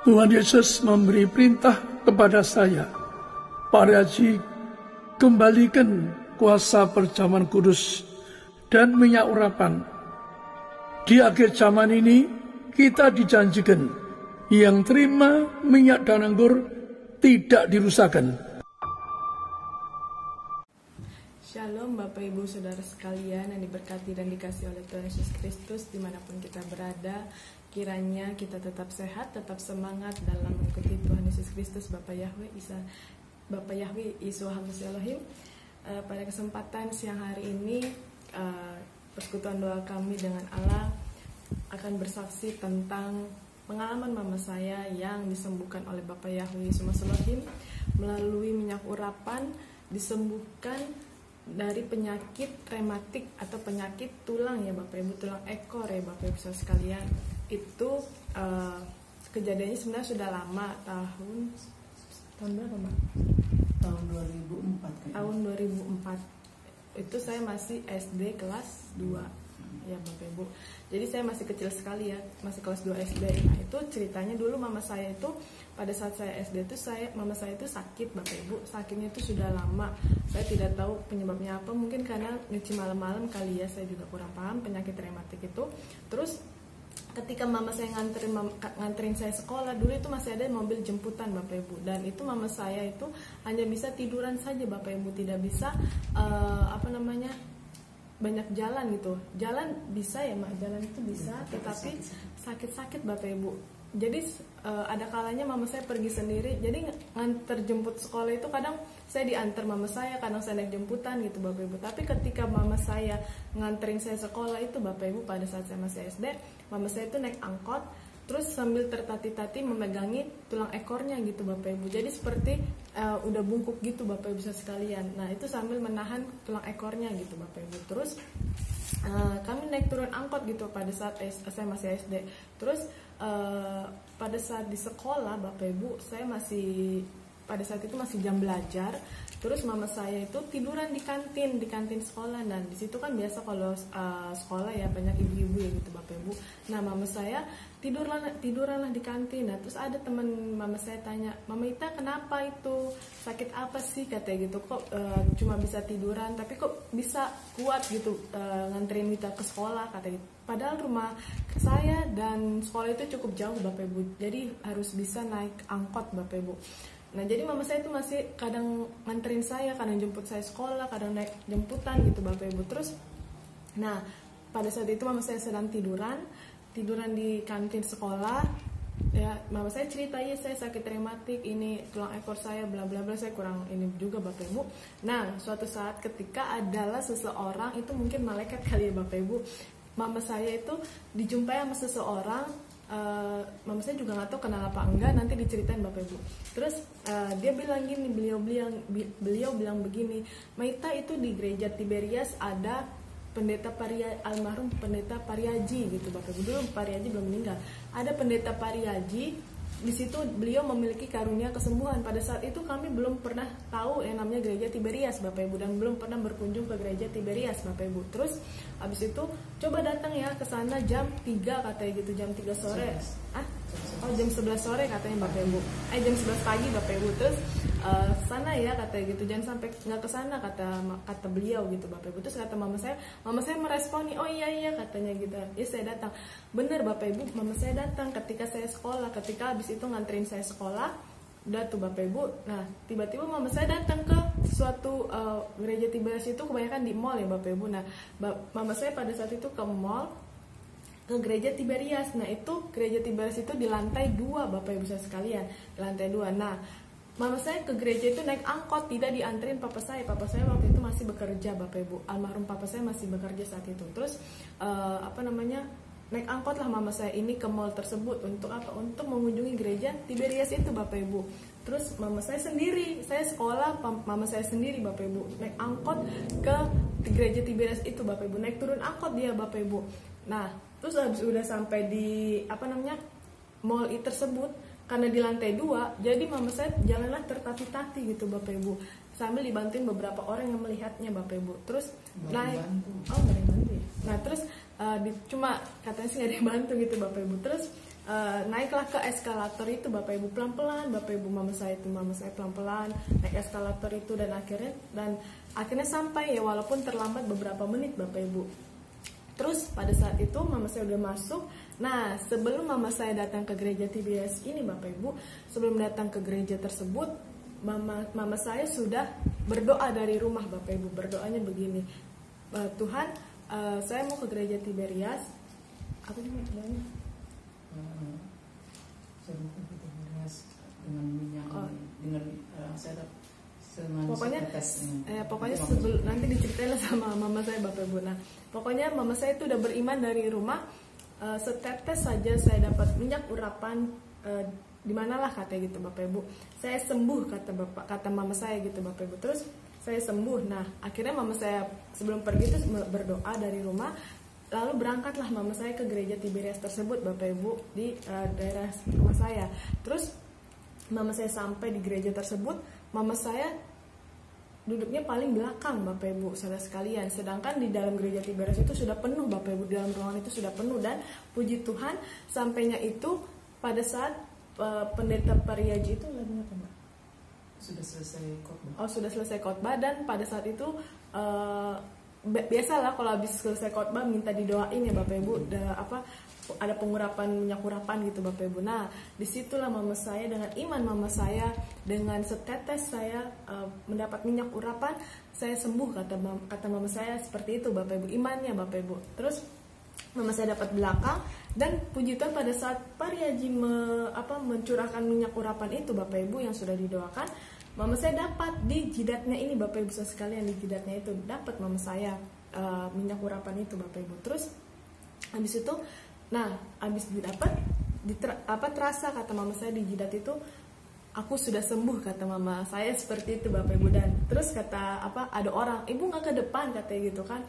Tuhan Yesus memberi perintah kepada saya, Pak Haji, kembalikan kuasa perjamuan kudus dan minyak urapan. Di akhir zaman ini kita dijanjikan yang terima minyak dan anggur tidak dirusakkan. Shalom Bapak Ibu Saudara sekalian yang diberkati dan dikasih oleh Tuhan Yesus Kristus dimanapun kita berada. Kiranya kita tetap sehat, tetap semangat dalam mengikuti Tuhan Yesus Kristus, Bapak Yahweh Yeshua HaMashiach Elohim. Pada kesempatan siang hari ini, persekutuan doa kami dengan Allah akan bersaksi tentang pengalaman mama saya yang disembuhkan oleh Bapak Yahweh Yeshua HaMashiach Elohim melalui minyak urapan, disembuhkan dari penyakit rematik atau penyakit tulang ya Bapak Ibu, tulang ekor ya Bapak Ibu sekalian. Itu kejadiannya sebenarnya sudah lama, tahun berapa Mbak? Tahun 2004 Tahun 2004. Itu saya masih SD kelas 2 ya Bapak Ibu. Jadi saya masih kecil sekali ya, masih kelas 2 SD. Nah, itu ceritanya dulu mama saya itu pada saat saya SD itu mama saya itu sakit Bapak Ibu. Sakitnya itu sudah lama. Saya tidak tahu penyebabnya apa, mungkin karena nyuci malam-malam kali ya, saya juga kurang paham penyakit rematik itu. Terus ketika mama saya nganterin saya sekolah, dulu itu masih ada mobil jemputan Bapak Ibu, dan itu mama saya itu hanya bisa tiduran saja Bapak Ibu, tidak bisa banyak jalan gitu. Jalan bisa ya Mak, jalan itu bisa, tetapi sakit-sakit Bapak Ibu. Jadi ada kalanya mama saya pergi sendiri, jadi nganter jemput sekolah itu kadang saya diantar mama saya, kadang saya naik jemputan gitu Bapak Ibu. Tapi ketika mama saya nganterin saya sekolah itu Bapak Ibu, pada saat saya masih SD, mama saya itu naik angkot, terus sambil tertati-tati memegangi tulang ekornya gitu Bapak Ibu. Jadi seperti udah bungkuk gitu Bapak Ibu sekalian. Nah itu sambil menahan tulang ekornya gitu Bapak Ibu. Terus kami naik turun angkot gitu pada saat saya masih SD. Terus pada saat di sekolah Bapak Ibu, saya masih pada saat itu masih jam belajar. Terus mama saya itu tiduran di kantin sekolah, dan di situ kan biasa kalau sekolah ya banyak ibu-ibu ya gitu Bapak Ibu. Nah mama saya tiduranlah di kantin. Nah terus ada teman mama saya tanya, Mama Ita kenapa itu, sakit apa sih katanya gitu, kok cuma bisa tiduran tapi kok bisa kuat gitu nganterin Ita ke sekolah katanya gitu. Padahal rumah saya dan sekolah itu cukup jauh Bapak Ibu, jadi harus bisa naik angkot Bapak Ibu. Nah jadi mama saya itu masih kadang nganterin saya, kadang jemput saya sekolah, kadang naik jemputan gitu Bapak Ibu. Terus nah pada saat itu mama saya sedang tiduran di kantin sekolah ya. Mama saya cerita, ya saya sakit rematik, ini tulang ekor saya bla bla bla, saya kurang ini juga Bapak Ibu. Nah suatu saat ketika adalah seseorang, itu mungkin malaikat kali ya Bapak Ibu, mama saya itu dijumpai sama seseorang. Mama saya juga nggak tahu kenal apa enggak, nanti diceritain Bapak Ibu. Terus dia bilang gini, beliau bilang begini, Maita itu di gereja Tiberias ada almarhum pendeta Pariaji gitu Bapak Ibu. Dulu Pariaji belum meninggal, ada pendeta Pariaji. Di situ beliau memiliki karunia kesembuhan. Pada saat itu kami belum pernah tahu yang namanya gereja Tiberias Bapak Ibu, dan belum pernah berkunjung ke gereja Tiberias Bapak Ibu. Terus habis itu coba datang ya ke sana jam 3 katanya gitu, jam 3 sore. Jam 11 sore katanya Bapak Ibu. Jam 11 pagi Bapak Ibu. Terus sana ya katanya gitu, jangan sampai nggak ke sana kata beliau gitu Bapak Ibu. Terus kata mama saya meresponi, oh iya katanya gitu. Ya saya datang. Bener Bapak Ibu, mama saya datang ketika saya sekolah, ketika habis itu nganterin saya sekolah. Udah tuh Bapak Ibu. Nah tiba-tiba mama saya datang ke suatu gereja Tiberias, itu kebanyakan di mall ya Bapak Ibu. Nah mama saya pada saat itu ke mall, ke gereja Tiberias. Nah itu gereja Tiberias itu di lantai 2 Bapak Ibu sekalian, di lantai 2. Nah mama saya ke gereja itu naik angkot, tidak dianterin papa saya. Papa saya waktu itu masih bekerja Bapak Ibu, almarhum papa saya masih bekerja saat itu. Terus naik angkot lah mama saya ini ke mall tersebut. Untuk apa? Untuk mengunjungi gereja Tiberias itu Bapak Ibu. Terus mama saya sendiri, saya sekolah, mama saya sendiri Bapak Ibu, naik angkot ke gereja Tiberias itu Bapak Ibu, naik turun angkot dia Bapak Ibu. Nah terus habis udah sampai di mall itu tersebut, karena di lantai 2, jadi mama saya jalanlah tertati-tati gitu Bapak Ibu, sambil dibantuin beberapa orang yang melihatnya Bapak Ibu. Terus naik, nah terus cuma katanya sih nggak dibantu gitu Bapak Ibu. Terus naiklah ke eskalator itu Bapak Ibu pelan-pelan, Bapak Ibu mama saya pelan-pelan naik eskalator itu, dan akhirnya sampai ya, walaupun terlambat beberapa menit Bapak Ibu. Terus pada saat itu mama saya udah masuk. Nah, sebelum mama saya datang ke gereja TBS ini Bapak Ibu, sebelum datang ke gereja tersebut, mama saya sudah berdoa dari rumah Bapak Ibu. Berdoanya begini, Tuhan, saya mau ke gereja Tiberias. Apa sih doanya? Saya mau ke gereja Tiberias dengan minyak, dengan saya pokoknya sebelum nanti diceritain sama mama saya Bapak Ibu. Nah, pokoknya mama saya itu udah beriman dari rumah. Setetes saja saya dapat minyak urapan, di manalah katanya gitu Bapak Ibu. Saya sembuh kata mama saya gitu Bapak Ibu. Terus saya sembuh. Nah, akhirnya mama saya sebelum pergi itu berdoa dari rumah. Lalu berangkatlah mama saya ke gereja Tiberias tersebut Bapak Ibu, di daerah rumah saya. Terus mama saya sampai di gereja tersebut, mama saya duduknya paling belakang Bapak Ibu saudara sekalian. Sedangkan di dalam gereja Tiberias itu sudah penuh Bapak Ibu, di dalam ruangan itu sudah penuh. Dan puji Tuhan, sampainya itu pada saat pendeta Pariaji itu lagunya apa Mbak? Sudah selesai khotbah. Oh, sudah selesai khotbah. Dan pada saat itu biasalah kalau habis selesai khotbah minta didoain ya Bapak Ibu, ada pengurapan minyak urapan gitu Bapak Ibu. Nah, disitulah mama saya dengan iman mama saya, dengan setetes saya mendapat minyak urapan, saya sembuh kata mama saya seperti itu Bapak Ibu, imannya Bapak Ibu. Terus mama saya dapat belakang, dan puji Tuhan pada saat Pariaji mencurahkan minyak urapan itu Bapak Ibu yang sudah didoakan, mama saya dapat di jidatnya ini Bapak Ibu sekalian, di jidatnya itu dapat mama saya minyak urapan itu Bapak Ibu. Terus habis itu, nah habis didapat terasa kata mama saya di jidat itu, aku sudah sembuh kata mama saya seperti itu Bapak Ibu. Dan terus kata ada orang, ibu nggak ke depan katanya gitu kan.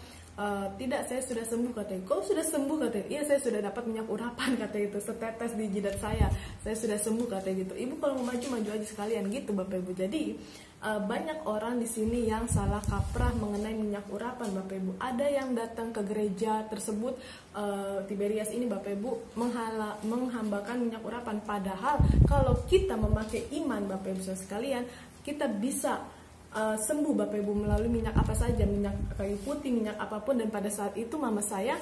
Tidak, saya sudah sembuh katanya. Kau sudah sembuh katanya? Iya, saya sudah dapat minyak urapan katanya itu, setetes di jidat saya sudah sembuh katanya gitu. Ibu kalau mau maju aja sekalian gitu Bapak Ibu. Jadi banyak orang di sini yang salah kaprah mengenai minyak urapan Bapak Ibu. Ada yang datang ke gereja tersebut Tiberias ini Bapak Ibu menghambakan minyak urapan. Padahal kalau kita memakai iman Bapak Ibu sekalian, kita bisa sembuh Bapak Ibu melalui minyak apa saja, minyak kayu putih, minyak apapun. Dan pada saat itu mama saya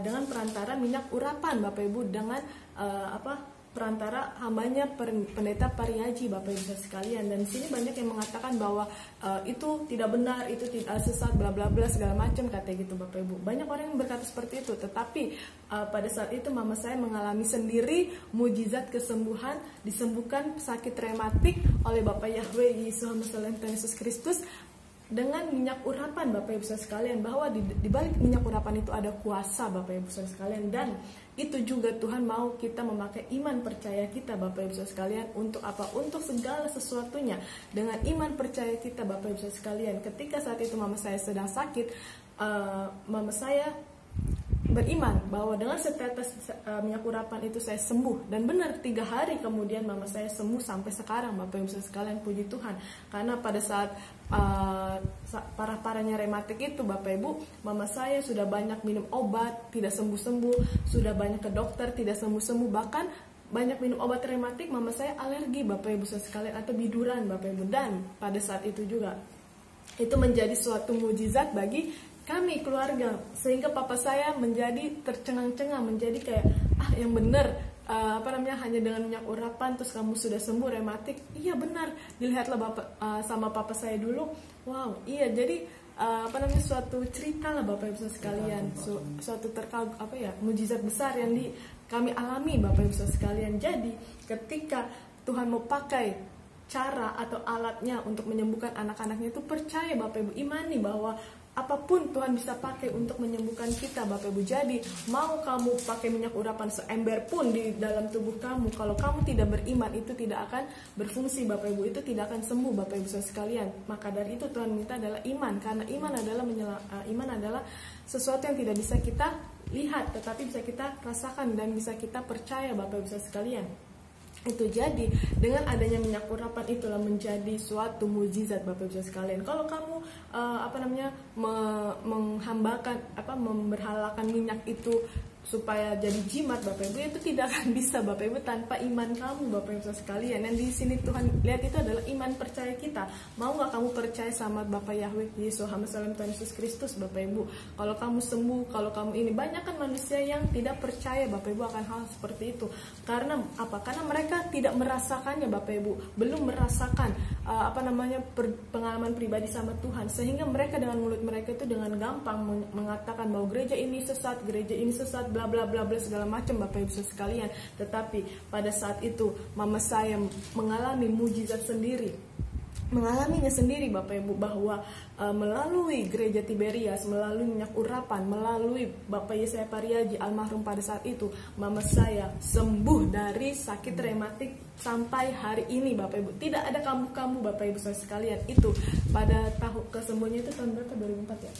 dengan perantara minyak urapan Bapak Ibu, dengan perantara hambanya pendeta Pariaji Bapak Ibu sekalian. Dan di sini banyak yang mengatakan bahwa itu tidak benar, itu tidak sesat, bla bla bla segala macam katanya gitu Bapak Ibu. Banyak orang yang berkata seperti itu, tetapi pada saat itu mama saya mengalami sendiri mujizat kesembuhan, disembuhkan sakit rematik oleh Bapak Yahweh Yesus Kristus dengan minyak urapan Bapak Ibu sekalian, bahwa di balik minyak urapan itu ada kuasa Bapak Ibu sekalian. Dan itu juga Tuhan mau kita memakai iman percaya kita Bapak Ibu sekalian. Untuk apa? Untuk segala sesuatunya. Dengan iman percaya kita Bapak Ibu sekalian. Ketika saat itu mama saya sedang sakit, mama saya beriman bahwa dengan setetes minyak urapan itu saya sembuh. Dan benar 3 hari kemudian mama saya sembuh sampai sekarang Bapak Ibu sekalian, puji Tuhan. Karena pada saat parah-parahnya rematik itu Bapak Ibu, mama saya sudah banyak minum obat tidak sembuh-sembuh, sudah banyak ke dokter tidak sembuh-sembuh, bahkan banyak minum obat rematik. Mama saya alergi Bapak Ibu sekalian, atau biduran Bapak Ibu. Dan pada saat itu juga itu menjadi suatu mujizat bagi kami keluarga, sehingga papa saya menjadi tercengang-cengang, menjadi kayak yang benar hanya dengan minyak urapan terus kamu sudah sembuh rematik. Iya benar, dilihatlah bapak sama papa saya dulu. Wow, iya, jadi suatu cerita lah Bapak Ibu sekalian, suatu mujizat besar yang kami alami Bapak Ibu sekalian. Jadi ketika Tuhan mau pakai cara atau alatnya untuk menyembuhkan anak-anaknya, itu percaya Bapak Ibu, imani bahwa apapun Tuhan bisa pakai untuk menyembuhkan kita Bapak Ibu. Jadi mau kamu pakai minyak urapan seember pun di dalam tubuh kamu, kalau kamu tidak beriman, itu tidak akan berfungsi Bapak Ibu, itu tidak akan sembuh Bapak Ibu sekalian. Maka dari itu Tuhan minta adalah iman, karena iman adalah sesuatu yang tidak bisa kita lihat, tetapi bisa kita rasakan dan bisa kita percaya Bapak Ibu sekalian. Itu jadi dengan adanya minyak urapan itulah menjadi suatu mukjizat Bapak Ibu sekalian. Kalau kamu menghambakan memberhalakan minyak itu supaya jadi jimat Bapak Ibu, itu tidak akan bisa Bapak Ibu tanpa iman kamu Bapak Ibu sekalian. Dan di sini Tuhan lihat itu adalah iman percaya kita. Mau nggak kamu percaya sama Bapak Yahweh Yesus Tuhan Yesus Kristus Bapak Ibu? Kalau kamu sembuh, kalau kamu ini, banyak kan manusia yang tidak percaya Bapak Ibu akan hal seperti itu. Karena apa? Karena mereka tidak merasakannya Bapak Ibu, belum merasakan pengalaman pribadi sama Tuhan, sehingga mereka dengan mulut mereka itu dengan gampang mengatakan bahwa gereja ini sesat, bla bla bla bla segala macam Bapak Ibu sekalian. Tetapi pada saat itu mama saya mengalami mujizat sendiri, mengalaminya sendiri Bapak Ibu, bahwa melalui gereja Tiberias, melalui minyak urapan, melalui Bapak Yesaya Pariaji almarhum pada saat itu, mama saya sembuh dari sakit rematik sampai hari ini Bapak Ibu. Tidak ada kamu Bapak Ibu sekalian. Itu pada tahun kesembuhannya itu tahun berapa? 2004 ya?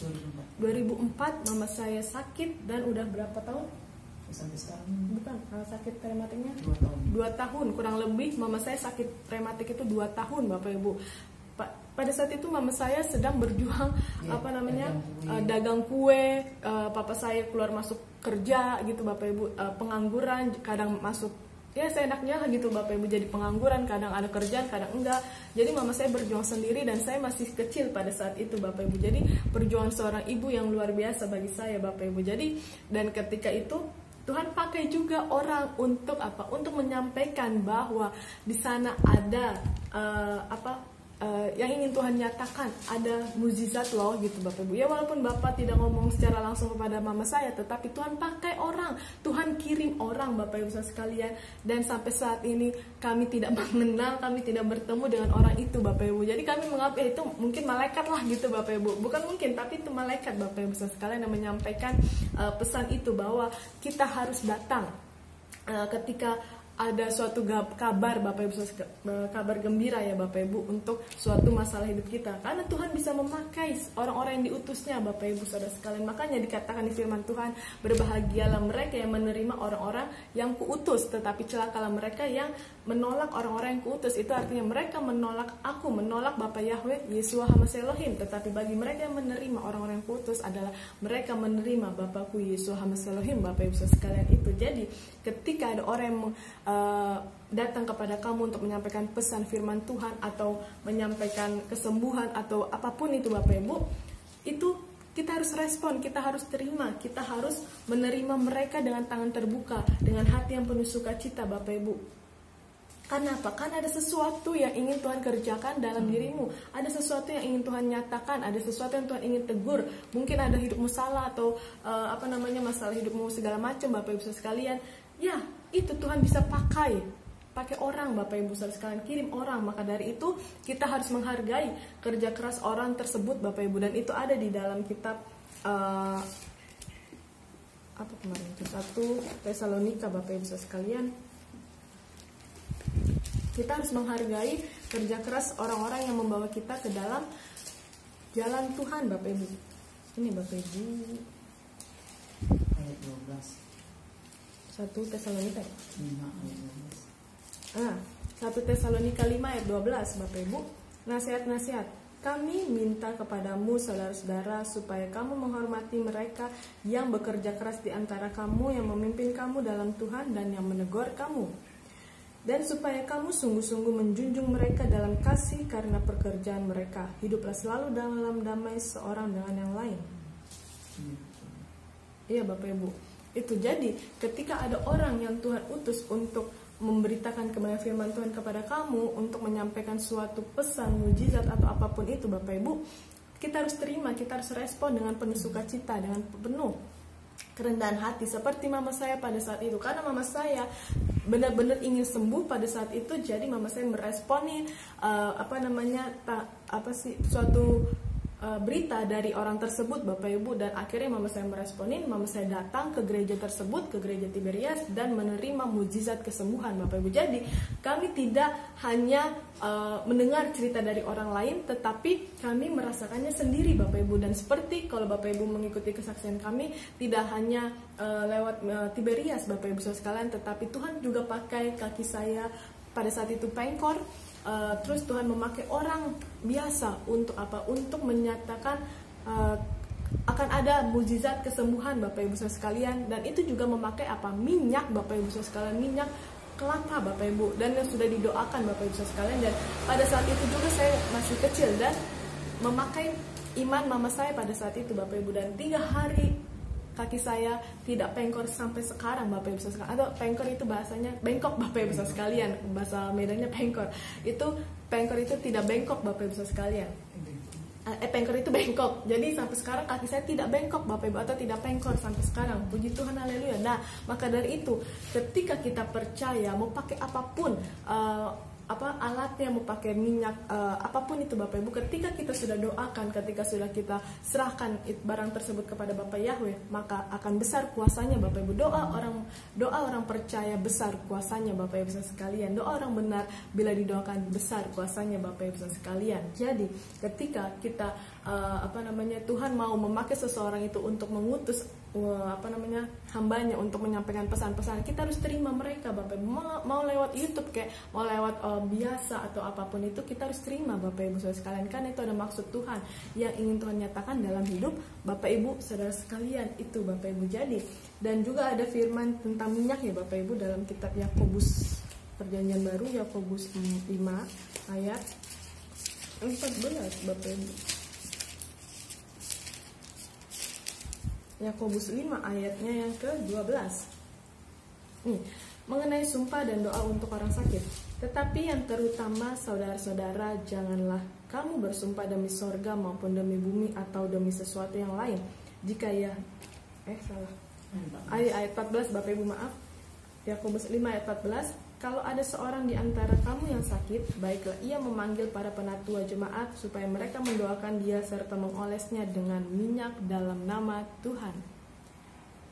2004 mama saya sakit, dan udah berapa tahun? Sampai sekarang. Bukan, sakit rematiknya 2 tahun kurang lebih. Mama saya sakit rematik itu 2 tahun Bapak Ibu. Pada saat itu mama saya sedang berjuang dagang kue. Papa saya keluar masuk kerja gitu Bapak Ibu, pengangguran, kadang masuk ya seenaknya gitu Bapak Ibu, jadi pengangguran, kadang ada kerjaan, kadang enggak. Jadi mama saya berjuang sendiri, dan saya masih kecil pada saat itu Bapak Ibu. Jadi perjuangan seorang ibu yang luar biasa bagi saya Bapak Ibu. Jadi dan ketika itu Tuhan pakai juga orang untuk untuk menyampaikan bahwa di sana ada yang ingin Tuhan nyatakan, ada mukjizat loh gitu Bapak Ibu. Ya walaupun Bapak tidak ngomong secara langsung kepada mama saya, tetapi Tuhan pakai orang, Tuhan kirim orang Bapak Ibu sekalian. Dan sampai saat ini kami tidak mengenal, kami tidak bertemu dengan orang itu Bapak Ibu. Jadi kami menganggap itu mungkin malaikat lah gitu Bapak Ibu. Bukan mungkin, tapi itu malaikat Bapak Ibu sekalian yang menyampaikan pesan itu, bahwa kita harus datang ketika ada suatu kabar Bapak Ibu, kabar gembira ya Bapak Ibu, untuk suatu masalah hidup kita. Karena Tuhan bisa memakai orang-orang yang diutusnya Bapak Ibu saudara sekalian. Makanya dikatakan di firman Tuhan, berbahagialah mereka yang menerima orang-orang yang kuutus, tetapi celakalah mereka yang menolak orang-orang yang kuutus. Itu artinya mereka menolak aku, menolak Bapak Yahweh Yeshua HaMashiach Elohim. Tetapi bagi mereka yang menerima orang-orang yang kuutus adalah mereka menerima Bapakku Yeshua HaMashiach Elohim Bapak Ibu sekalian itu. Jadi ketika ada orang yang datang kepada kamu untuk menyampaikan pesan firman Tuhan, atau menyampaikan kesembuhan, atau apapun itu Bapak Ibu, itu kita harus respon, kita harus terima, kita harus menerima mereka dengan tangan terbuka, dengan hati yang penuh sukacita Bapak Ibu. Karena apa? Karena ada sesuatu yang ingin Tuhan kerjakan dalam dirimu, ada sesuatu yang ingin Tuhan nyatakan, ada sesuatu yang Tuhan ingin tegur. Mungkin ada hidupmu salah, atau masalah hidupmu segala macam Bapak Ibu sekalian. Ya, itu Tuhan bisa pakai orang Bapak Ibu sekalian, kirim orang. Maka dari itu kita harus menghargai kerja keras orang tersebut Bapak Ibu. Dan itu ada di dalam kitab 1 Tesalonika Bapak Ibu sekalian. Kita harus menghargai kerja keras orang-orang yang membawa kita ke dalam jalan Tuhan Bapak Ibu. Ini Bapak Ibu, ayat 12. 1 Tesalonika 5 ayat 12. 1 Tesalonika 5 ayat 12 Bapak Ibu. Nasihat-nasihat, kami minta kepadamu saudara-saudara, supaya kamu menghormati mereka yang bekerja keras di antara kamu, yang memimpin kamu dalam Tuhan dan yang menegur kamu. Dan supaya kamu sungguh-sungguh menjunjung mereka dalam kasih karena pekerjaan mereka. Hiduplah selalu dalam damai seorang dengan yang lain. Iya Bapak Ibu. Itu jadi ketika ada orang yang Tuhan utus untuk memberitakan kebenaran firman Tuhan kepada kamu, untuk menyampaikan suatu pesan, mujizat atau apapun itu Bapak Ibu, kita harus terima, kita harus respon dengan penuh sukacita, dengan penuh kerendahan hati, seperti mama saya pada saat itu. Karena mama saya benar-benar ingin sembuh pada saat itu, jadi mama saya meresponin suatu berita dari orang tersebut Bapak Ibu. Dan akhirnya mama saya meresponin, mama saya datang ke gereja tersebut, ke gereja Tiberias, dan menerima mujizat kesembuhan Bapak Ibu. Jadi kami tidak hanya mendengar cerita dari orang lain, tetapi kami merasakannya sendiri Bapak Ibu. Dan seperti kalau Bapak Ibu mengikuti kesaksian kami, tidak hanya lewat Tiberias Bapak Ibu sekalian, tetapi Tuhan juga pakai kaki saya, pada saat itu pengkor. Terus Tuhan memakai orang biasa untuk apa? Untuk menyatakan akan ada mujizat kesembuhan Bapak Ibu Saudara sekalian, dan itu juga memakai apa? Minyak Bapak Ibu Saudara sekalian, minyak kelapa Bapak Ibu, dan yang sudah didoakan Bapak Ibu Saudara sekalian. Dan pada saat itu juga saya masih kecil dan memakai iman mama saya pada saat itu Bapak Ibu, dan 3 hari kaki saya tidak pengkor sampai sekarang Bapak Ibu sekalian. Atau pengkor itu bahasanya bengkok Bapak Ibu sekalian, bahasa Medannya pengkor. Itu pengkor itu tidak bengkok Bapak Ibu sekalian. Pengkor itu bengkok. Jadi sampai sekarang kaki saya tidak bengkok Bapak Ibu, atau tidak pengkor sampai sekarang. Puji Tuhan, haleluya. Nah, maka dari itu ketika kita percaya, mau pakai apapun alatnya, mau pakai minyak, apapun itu Bapak Ibu, ketika kita sudah doakan, ketika sudah kita serahkan barang tersebut kepada Bapak Yahweh, maka akan besar kuasanya Bapak Ibu. Doa orang percaya besar kuasanya Bapak Ibu sekalian. Doa orang benar bila didoakan besar kuasanya Bapak Ibu sekalian. Jadi ketika kita Tuhan mau memakai seseorang itu untuk mengutus hambanya untuk menyampaikan pesan-pesan, kita harus terima mereka Bapak Ibu. Mau lewat YouTube kayak mau lewat biasa atau apapun itu, kita harus terima Bapak Ibu Saudara sekalian, karena itu ada maksud Tuhan yang ingin Tuhan nyatakan dalam hidup Bapak Ibu Saudara sekalian itu Bapak Ibu. Jadi, dan juga ada firman tentang minyak ya Bapak Ibu dalam kitab Yakobus Perjanjian Baru, Yakobus 5 ayat 14 Bapak Ibu. Yakobus 5 ayatnya yang ke-12. Nih, mengenai sumpah dan doa untuk orang sakit. Tetapi yang terutama saudara-saudara, janganlah kamu bersumpah demi sorga maupun demi bumi atau demi sesuatu yang lain. Jika ayat 14 Bapak Ibu, maaf. Yakobus 5 ayat 14. Kalau ada seorang di antara kamu yang sakit, baiklah ia memanggil para penatua jemaat supaya mereka mendoakan dia serta mengolesnya dengan minyak dalam nama Tuhan.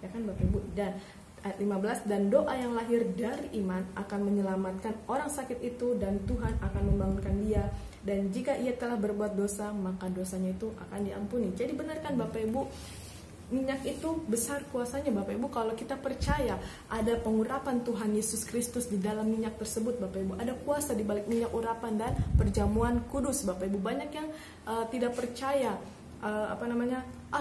Ya kan Bapak Ibu? Dan ayat 15, dan doa yang lahir dari iman akan menyelamatkan orang sakit itu, dan Tuhan akan membangunkan dia, dan jika ia telah berbuat dosa, maka dosanya itu akan diampuni. Jadi benar kan Bapak Ibu? Minyak itu besar kuasanya Bapak Ibu. Kalau kita percaya ada pengurapan Tuhan Yesus Kristus di dalam minyak tersebut Bapak Ibu, ada kuasa di balik minyak urapan dan perjamuan kudus Bapak Ibu. Banyak yang tidak percaya,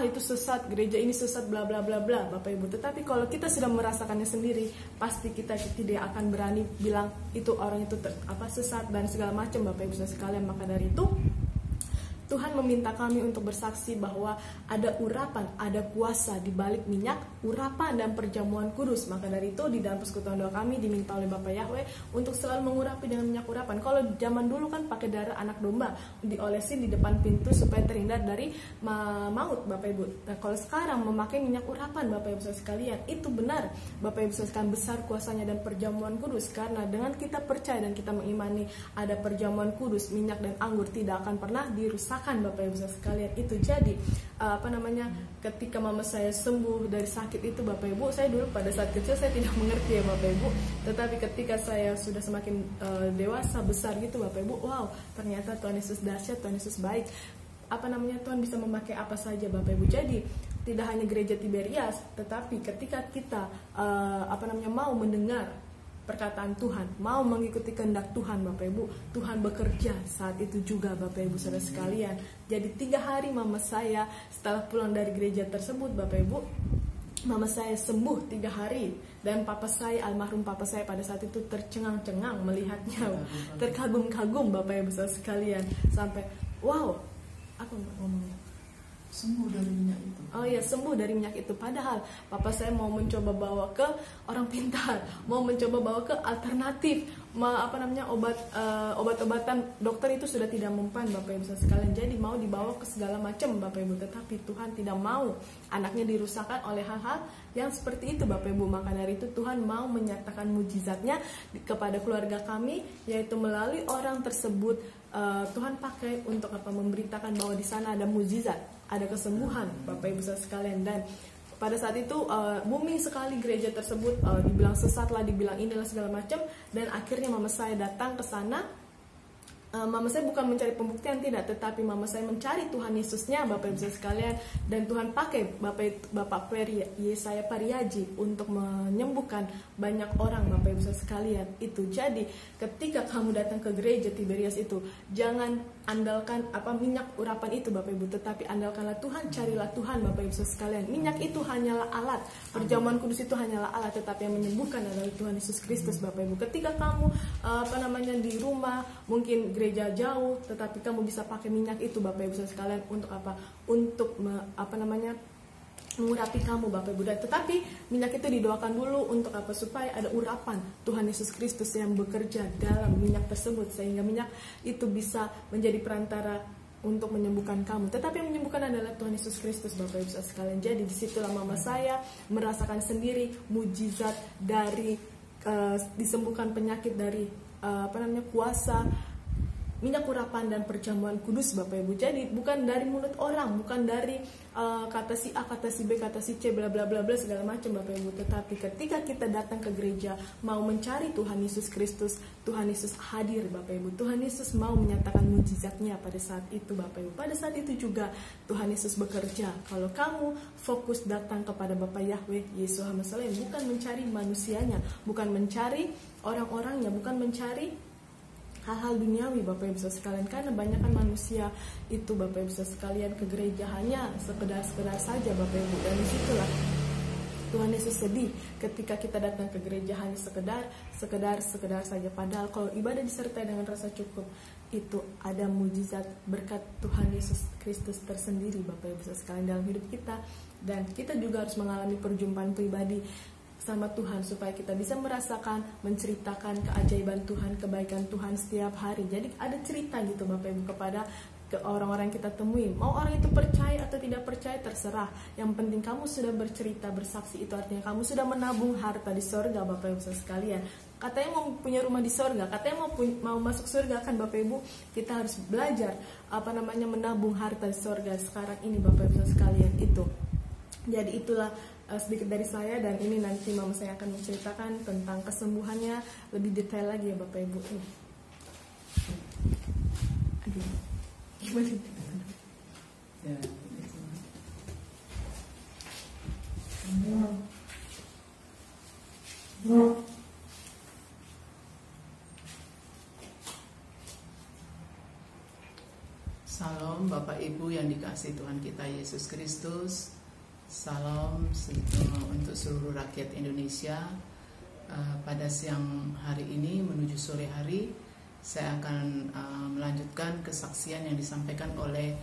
itu sesat, gereja ini sesat, bla bla bla bla Bapak Ibu. Tetapi kalau kita sudah merasakannya sendiri, pasti kita tidak akan berani bilang itu orang itu sesat dan segala macam Bapak Ibu sekalian. Maka dari itu Tuhan meminta kami untuk bersaksi bahwa ada urapan, ada kuasa di balik minyak, urapan dan perjamuan kudus. Maka dari itu di dalam persekutuan doa kami diminta oleh Bapak Yahweh untuk selalu mengurapi dengan minyak urapan. Kalau zaman dulu kan pakai darah anak domba, diolesin di depan pintu supaya terhindar dari maut Bapak Ibu. Nah kalau sekarang memakai minyak urapan Bapak Ibu sekalian, itu benar Bapak Ibu sekalian, besar kuasanya dan perjamuan kudus. Karena dengan kita percaya dan kita mengimani ada perjamuan kudus, minyak dan anggur tidak akan pernah dirusak Bapak Ibu sekalian. Itu jadi ketika mama saya sembuh dari sakit itu Bapak Ibu, saya dulu pada saat kecil saya tidak mengerti ya Bapak Ibu, tetapi ketika saya sudah semakin dewasa besar gitu Bapak Ibu, wow, ternyata Tuhan Yesus dahsyat, Tuhan Yesus baik. Tuhan bisa memakai apa saja Bapak Ibu. Jadi tidak hanya gereja Tiberias, tetapi ketika kita mau mendengar perkataan Tuhan, mau mengikuti kehendak Tuhan Bapak Ibu, Tuhan bekerja saat itu juga Bapak Ibu saudara sekalian. Jadi 3 hari mama saya setelah pulang dari gereja tersebut Bapak Ibu, mama saya sembuh 3 hari. Dan papa saya, almarhum papa saya pada saat itu tercengang-cengang melihatnya, terkagum-kagum Bapak Ibu saudara sekalian. Sampai wow, apa ngomongnya? Sembuh dari minyak itu. Oh iya, sembuh dari minyak itu. Padahal papa saya mau mencoba bawa ke orang pintar, mau mencoba bawa ke alternatif, obat-obatan dokter itu sudah tidak mempan Bapak Ibu sekalian. Jadi mau dibawa ke segala macam Bapak Ibu, tetapi Tuhan tidak mau anaknya dirusakkan oleh hal-hal yang seperti itu Bapak Ibu. Maka dari itu Tuhan mau menyatakan mujizatnya kepada keluarga kami, yaitu melalui orang tersebut. Tuhan pakai untuk memberitakan bahwa di sana ada mujizat, ada kesembuhan Bapak Ibu sekalian. Dan pada saat itu booming sekali gereja tersebut, dibilang sesat lah, dibilang inilah segala macam. Dan akhirnya mama saya datang ke sana mama saya bukan mencari pembuktian, tidak, tetapi mama saya mencari Tuhan Yesusnya, Bapak Ibu sekalian, dan Tuhan pakai Bapak Yesaya Pariaji untuk menyembuhkan banyak orang, Bapak Ibu sekalian. Itu jadi ketika kamu datang ke gereja Tiberias itu, jangan andalkan minyak urapan itu, Bapak Ibu, tetapi andalkanlah Tuhan, carilah Tuhan, Bapak Ibu sekalian. Minyak itu hanyalah alat, perjamuan kudus itu hanyalah alat, tetapi yang menyembuhkan adalah Tuhan Yesus Kristus, Bapak Ibu. Ketika kamu di rumah, mungkin gereja jauh, tetapi kamu bisa pakai minyak itu, Bapak Ibu sekalian, untuk apa? Untuk mengurapi kamu, Bapak Ibu. Tetapi minyak itu didoakan dulu untuk apa? Supaya ada urapan Tuhan Yesus Kristus yang bekerja dalam minyak tersebut, sehingga minyak itu bisa menjadi perantara untuk menyembuhkan kamu. Tetapi yang menyembuhkan adalah Tuhan Yesus Kristus, Bapak Ibu sekalian. Jadi disitulah mama saya merasakan sendiri mujizat dari disembuhkan penyakit dari kuasa minyak urapan dan perjamuan kudus, Bapak Ibu. Jadi bukan dari mulut orang, bukan dari kata si A, kata si B, kata si C, bla bla bla bla segala macam, Bapak Ibu. Tetapi ketika kita datang ke gereja mau mencari Tuhan Yesus Kristus, Tuhan Yesus hadir, Bapak Ibu. Tuhan Yesus mau menyatakan mujizatnya pada saat itu, Bapak Ibu. Pada saat itu juga Tuhan Yesus bekerja. Kalau kamu fokus datang kepada Bapa Yahweh Yesus HaMashiach, bukan mencari manusianya, bukan mencari orang-orangnya, bukan mencari hal-hal duniawi, Bapak Ibu sekalian. Karena banyakkan manusia itu, Bapak Ibu sekalian, ke gereja hanya sekedar saja, Bapak Ibu. Dan disitulah Tuhan Yesus sedih ketika kita datang ke gereja hanya sekedar saja. Padahal kalau ibadah disertai dengan rasa cukup, itu ada mujizat berkat Tuhan Yesus Kristus tersendiri, Bapak Ibu sekalian, dalam hidup kita. Dan kita juga harus mengalami perjumpaan pribadi sama Tuhan supaya kita bisa merasakan, menceritakan keajaiban Tuhan, kebaikan Tuhan setiap hari. Jadi ada cerita gitu, Bapak Ibu, kepada orang-orang yang kita temui. Mau orang itu percaya atau tidak percaya terserah. Yang penting kamu sudah bercerita, bersaksi, itu artinya kamu sudah menabung harta di sorga, Bapak Ibu sekalian. Katanya mau punya rumah di sorga, katanya mau masuk surga kan, Bapak Ibu. Kita harus belajar menabung harta di sorga sekarang ini, Bapak Ibu sekalian itu. Jadi itulah sedikit dari saya, dan ini nanti mama saya akan menceritakan tentang kesembuhannya lebih detail lagi ya, Bapak Ibu. Aduh, gimana? Ya. Salam Bapak Ibu yang dikasihi Tuhan kita Yesus Kristus. Salam untuk seluruh rakyat Indonesia. Pada siang hari ini menuju sore hari, saya akan melanjutkan kesaksian yang disampaikan oleh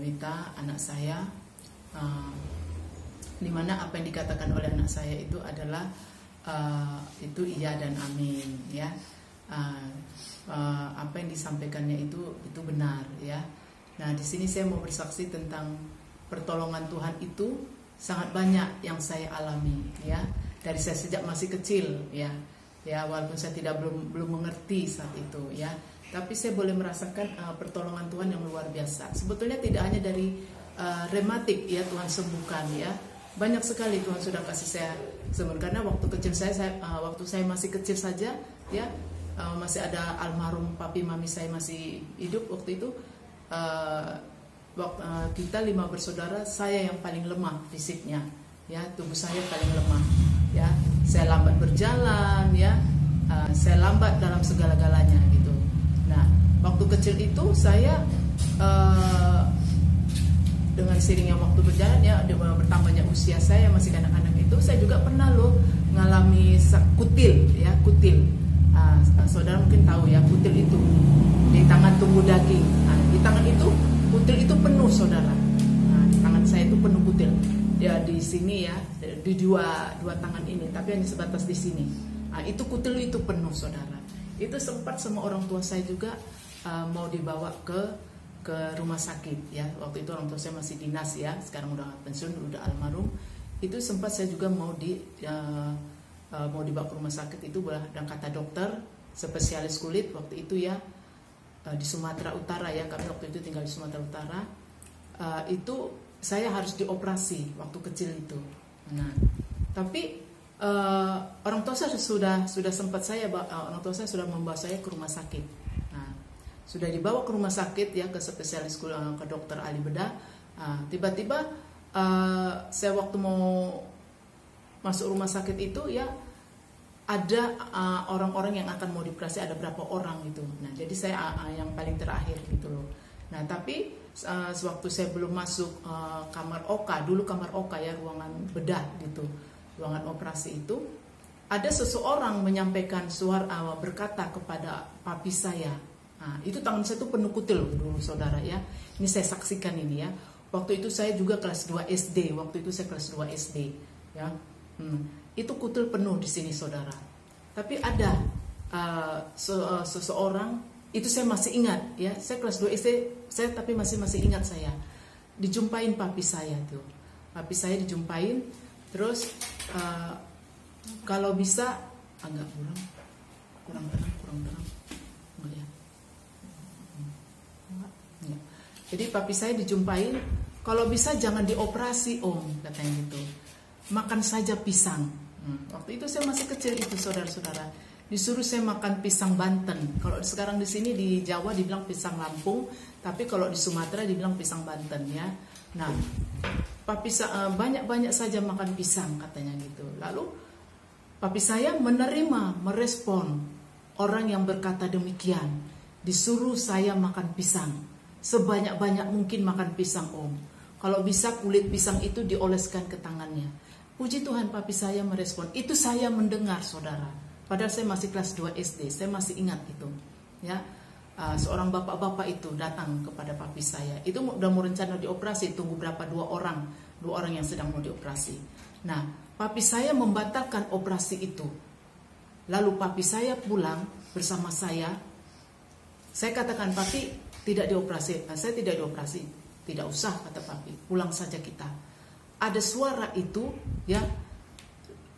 Wita, anak saya, dimana apa yang dikatakan oleh anak saya itu adalah itu iya dan amin, ya. Apa yang disampaikannya itu benar, ya. Nah, di sini saya mau bersaksi tentang pertolongan Tuhan itu sangat banyak yang saya alami, ya, dari saya sejak masih kecil, ya, walaupun saya belum mengerti saat itu, ya, tapi saya boleh merasakan pertolongan Tuhan yang luar biasa. Sebetulnya tidak hanya dari rematik, ya, Tuhan sembuhkan, ya, banyak sekali Tuhan sudah kasih saya sembuh. Karena waktu kecil waktu saya masih kecil saja, ya, masih ada almarhum papi mami saya masih hidup waktu itu. Kita 5 bersaudara, saya yang paling lemah fisiknya, ya, tubuh saya paling lemah, ya, saya lambat berjalan, ya, saya lambat dalam segala-galanya gitu. Nah, waktu kecil itu saya dengan seiringnya waktu berjalan, ya, bertambahnya usia saya masih anak-anak itu, saya juga pernah loh ngalami kutil, ya, kutil. Saudara mungkin tahu, ya, kutil itu di tangan tumbuh daging. Nah, di tangan itu kutil itu penuh, saudara. Nah, di tangan saya itu penuh kutil. Ya, di sini, ya, di dua tangan ini, tapi hanya sebatas di sini. Nah, itu kutil itu penuh, saudara. Itu sempat sama orang tua saya juga mau dibawa ke rumah sakit, ya. Waktu itu orang tua saya masih dinas, ya, sekarang udah pensiun, udah almarhum. Itu sempat saya juga mau dibawa ke rumah sakit itu, dan kata dokter spesialis kulit waktu itu, ya, di Sumatera Utara, ya, kami waktu itu tinggal di Sumatera Utara, itu saya harus dioperasi waktu kecil itu. Nah, tapi orang tua saya sudah sempat orang tua saya sudah membawa saya ke rumah sakit. Nah, Sudah dibawa ke rumah sakit ya, ke spesialis ke dokter ahli bedah. Tiba-tiba saya waktu mau masuk rumah sakit itu ya, ada orang-orang yang akan mau dioperasi, ada berapa orang gitu. Nah, jadi saya yang paling terakhir gitu loh. Nah, tapi sewaktu saya belum masuk kamar OKA, dulu kamar OKA ya, ruangan bedah gitu, ruangan operasi itu, ada seseorang menyampaikan suara, berkata kepada papi saya. Nah, itu tangan saya tuh penuh kutil dulu saudara ya. Ini saya saksikan ini ya. Waktu itu saya juga kelas 2 SD. Waktu itu saya kelas 2 SD ya. Itu kutil penuh di sini saudara. Tapi ada seseorang, itu saya masih ingat ya. Saya kelas 2 SD, saya tapi masih ingat saya. Dijumpain papi saya tuh. Papi saya dijumpain, terus kalau bisa agak kurang terang. Ya. Jadi papi saya dijumpain, kalau bisa jangan dioperasi om, katanya gitu. Makan saja pisang. Waktu itu saya masih kecil itu saudara-saudara. Disuruh saya makan pisang Banten. Kalau sekarang di sini di Jawa dibilang pisang Lampung, tapi kalau di Sumatera dibilang pisang Banten ya. Nah, papi banyak-banyak saja makan pisang katanya gitu. Lalu papi saya merespon orang yang berkata demikian. Disuruh saya makan pisang. Sebanyak-banyak mungkin makan pisang om. Kalau bisa kulit pisang itu dioleskan ke tangannya. Puji Tuhan papi saya merespon. Itu saya mendengar saudara. Padahal saya masih kelas 2 SD. Saya masih ingat itu. Ya, seorang bapak-bapak itu datang kepada papi saya. Itu udah mau rencana dioperasi. Tunggu berapa? 2 orang yang sedang mau dioperasi. Nah, papi saya membatalkan operasi itu. Lalu papi saya pulang bersama saya. Saya katakan, papi tidak dioperasi. Saya tidak dioperasi. Tidak usah, kata papi. Pulang saja kita. Ada suara itu, ya.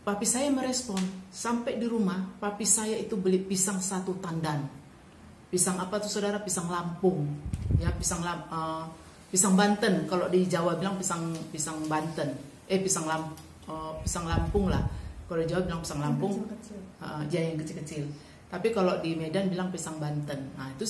Papi saya merespon. Sampai di rumah, papi saya itu beli pisang 1 tandan. Pisang apa tuh saudara? Pisang Lampung. Ya, pisang Banten. Kalau di Jawa bilang pisang Banten. Pisang Lampung lah. Kalau di Jawa bilang pisang Lampung. Yang kecil-kecil. Tapi kalau di Medan bilang pisang Banten. Nah, itu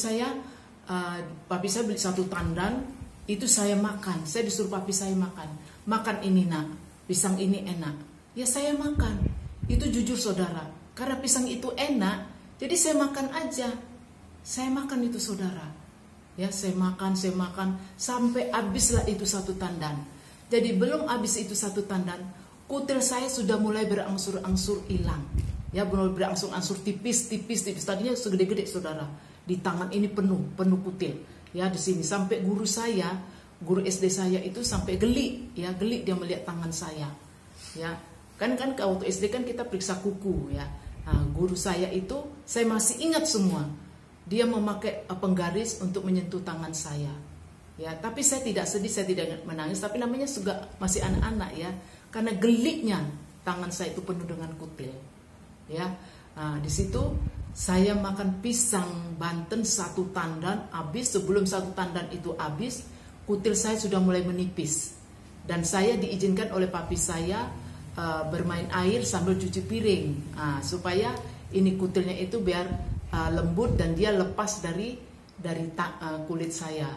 papi saya beli 1 tandan, itu saya makan. Saya disuruh papi saya makan ini nak, pisang ini enak. Ya saya makan. Itu jujur saudara, karena pisang itu enak, jadi saya makan aja. Saya makan itu saudara. Ya saya makan sampai habislah itu 1 tandan. Jadi belum habis itu 1 tandan, kutil saya sudah mulai berangsur-angsur hilang. Ya mulai berangsur-angsur tipis. Tadinya segede-gede saudara. Di tangan ini penuh kutil. Ya di sini sampai guru SD saya itu sampai geli dia melihat tangan saya. Ya, kan waktu SD kan kita periksa kuku ya. Nah, guru saya itu saya masih ingat semua. Dia memakai penggaris untuk menyentuh tangan saya. Ya, tapi saya tidak sedih, saya tidak menangis, tapi namanya juga masih anak-anak ya. Karena geliknya tangan saya itu penuh dengan kutil. Ya. Nah, di situ saya makan pisang Banten 1 tandan habis. Sebelum 1 tandan itu habis, kutil saya sudah mulai menipis. Dan saya diizinkan oleh papi saya bermain air sambil cuci piring. Supaya ini kutilnya itu biar lembut dan dia lepas dari kulit saya.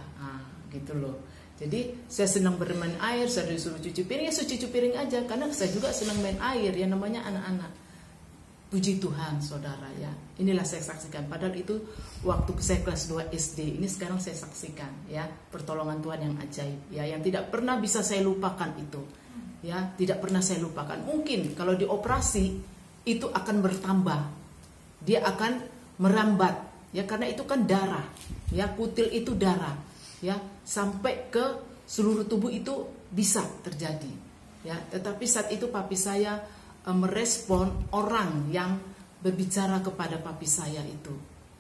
Gitu loh. Jadi saya senang bermain air, saya disuruh cuci piring, ya cuci piring aja. Karena saya juga senang main air, ya namanya anak-anak. Puji Tuhan saudara ya. Inilah saya saksikan. Padahal itu waktu saya kelas 2 SD. Ini sekarang saya saksikan ya. Pertolongan Tuhan yang ajaib ya. Yang tidak pernah bisa saya lupakan itu. Ya, tidak pernah saya lupakan. Mungkin kalau dioperasi itu akan bertambah. Dia akan merambat ya, karena itu kan darah. Ya, kutil itu darah. Ya, sampai ke seluruh tubuh itu bisa terjadi. Ya, tetapi saat itu papi saya merespon orang yang berbicara kepada papi saya itu,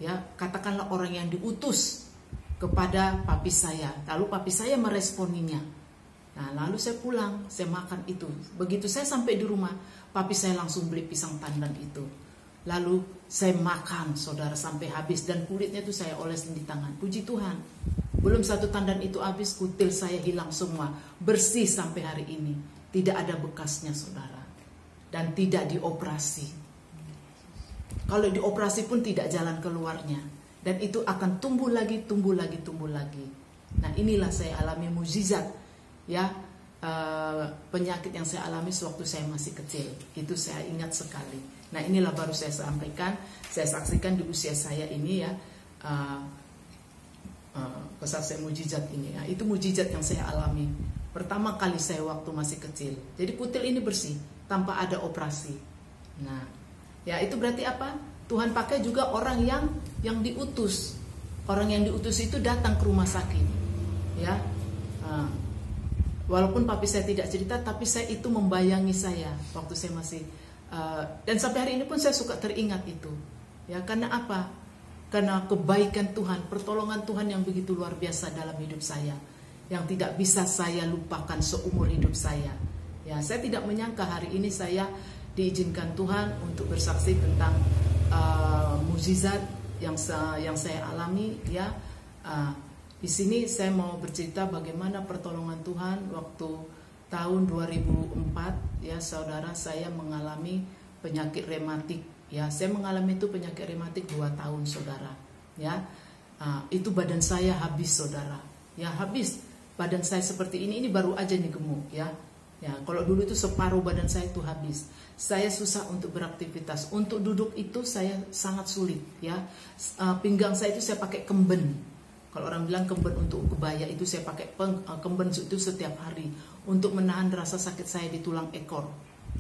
ya katakanlah orang yang diutus kepada papi saya, lalu papi saya meresponinya. Nah lalu saya pulang, saya makan itu. Begitu saya sampai di rumah, papi saya langsung beli pisang tandan itu, lalu saya makan saudara sampai habis dan kulitnya itu saya olesin di tangan. Puji Tuhan, belum 1 tandan itu habis, kutil saya hilang semua, bersih sampai hari ini, tidak ada bekasnya saudara. Dan tidak dioperasi. Kalau dioperasi pun tidak jalan keluarnya. dan itu akan tumbuh lagi, tumbuh lagi, tumbuh lagi. Nah, inilah saya alami mukjizat, ya, penyakit yang saya alami sewaktu saya masih kecil. Itu saya ingat sekali. Nah, inilah baru saya sampaikan, saya saksikan di usia saya ini, ya, kesaksian mukjizat ini. Ya, itu mukjizat yang saya alami pertama kali saya waktu masih kecil. Jadi kutil ini bersih tanpa ada operasi. Nah, ya itu berarti apa? Tuhan pakai juga orang yang diutus. Orang yang diutus itu datang ke rumah sakit, ya. Walaupun papi saya tidak cerita, tapi saya itu membayangi saya waktu saya masih dan sampai hari ini pun saya suka teringat itu, ya. Karena apa? Karena kebaikan Tuhan, pertolongan Tuhan yang begitu luar biasa dalam hidup saya, yang tidak bisa saya lupakan seumur hidup saya. Ya, saya tidak menyangka hari ini saya diizinkan Tuhan untuk bersaksi tentang mukjizat yang saya alami, ya. Di sini saya mau bercerita bagaimana pertolongan Tuhan waktu tahun 2004, ya saudara, saya mengalami penyakit rematik, ya. Saya mengalami itu penyakit rematik 2 tahun, saudara, ya. Itu badan saya habis, saudara, ya, habis. Badan saya seperti ini baru aja nih gemuk, ya. Ya, kalau dulu itu separuh badan saya itu habis. Saya susah untuk beraktivitas. Untuk duduk itu saya sangat sulit, ya. Pinggang saya itu saya pakai kemben. Kalau orang bilang kemben untuk kebaya, itu saya pakai kemben itu setiap hari untuk menahan rasa sakit saya di tulang ekor,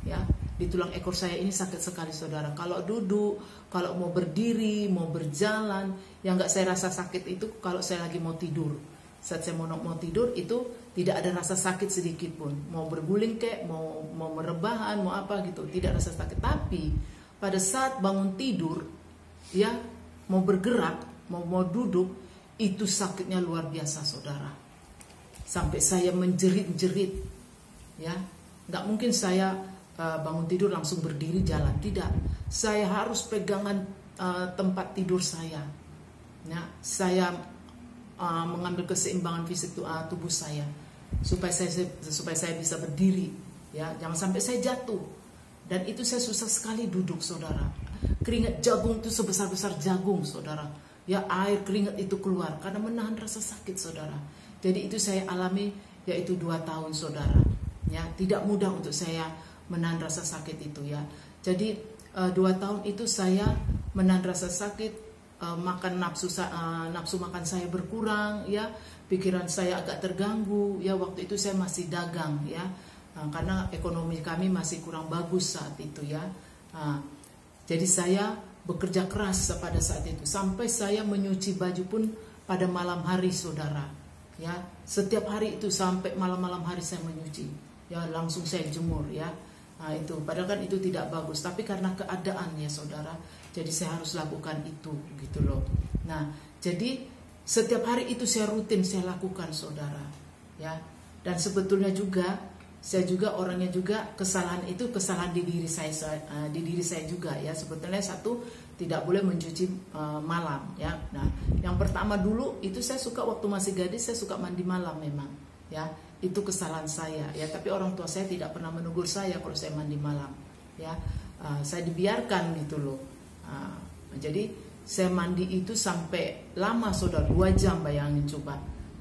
ya. Di tulang ekor saya ini sakit sekali, saudara. Kalau duduk, kalau mau berdiri, mau berjalan, yang nggak saya rasa sakit itu kalau saya lagi mau tidur. Saat saya mau tidur itu tidak ada rasa sakit sedikit pun. Mau berguling kek, mau merebahan, mau apa gitu, tidak rasa sakit. Tapi pada saat bangun tidur, ya, mau bergerak, mau duduk, itu sakitnya luar biasa, saudara. Sampai saya menjerit-jerit, ya. Nggak mungkin saya bangun tidur langsung berdiri jalan, tidak. Saya harus pegangan tempat tidur saya, ya. Saya mengambil keseimbangan fisik tubuh saya supaya saya bisa berdiri, ya, jangan sampai saya jatuh. Dan itu saya susah sekali duduk, saudara. Keringat jagung itu sebesar-besar jagung, saudara, ya, air keringat itu keluar karena menahan rasa sakit, saudara. Jadi itu saya alami, yaitu 2 tahun, saudara, ya. Tidak mudah untuk saya menahan rasa sakit itu, ya. Jadi 2 tahun itu saya menahan rasa sakit. Makan nafsu makan saya berkurang, ya, pikiran saya agak terganggu, ya. Waktu itu saya masih dagang, ya, karena ekonomi kami masih kurang bagus saat itu, ya. Jadi saya bekerja keras pada saat itu sampai saya menyuci baju pun pada malam hari, saudara, ya. Setiap hari itu sampai malam hari saya menyuci, ya, langsung saya jemur, ya. Itu padahal kan itu tidak bagus, tapi karena keadaan, ya, saudara, jadi saya harus lakukan itu, gitu loh. Nah, jadi setiap hari itu saya rutin saya lakukan, saudara, ya. Dan sebetulnya juga saya juga orangnya juga kesalahan itu kesalahan di diri saya juga, ya. Sebetulnya satu, tidak boleh mencuci malam, ya. Nah, yang pertama dulu itu saya suka waktu masih gadis, saya suka mandi malam memang, ya. Itu kesalahan saya, ya. Tapi orang tua saya tidak pernah menegur saya kalau saya mandi malam, ya. Saya dibiarkan, gitu loh. Jadi saya mandi itu sampai lama, saudara, 2 jam, bayangin coba.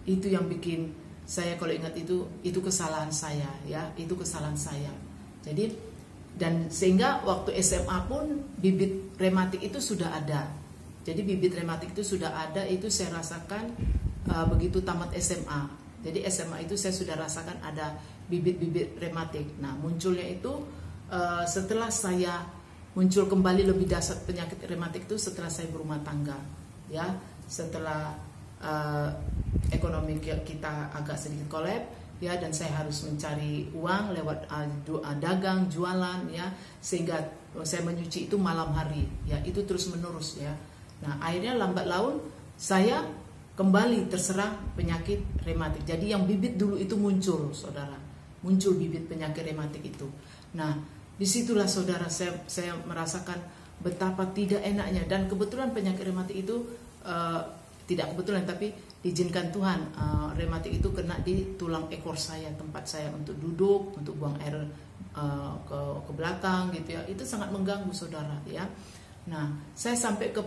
Itu yang bikin saya kalau ingat itu kesalahan saya, ya. Itu kesalahan saya. Jadi dan sehingga waktu SMA pun bibit rematik itu sudah ada. Jadi bibit rematik itu sudah ada, itu saya rasakan begitu tamat SMA. Jadi SMA itu saya sudah rasakan ada bibit-bibit rematik. Nah, munculnya itu setelah saya muncul kembali lebih dahsyat penyakit rematik itu setelah saya berumah tangga, ya. Setelah ekonomi kita agak sedikit kolab, ya, dan saya harus mencari uang lewat dagang, jualan, ya, sehingga saya menyuci itu malam hari, ya. Itu terus menerus, ya. Nah, akhirnya lambat laun saya kembali terserang penyakit rematik. Jadi yang bibit dulu itu muncul, saudara, muncul bibit penyakit rematik itu. Nah, disitulah, saudara, saya merasakan betapa tidak enaknya. Dan kebetulan penyakit rematik itu tidak kebetulan, tapi diizinkan Tuhan, rematik itu kena di tulang ekor saya, tempat saya untuk duduk, untuk buang air ke belakang, gitu, ya. Itu sangat mengganggu, saudara, ya. Nah, saya sampai ke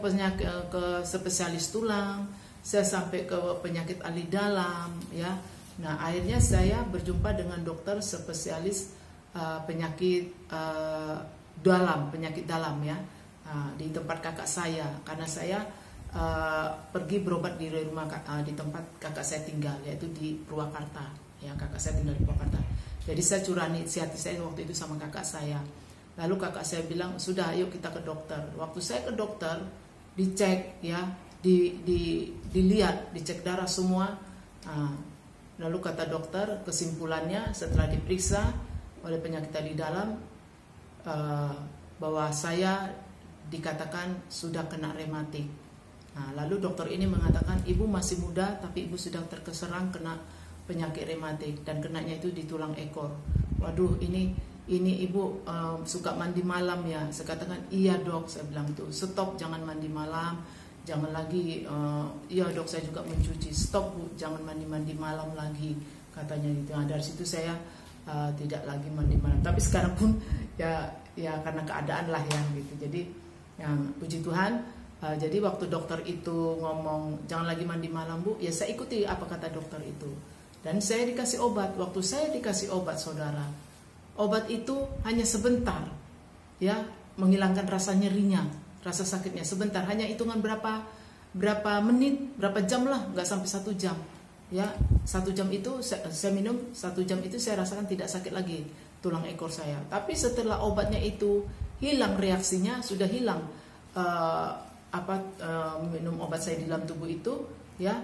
spesialis tulang, saya sampai ke penyakit ahli dalam, ya. Nah, akhirnya saya berjumpa dengan dokter spesialis penyakit dalam, ya, di tempat kakak saya, karena saya pergi berobat di rumah di tempat kakak saya tinggal, yaitu di Purwakarta, ya, kakak saya tinggal di Purwakarta. Jadi saya curani hati saya waktu itu sama kakak saya. Lalu kakak saya bilang, sudah, ayo kita ke dokter. Waktu saya ke dokter, dicek, ya, dilihat, dicek darah semua. Lalu kata dokter, kesimpulannya setelah diperiksa oleh penyakit di dalam, bahwa saya dikatakan sudah kena rematik. Nah, lalu dokter ini mengatakan, ibu masih muda, tapi ibu sudah terserang kena penyakit rematik, dan kenanya itu di tulang ekor. Waduh, ini ibu suka mandi malam, ya. Saya katakan, iya dok, saya bilang itu, stop, jangan mandi malam, jangan lagi. Iya dok, saya juga mencuci, stop bu, jangan mandi malam lagi, katanya gitu. Nah, dari situ saya tidak lagi mandi malam. Tapi sekarang pun ya karena keadaan lah, ya, gitu. Jadi yang puji Tuhan, jadi waktu dokter itu ngomong jangan lagi mandi malam bu, ya saya ikuti apa kata dokter itu, dan saya dikasih obat. Waktu saya dikasih obat, saudara, obat itu hanya sebentar, ya, menghilangkan rasa nyerinya, rasa sakitnya sebentar, hanya hitungan berapa menit, berapa jam lah, nggak sampai 1 jam, ya. 1 jam itu saya minum, 1 jam itu saya rasakan tidak sakit lagi tulang ekor saya. Tapi setelah obatnya itu hilang, reaksinya sudah hilang, minum obat saya di dalam tubuh itu, ya,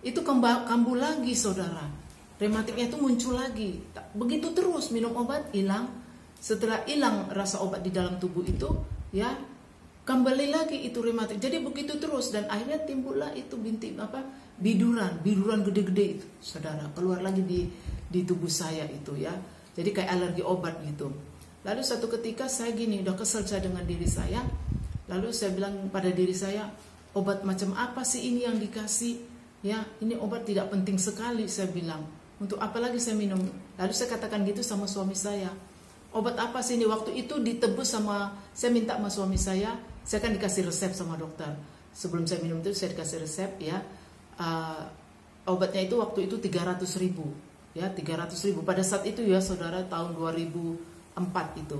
itu kambuh lagi, saudara. Rematiknya itu muncul lagi. Begitu terus minum obat, hilang. Setelah hilang rasa obat di dalam tubuh itu, ya, kembali lagi itu rematik. Jadi begitu terus, dan akhirnya timbullah itu biduran gede-gede itu, saudara, keluar lagi di tubuh saya itu, ya. Jadi kayak alergi obat gitu. Lalu satu ketika saya gini, udah kesel saya dengan diri saya. Lalu saya bilang pada diri saya, obat macam apa sih ini yang dikasih? Ya, ini obat tidak penting sekali, saya bilang. Untuk apa lagi saya minum? Lalu saya katakan gitu sama suami saya. Obat apa sih ini? Waktu itu ditebus saya minta sama suami saya kan dikasih resep sama dokter. Sebelum saya minum itu saya dikasih resep, ya. Obatnya itu waktu itu 300.000, ya, 300.000. Pada saat itu, ya, saudara, tahun 2004 itu.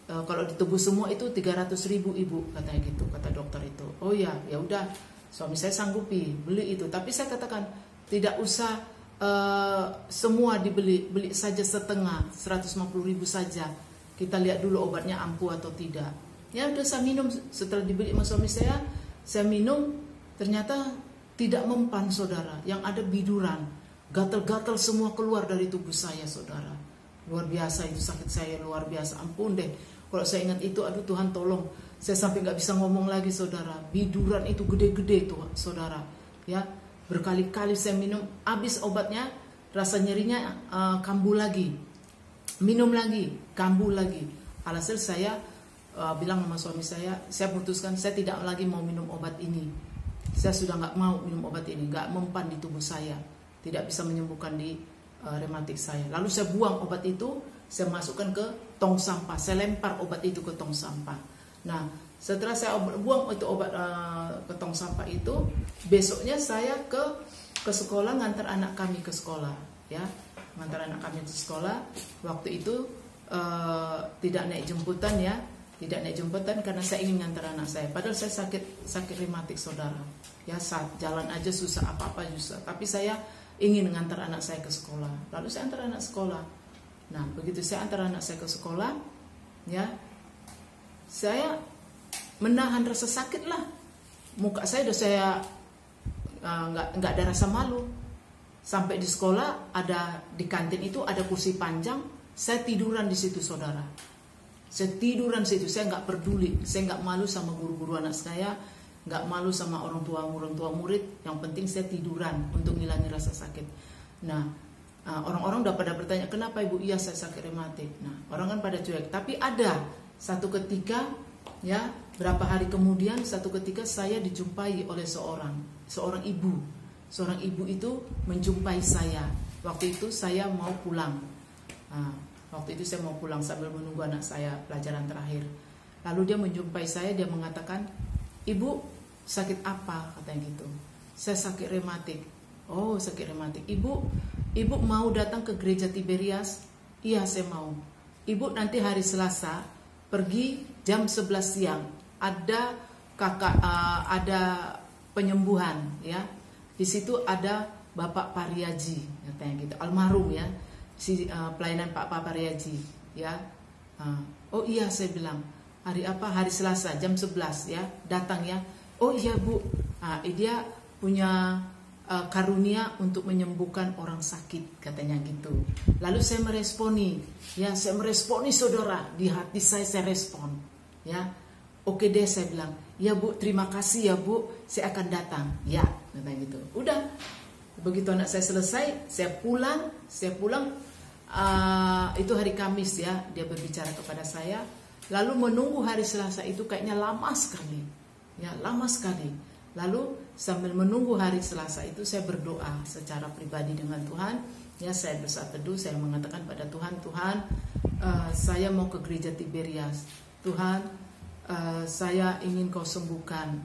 Kalau ditebus semua itu 300.000 ibu, katanya gitu, kata dokter itu. Oh ya, ya udah, suami saya sanggupi beli itu. Tapi saya katakan tidak usah semua dibeli, beli saja setengah, 150.000 saja. Kita lihat dulu obatnya ampuh atau tidak. Ya udah, saya minum. Setelah dibeli sama suami saya minum, ternyata tidak mempan, saudara. Yang ada biduran, gatal-gatal semua keluar dari tubuh saya, saudara. Luar biasa itu sakit saya, luar biasa. Ampun deh, kalau saya ingat itu, aduh Tuhan tolong. Saya sampai nggak bisa ngomong lagi, saudara. Biduran itu gede-gede tuh, saudara. Ya, berkali-kali saya minum, habis obatnya, rasa nyerinya kambuh lagi. Minum lagi, kambuh lagi. Alhasil saya bilang sama suami saya putuskan saya tidak lagi mau minum obat ini. Saya sudah nggak mau minum obat ini, nggak mempan di tubuh saya, tidak bisa menyembuhkan di rematik saya. Lalu saya buang obat itu, saya masukkan ke tong sampah, saya lempar obat itu ke tong sampah. Nah, setelah saya buang itu obat ke tong sampah itu, besoknya saya ke sekolah, ngantar anak kami ke sekolah, ya, ngantar anak kami ke sekolah. Waktu itu tidak naik jemputan, ya, tidak naik jemputan karena saya ingin ngantar anak saya. Padahal saya sakit rematik, saudara, ya, saat jalan aja susah, apa-apa susah. Tapi saya ingin ngantar anak saya ke sekolah. Lalu saya antar anak sekolah. Nah, begitu saya antar anak saya ke sekolah, ya, saya menahan rasa sakit lah. Muka saya udah saya nggak ada rasa malu. Sampai di sekolah, di kantin itu ada kursi panjang, saya tiduran di situ, saudara. Saya tiduran di situ, saya nggak peduli, saya nggak malu sama guru-guru anak saya, nggak malu sama orang tua murid. Yang penting saya tiduran untuk ngilangin rasa sakit. Nah, orang-orang udah pada bertanya, kenapa ibu? Iya, saya sakit rematik. Nah, orang kan pada cuek. Tapi ada satu ketika, ya, berapa hari kemudian, satu ketika saya dijumpai oleh seorang ibu. Seorang ibu itu menjumpai saya. Waktu itu saya mau pulang. Waktu itu saya mau pulang sambil menunggu anak saya pelajaran terakhir. Lalu dia menjumpai saya, dia mengatakan, "Ibu, sakit apa?" katanya gitu. "Saya sakit rematik." "Oh, sakit rematik. Ibu mau datang ke gereja Tiberias?" "Iya, saya mau." "Ibu nanti hari Selasa pergi jam 11 siang. Ada ada penyembuhan ya. Di situ ada Bapak Pariaji," katanya gitu. Almarhum ya. Pelayanan Pak Pariaji ya. "Oh iya," saya bilang. "Hari apa?" "Hari Selasa jam 11 ya. Datang ya." "Oh iya, Bu." Dia punya karunia untuk menyembuhkan orang sakit, katanya gitu. Lalu saya meresponi, saudara, di hati saya respon, ya. "Oke deh," saya bilang. "Ya Bu, terima kasih ya Bu, saya akan datang." Ya, katanya gitu. Udah, begitu anak saya selesai, saya pulang. Itu hari Kamis ya, dia berbicara kepada saya. Lalu menunggu hari Selasa itu kayaknya lama sekali, ya lama sekali. Lalu sambil menunggu hari Selasa itu saya berdoa secara pribadi dengan Tuhan. Ya, saya bersaat teduh, saya mengatakan pada Tuhan, saya mau ke gereja Tiberias. Tuhan, saya ingin Kau sembuhkan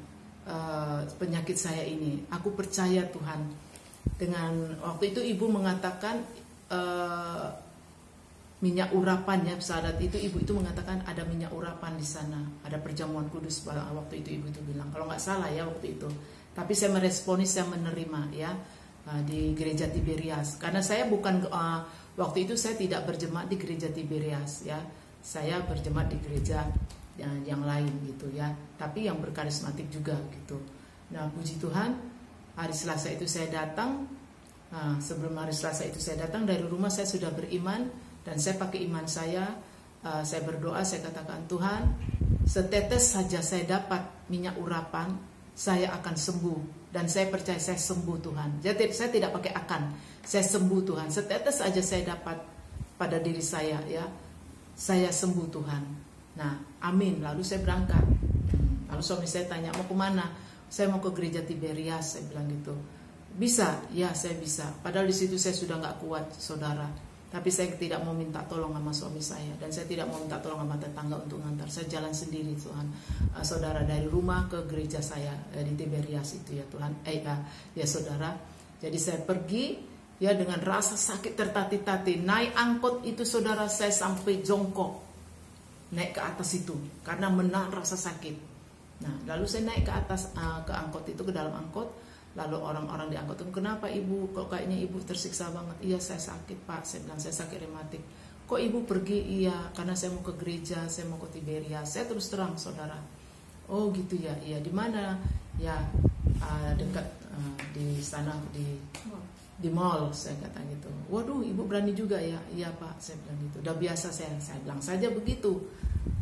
penyakit saya ini. Aku percaya Tuhan. Dengan waktu itu ibu mengatakan minyak urapan ya, saat itu ibu itu mengatakan ada minyak urapan di sana, ada perjamuan kudus waktu itu ibu itu bilang, kalau nggak salah ya waktu itu. Tapi saya meresponi, saya menerima ya di gereja Tiberias, karena saya bukan waktu itu saya tidak berjemaat di gereja Tiberias ya, saya berjemaat di gereja yang lain gitu ya, tapi yang berkarismatik juga gitu. Nah, puji Tuhan, hari Selasa itu saya datang. Sebelum hari Selasa itu saya datang dari rumah, saya sudah beriman. Dan saya pakai iman saya berdoa, saya katakan, "Tuhan, setetes saja saya dapat minyak urapan, saya akan sembuh." Dan saya percaya saya sembuh Tuhan. Jadi saya tidak pakai akan, saya sembuh Tuhan. Setetes saja saya dapat pada diri saya ya, saya sembuh Tuhan. Nah, amin. Lalu saya berangkat. Lalu suami saya tanya, "Mau kemana?" "Saya mau ke gereja Tiberias," saya bilang gitu. "Bisa?" "Ya, saya bisa." Padahal di situ saya sudah nggak kuat, saudara. Tapi saya tidak mau minta tolong sama suami saya, dan saya tidak mau minta tolong sama tetangga untuk ngantar. Saya jalan sendiri Tuhan, saudara, dari rumah ke gereja saya di Tiberias itu ya Tuhan, ya saudara. Jadi saya pergi ya dengan rasa sakit tertati-tati. Naik angkot itu saudara, saya sampai jongkok naik ke atas itu karena menahan rasa sakit. Nah, lalu saya naik ke atas ke angkot itu, ke dalam angkot. Lalu orang-orang di angkot itu, "Kenapa Ibu? Kok kayaknya Ibu tersiksa banget?" "Iya, saya sakit Pak," saya bilang, "saya sakit rematik." "Kok Ibu pergi?" "Iya, karena saya mau ke gereja, saya mau ke Tiberias." Saya terus terang saudara. "Oh gitu ya, iya di mana?" "Ya dekat di sana di mall," saya kata gitu. "Waduh, Ibu berani juga ya?" "Iya Pak," saya bilang gitu. Udah biasa saya bilang saja begitu.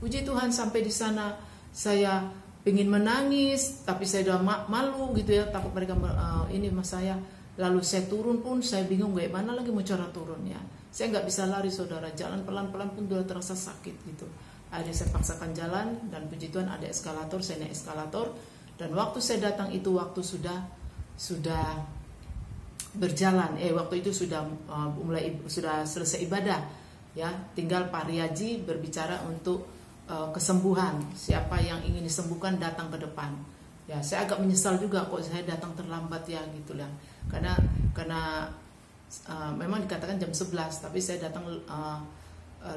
Puji Tuhan, sampai di sana saya pengen menangis, tapi saya udah malu gitu ya, takut mereka ini mas saya. Lalu saya turun pun saya bingung gimana lagi mau cara turun ya. Saya nggak bisa lari saudara, jalan pelan-pelan pun udah terasa sakit gitu. Akhirnya saya paksakan jalan, dan puji Tuhan ada eskalator, saya naik eskalator. Dan waktu saya datang itu waktu sudah berjalan, waktu itu sudah sudah selesai ibadah ya. Tinggal Pak Riaji berbicara untuk kesembuhan. Siapa yang ingin disembuhkan datang ke depan. Ya, saya agak menyesal juga kok saya datang terlambat ya gitu lah. Karena memang dikatakan jam 11, tapi saya datang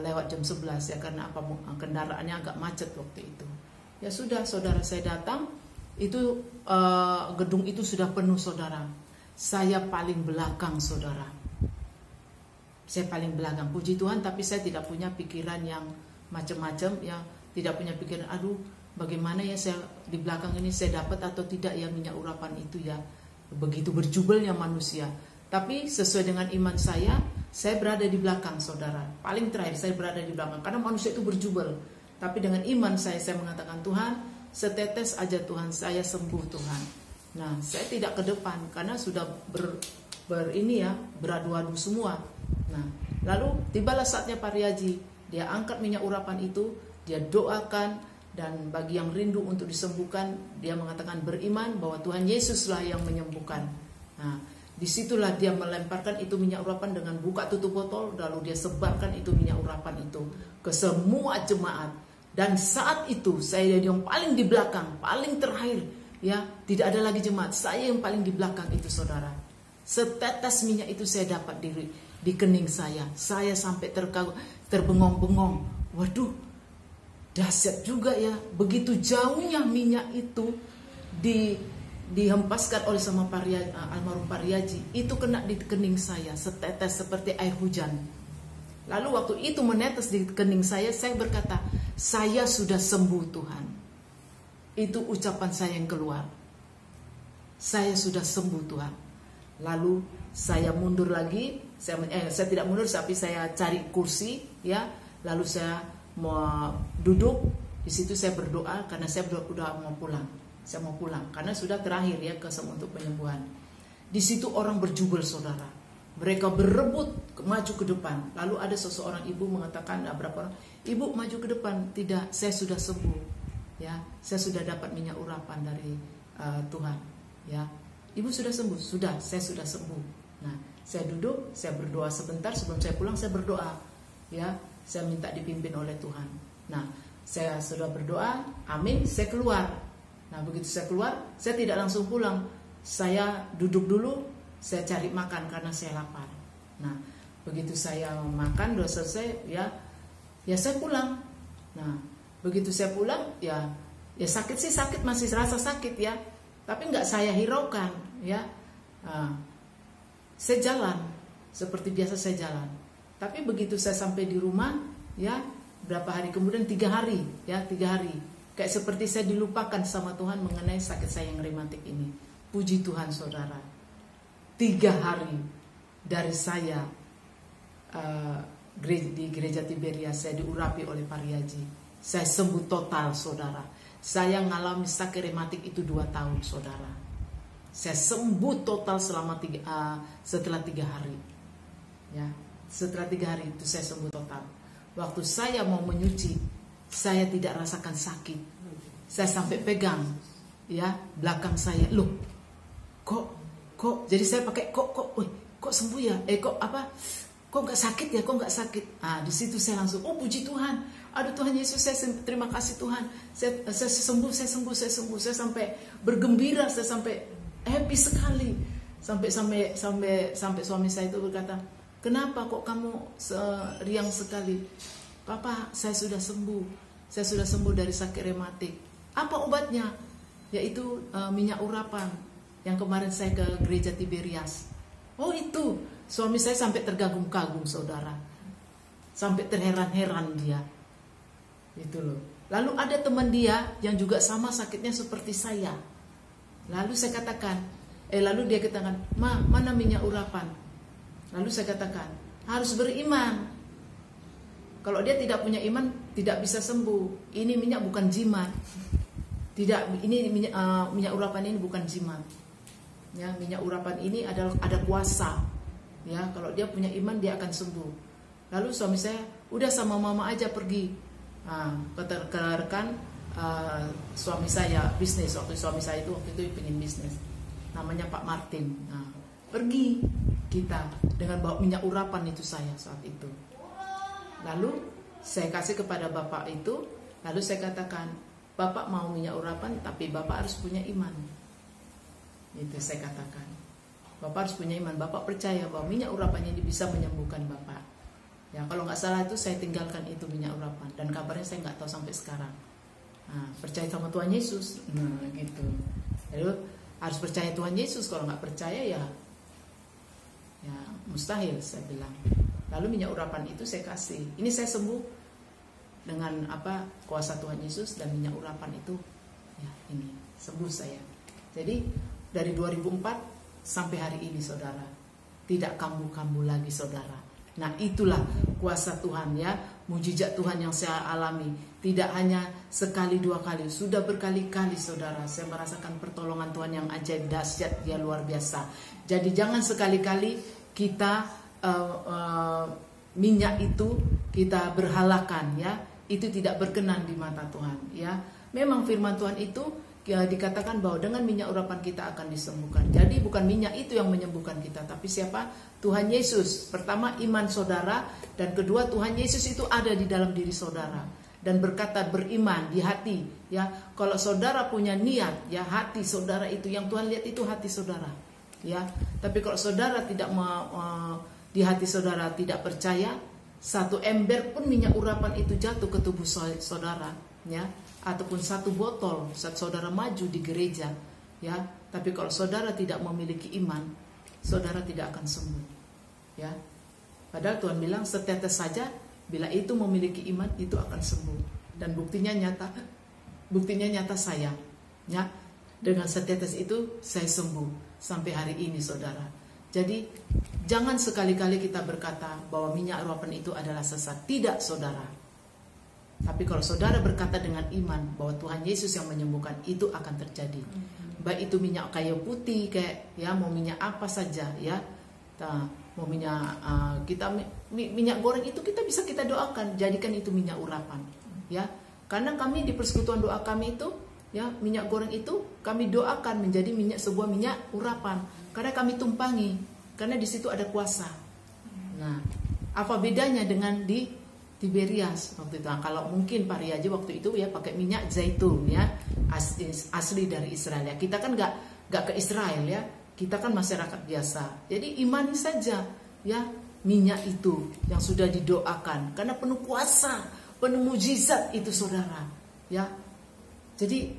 lewat jam 11 ya, karena kendaraannya agak macet waktu itu. Ya sudah saudara, saya datang itu gedung itu sudah penuh saudara. Saya paling belakang saudara. Saya paling belakang. Puji Tuhan, tapi saya tidak punya pikiran yang macam-macam ya, tidak punya pikiran aduh bagaimana ya saya di belakang ini saya dapat atau tidak ya minyak urapan itu ya. Begitu berjubelnya manusia. Tapi sesuai dengan iman saya berada di belakang saudara. Paling terakhir saya berada di belakang karena manusia itu berjubel. Tapi dengan iman saya mengatakan, "Tuhan, setetes aja Tuhan, saya sembuh Tuhan." Nah, saya tidak ke depan karena sudah beradu-adu semua. Nah, lalu tibalah saatnya Pak Riaji. Dia angkat minyak urapan itu, dia doakan, dan bagi yang rindu untuk disembuhkan, dia mengatakan beriman bahwa Tuhan Yesuslah yang menyembuhkan. Nah, disitulah dia melemparkan itu minyak urapan dengan buka tutup botol, lalu dia sebarkan itu minyak urapan itu ke semua jemaat. Dan saat itu saya yang paling di belakang, paling terakhir, ya, tidak ada lagi jemaat. Saya yang paling di belakang itu, saudara. Setetes minyak itu saya dapat di kening saya. Saya sampai terbengong-bengong. Waduh, dahsyat juga ya. Begitu jauhnya minyak itu dihempaskan oleh sama almarhum Pak Riaji. Itu kena di kening saya, setetes seperti air hujan. Lalu waktu itu menetes di kening saya berkata, saya sudah sembuh Tuhan. Itu ucapan saya yang keluar. Saya sudah sembuh Tuhan. Lalu saya mundur lagi, saya tidak mundur tapi saya cari kursi, ya. Lalu saya mau duduk, di situ saya berdoa karena saya udah mau pulang. Saya mau pulang karena sudah terakhir ya untuk penyembuhan. Di situ orang berjubel, saudara. Mereka berebut maju ke depan. Lalu ada seseorang ibu mengatakan, berapa orang, ibu maju ke depan. Tidak, saya sudah sembuh. Ya, saya sudah dapat minyak urapan dari Tuhan. Ya, ibu sudah sembuh. Sudah, saya sudah sembuh. Nah, saya duduk, saya berdoa sebentar sebelum saya pulang. Saya berdoa. Ya, saya minta dipimpin oleh Tuhan. Nah, saya sudah berdoa. Amin. Saya keluar. Nah, begitu saya keluar, saya tidak langsung pulang. Saya duduk dulu. Saya cari makan karena saya lapar. Nah, begitu saya makan, udah selesai, ya saya pulang. Nah, begitu saya pulang, ya sakit sih sakit, masih rasa sakit ya. Tapi nggak saya hiraukan, ya. Saya jalan, seperti biasa saya jalan. Tapi begitu saya sampai di rumah, ya berapa hari kemudian, 3 hari, ya 3 hari. Kayak seperti saya dilupakan sama Tuhan mengenai sakit saya yang rematik ini. Puji Tuhan, saudara. 3 hari dari saya di gereja Tiberias, saya diurapi oleh Pak Riaji. Saya sembuh total, saudara. Saya mengalami sakit rematik itu 2 tahun, saudara. Saya sembuh total setelah 3 hari. Ya, setelah 3 hari itu saya sembuh total. Waktu saya mau menyuci, saya tidak rasakan sakit. Saya sampai pegang, ya, belakang saya. Loh, kok jadi saya pakai kok sembuh ya, kok nggak sakit ya, kok nggak sakit. Di situ saya langsung, oh puji Tuhan, aduh Tuhan Yesus, saya terima kasih Tuhan, saya sembuh, saya sampai bergembira, saya sampai happy sekali, sampai suami saya itu berkata, kenapa kok kamu riang sekali? Papa, saya sudah sembuh dari sakit rematik. Apa obatnya? Yaitu minyak urapan. Yang kemarin saya ke gereja Tiberias. Oh itu, suami saya sampai tergagum-kagum, saudara. Sampai terheran-heran dia. Itu loh. Lalu ada teman dia yang juga sama sakitnya seperti saya. Lalu saya katakan, lalu dia katakan, mana minyak urapan? Lalu saya katakan, harus beriman. Kalau dia tidak punya iman, tidak bisa sembuh. Ini minyak bukan jimat. Tidak, ini minyak urapan ini bukan jimat. Ya, minyak urapan ini ada kuasa. Ya, kalau dia punya iman dia akan sembuh. Lalu suami saya, udah sama mama aja pergi. Ke rekan suami saya bisnis. Waktu suami saya itu pengen bisnis. Namanya Pak Martin. Pergi kita dengan bawa minyak urapan itu saya saat itu. Lalu saya kasih kepada bapak itu. Lalu saya katakan, bapak mau minyak urapan, tapi bapak harus punya iman. Itu saya katakan, bapak harus punya iman. Bapak percaya bahwa minyak urapannya ini bisa menyembuhkan bapak. Ya, kalau nggak salah itu saya tinggalkan itu minyak urapan, dan kabarnya saya nggak tahu sampai sekarang. Percaya sama Tuhan Yesus, gitu. Lalu harus percaya Tuhan Yesus. Kalau nggak percaya ya mustahil, saya bilang. Lalu minyak urapan itu saya kasih. Ini saya sembuh dengan kuasa Tuhan Yesus dan minyak urapan itu. Ya, ini sembuh saya. Jadi dari 2004 sampai hari ini, saudara, tidak kambuh-kambuh lagi, saudara. Nah, itulah kuasa Tuhan, ya, mujizat Tuhan yang saya alami. Tidak hanya sekali 2 kali, sudah berkali-kali, saudara. Saya merasakan pertolongan Tuhan yang ajaib, dahsyat, ya luar biasa. Jadi jangan sekali-kali kita minyak itu kita berhalakan, ya. Itu tidak berkenan di mata Tuhan, ya. Memang firman Tuhan itu dikatakan bahwa dengan minyak urapan kita akan disembuhkan. Jadi bukan minyak itu yang menyembuhkan kita, tapi siapa? Tuhan Yesus. Pertama, iman saudara, dan kedua, Tuhan Yesus itu ada di dalam diri saudara. dan berkata beriman di hati, ya. Kalau saudara punya niat, ya, hati saudara itu yang Tuhan lihat itu hati saudara, ya. Tapi kalau saudara tidak di hati saudara tidak percaya, satu ember pun minyak urapan itu jatuh ke tubuh saudara, ya, ataupun satu botol saat saudara maju di gereja, ya. Tapi kalau saudara tidak memiliki iman, saudara tidak akan sembuh, ya. Padahal Tuhan bilang setetes saja, bila itu memiliki iman itu akan sembuh. Dan buktinya nyata saya, ya, dengan setetes itu saya sembuh sampai hari ini, saudara. Jadi jangan sekali-kali kita berkata bahwa minyak urapan itu adalah sesat. Tidak, saudara. Tapi kalau saudara berkata dengan iman bahwa Tuhan Yesus yang menyembuhkan, itu akan terjadi. Baik itu minyak kayu putih, kayak, ya, mau minyak apa saja, ya. Mau minyak minyak goreng itu bisa kita doakan, jadikan itu minyak urapan, ya. Karena kami di persekutuan doa kami itu, ya, minyak goreng itu kami doakan menjadi sebuah minyak urapan, karena kami tumpangi, karena di situ ada kuasa. Nah, apa bedanya dengan di Tiberias waktu itu? Nah, kalau mungkin Pak Riaji waktu itu, ya, pakai minyak zaitun, ya, asli dari Israel, ya. Kita kan nggak ke Israel, ya. Kita kan masyarakat biasa. Jadi imani saja, ya, minyak itu yang sudah didoakan, karena penuh kuasa, penuh mujizat itu, saudara, ya. Jadi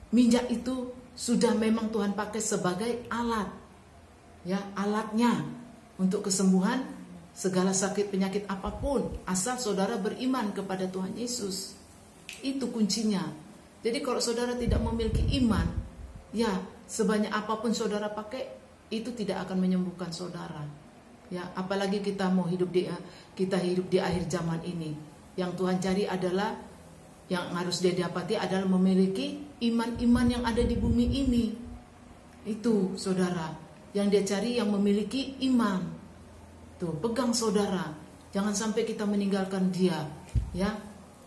minyak itu sudah memang Tuhan pakai sebagai alat, ya, alatnya untuk kesembuhan segala sakit penyakit apapun, asal saudara beriman kepada Tuhan Yesus. Itu kuncinya. Jadi kalau saudara tidak memiliki iman, ya, sebanyak apapun saudara pakai, itu tidak akan menyembuhkan saudara, ya. Apalagi kita mau hidup di akhir zaman ini. Yang Tuhan cari adalah, yang harus dia dapati adalah memiliki iman-iman yang ada di bumi ini. Itu, saudara, yang dia cari, yang memiliki iman. Tuh, pegang, saudara. Jangan sampai kita meninggalkan dia, ya.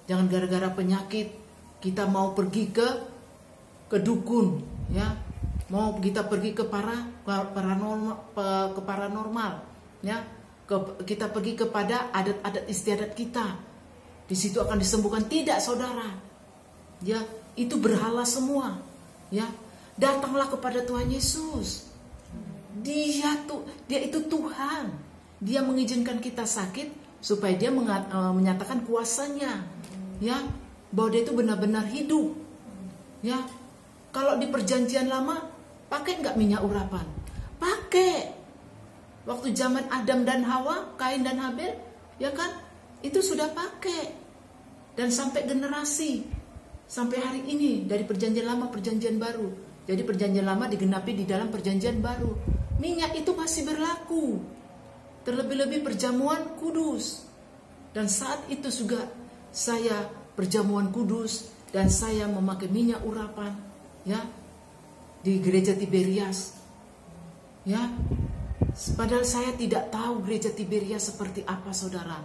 Jangan gara-gara penyakit kita mau pergi ke dukun, ya. Mau kita pergi ke paranormal, ya. Kita pergi kepada adat-adat istiadat kita. Di situ akan disembuhkan. Tidak, saudara. Ya, itu berhala semua, ya. Datanglah kepada Tuhan Yesus. Dia itu Tuhan. Dia mengizinkan kita sakit supaya dia menyatakan kuasanya, ya, bahwa dia itu benar-benar hidup, ya. Kalau di perjanjian lama pakai nggak minyak urapan? Pakai. Waktu zaman Adam dan Hawa, Kain dan Habel, ya kan, itu sudah pakai. Dan sampai generasi, sampai hari ini, dari perjanjian lama perjanjian baru. Jadi perjanjian lama digenapi di dalam perjanjian baru. Minyak itu masih berlaku. Terlebih-lebih perjamuan kudus. Dan saat itu juga saya perjamuan kudus dan saya memakai minyak urapan, ya, di gereja Tiberias, ya. Padahal saya tidak tahu gereja Tiberias seperti apa, saudara.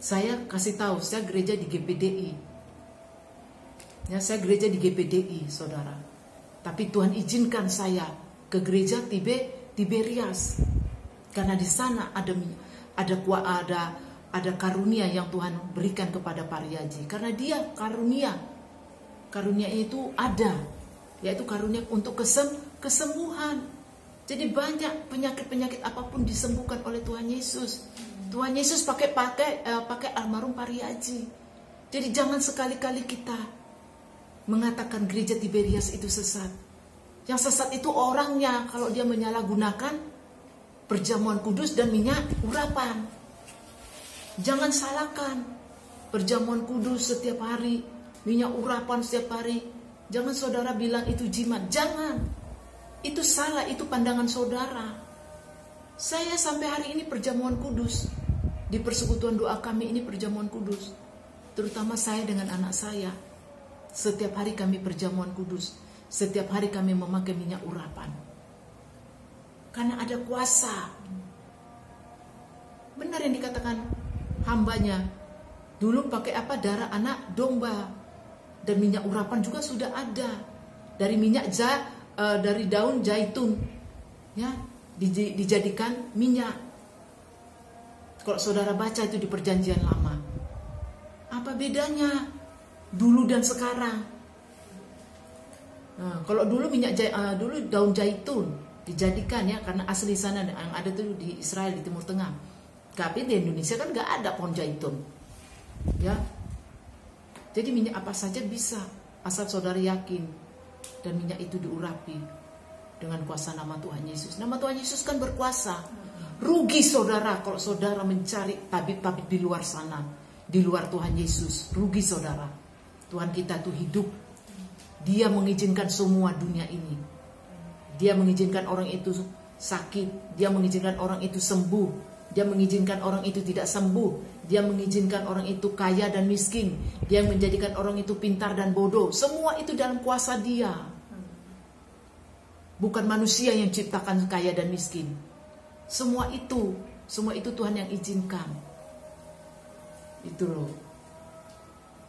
Saya kasih tahu, saya gereja di GPDI, ya, saya gereja di GPDI, saudara. Tapi Tuhan izinkan saya ke gereja Tiberias, karena di sana ada karunia yang Tuhan berikan kepada Pak Riaji. Karena dia karunia itu ada, yaitu karunia untuk kesembuhan. Jadi banyak penyakit apapun disembuhkan oleh Tuhan Yesus. Tuhan Yesus pakai almarhum Pak Riaji. Jadi jangan sekali-kali kita mengatakan gereja Tiberias itu sesat. Yang sesat itu orangnya, kalau dia menyalahgunakan perjamuan kudus dan minyak urapan. Jangan salahkan perjamuan kudus setiap hari, minyak urapan setiap hari. Jangan saudara bilang itu jimat. Jangan. Itu salah, itu pandangan saudara. Saya sampai hari ini perjamuan kudus. Di persekutuan doa kami ini perjamuan kudus. Terutama saya dengan anak saya. Setiap hari kami perjamuan kudus. Setiap hari kami memakai minyak urapan. Karena ada kuasa. Benar yang dikatakan hambanya. Dulu pakai apa? Darah anak domba. Dan minyak urapan juga sudah ada. Dari dari daun zaitun, ya, dijadikan minyak. Kalau saudara baca itu di perjanjian lama, Apa bedanya dulu dan sekarang? Nah, kalau dulu dulu daun zaitun dijadikan ya, karena asli sana yang ada tuh di Israel, di Timur Tengah. Tapi di Indonesia kan nggak ada pohon zaitun, ya. Jadi minyak apa saja bisa, asal saudara yakin dan minyak itu diurapi dengan kuasa nama Tuhan Yesus. Nama Tuhan Yesus kan berkuasa. Rugi saudara kalau saudara mencari tabib-tabib di luar sana, di luar Tuhan Yesus. Rugi saudara. Tuhan kita tuh hidup. Dia mengizinkan semua dunia ini. Dia mengizinkan orang itu sakit. Dia mengizinkan orang itu sembuh. Dia mengizinkan orang itu tidak sembuh. Dia mengizinkan orang itu kaya dan miskin. Dia menjadikan orang itu pintar dan bodoh. Semua itu dalam kuasa Dia. Bukan manusia yang ciptakan kaya dan miskin. Semua itu Tuhan yang izinkan. Itu loh.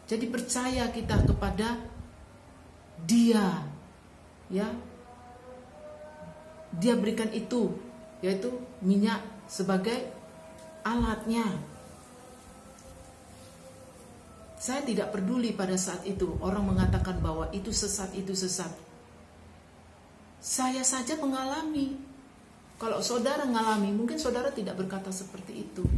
Jadi percaya kita kepada Dia, ya. Dia berikan itu, yaitu minyak sebagai alatnya. Saya tidak peduli pada saat itu orang mengatakan bahwa itu sesat, itu sesat. Saya saja mengalami. Kalau saudara mengalami, mungkin saudara tidak berkata seperti itu.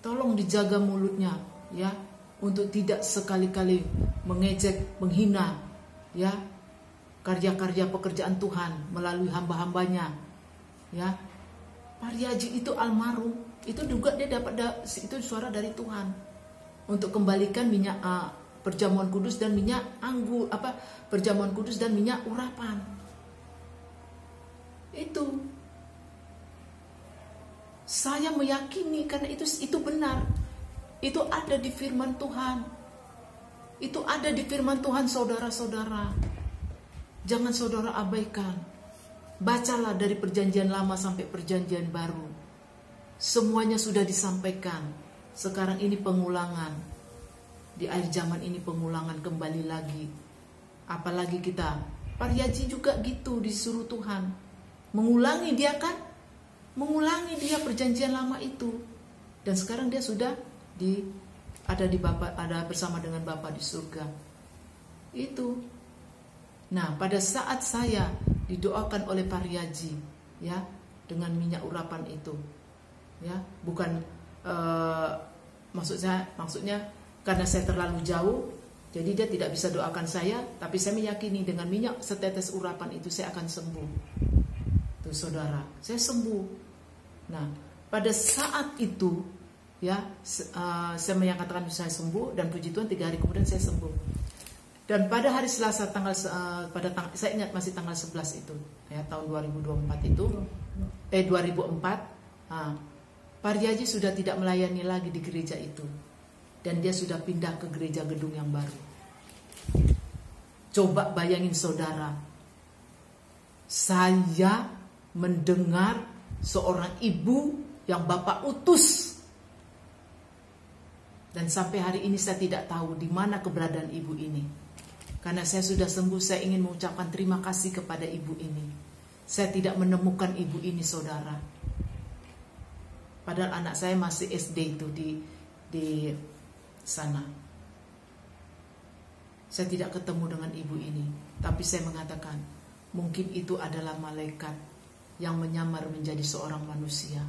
Tolong dijaga mulutnya, ya, untuk tidak sekali-kali mengejek, menghina, ya, karya-karya pekerjaan Tuhan melalui hamba-hambanya, ya. Pariaji itu almarhum, itu juga dia dapat itu suara dari Tuhan untuk kembalikan minyak perjamuan kudus dan minyak anggur, perjamuan kudus dan minyak urapan. Itu saya meyakini karena itu benar. Itu ada di firman Tuhan. Itu ada di firman Tuhan, saudara-saudara. Jangan saudara abaikan. Bacalah dari perjanjian lama sampai perjanjian baru. Semuanya sudah disampaikan. Sekarang ini pengulangan. Di akhir zaman ini pengulangan kembali lagi. Apalagi kita, pariaji juga gitu disuruh Tuhan. Mengulangi dia kan? Mengulangi dia perjanjian lama itu. Dan sekarang dia sudah ada bersama dengan Bapa di surga. Itu. Nah, pada saat saya didoakan oleh pariaji, ya, dengan minyak urapan itu, ya, bukan maksudnya karena saya terlalu jauh, jadi dia tidak bisa doakan saya, tapi saya meyakini dengan minyak setetes urapan itu saya akan sembuh. Tuh saudara, saya sembuh. Nah, pada saat itu, ya, saya menyatakan saya sembuh dan puji Tuhan 3 hari kemudian saya sembuh. Dan pada hari Selasa saya ingat masih tanggal 11 itu, ya, tahun 2024 itu, 2004, pariaji sudah tidak melayani lagi di gereja itu, dan dia sudah pindah ke gereja gedung yang baru. Coba bayangin saudara, saya mendengar seorang ibu yang Bapak utus. Dan sampai hari ini saya tidak tahu di mana keberadaan ibu ini. Karena saya sudah sembuh, saya ingin mengucapkan terima kasih kepada ibu ini. Saya tidak menemukan ibu ini, saudara. Padahal anak saya masih SD itu di sana. Saya tidak ketemu dengan ibu ini. Tapi saya mengatakan, mungkin itu adalah malaikat yang menyamar menjadi seorang manusia,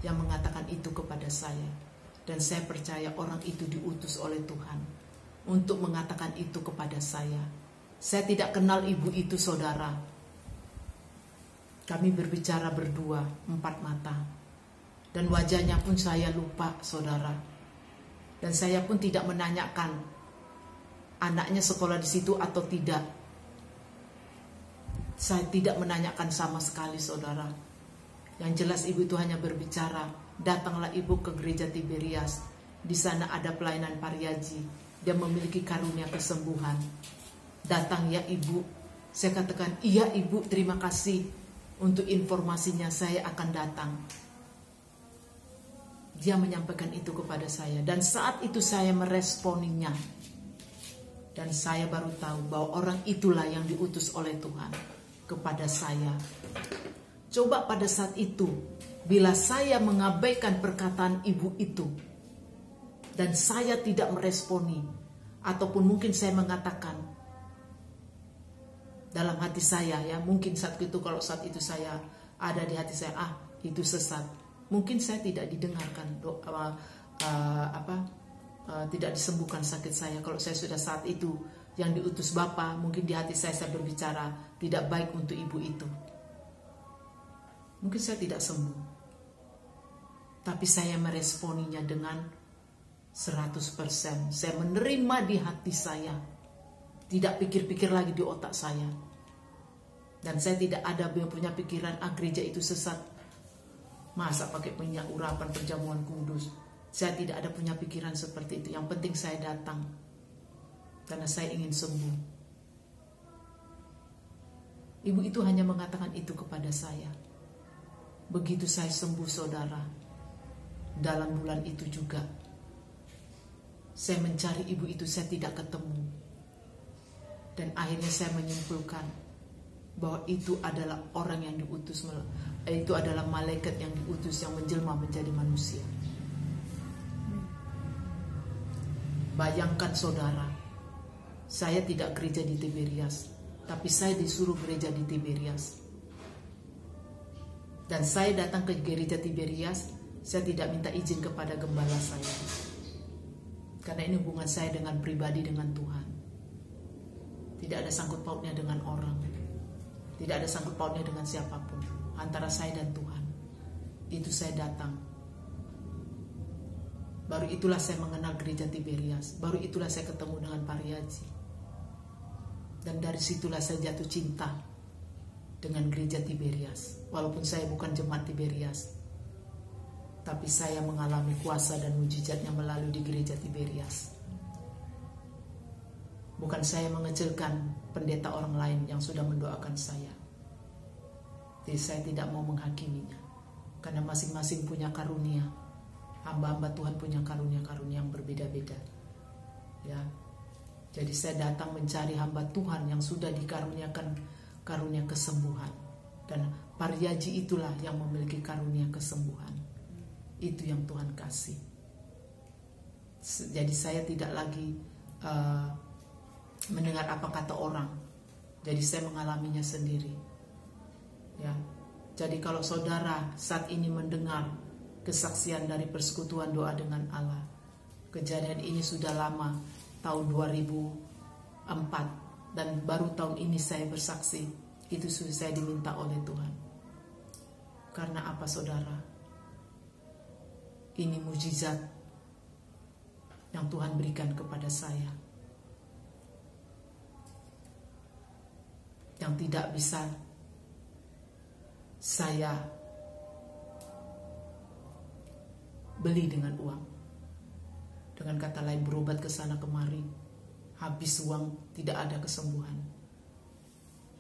yang mengatakan itu kepada saya. Dan saya percaya orang itu diutus oleh Tuhan untuk mengatakan itu kepada saya. Saya tidak kenal ibu itu, saudara. Kami berbicara berdua, 4 mata. Dan wajahnya pun saya lupa, saudara. Dan saya pun tidak menanyakan anaknya sekolah di situ atau tidak. Saya tidak menanyakan sama sekali, saudara. Yang jelas ibu itu hanya berbicara, datanglah ibu ke gereja Tiberias. Di sana ada pelayanan pariaji. Dia memiliki karunia kesembuhan. Datang ya ibu. Saya katakan, iya ibu, terima kasih. Untuk informasinya saya akan datang. Dia menyampaikan itu kepada saya. Dan saat itu saya meresponinya. Dan saya baru tahu bahwa orang itulah yang diutus oleh Tuhan kepada saya. Coba pada saat itu, bila saya mengabaikan perkataan ibu itu, dan saya tidak meresponi, ataupun mungkin saya mengatakan dalam hati saya, ya mungkin saat itu, kalau saat itu saya ada di hati saya, itu sesat, mungkin saya tidak didengarkan tidak disembuhkan sakit saya. Kalau saya sudah saat itu yang diutus Bapa, mungkin di hati saya berbicara tidak baik untuk ibu itu, mungkin saya tidak sembuh. Tapi saya meresponinya dengan 100%. Saya menerima di hati saya, tidak pikir-pikir lagi di otak saya. Dan saya tidak ada punya pikiran gereja itu sesat, masa pakai minyak urapan perjamuan kudus. Saya tidak ada punya pikiran seperti itu. Yang penting saya datang karena saya ingin sembuh. Ibu itu hanya mengatakan itu kepada saya. Begitu saya sembuh, saudara, dalam bulan itu juga saya mencari ibu itu, saya tidak ketemu. Dan akhirnya saya menyimpulkan bahwa itu adalah orang yang diutus, itu adalah malaikat yang diutus yang menjelma menjadi manusia. Bayangkan saudara, saya tidak gereja di Tiberias, tapi saya disuruh gereja di Tiberias. Dan saya datang ke gereja Tiberias, saya tidak minta izin kepada gembala saya. Karena ini hubungan saya dengan pribadi dengan Tuhan. Tidak ada sangkut pautnya dengan orang. Tidak ada sangkut pautnya dengan siapapun. Antara saya dan Tuhan. Itu saya datang. Baru itulah saya mengenal gereja Tiberias. Baru itulah saya ketemu dengan Pariaji. Dan dari situlah saya jatuh cinta dengan gereja Tiberias. Walaupun saya bukan jemaat Tiberias, tapi saya mengalami kuasa dan mujizatnya melalui di gereja Tiberias. Bukan saya mengecilkan pendeta orang lain yang sudah mendoakan saya. Jadi saya tidak mau menghakiminya. Karena masing-masing punya karunia. Hamba-hamba Tuhan punya karunia-karunia yang berbeda-beda. Ya. Jadi saya datang mencari hamba Tuhan yang sudah dikaruniakan karunia kesembuhan. Dan Pariaji itulah yang memiliki karunia kesembuhan. Itu yang Tuhan kasih. Jadi saya tidak lagi mendengar apa kata orang. Jadi saya mengalaminya sendiri. Ya. Jadi kalau saudara saat ini mendengar kesaksian dari persekutuan doa dengan Allah, kejadian ini sudah lama, tahun 2004, dan baru tahun ini saya bersaksi. Itu sudah saya diminta oleh Tuhan. Karena apa saudara? Ini mujizat yang Tuhan berikan kepada saya, yang tidak bisa saya beli dengan uang. Dengan kata lain, berobat ke sana kemari, habis uang, tidak ada kesembuhan.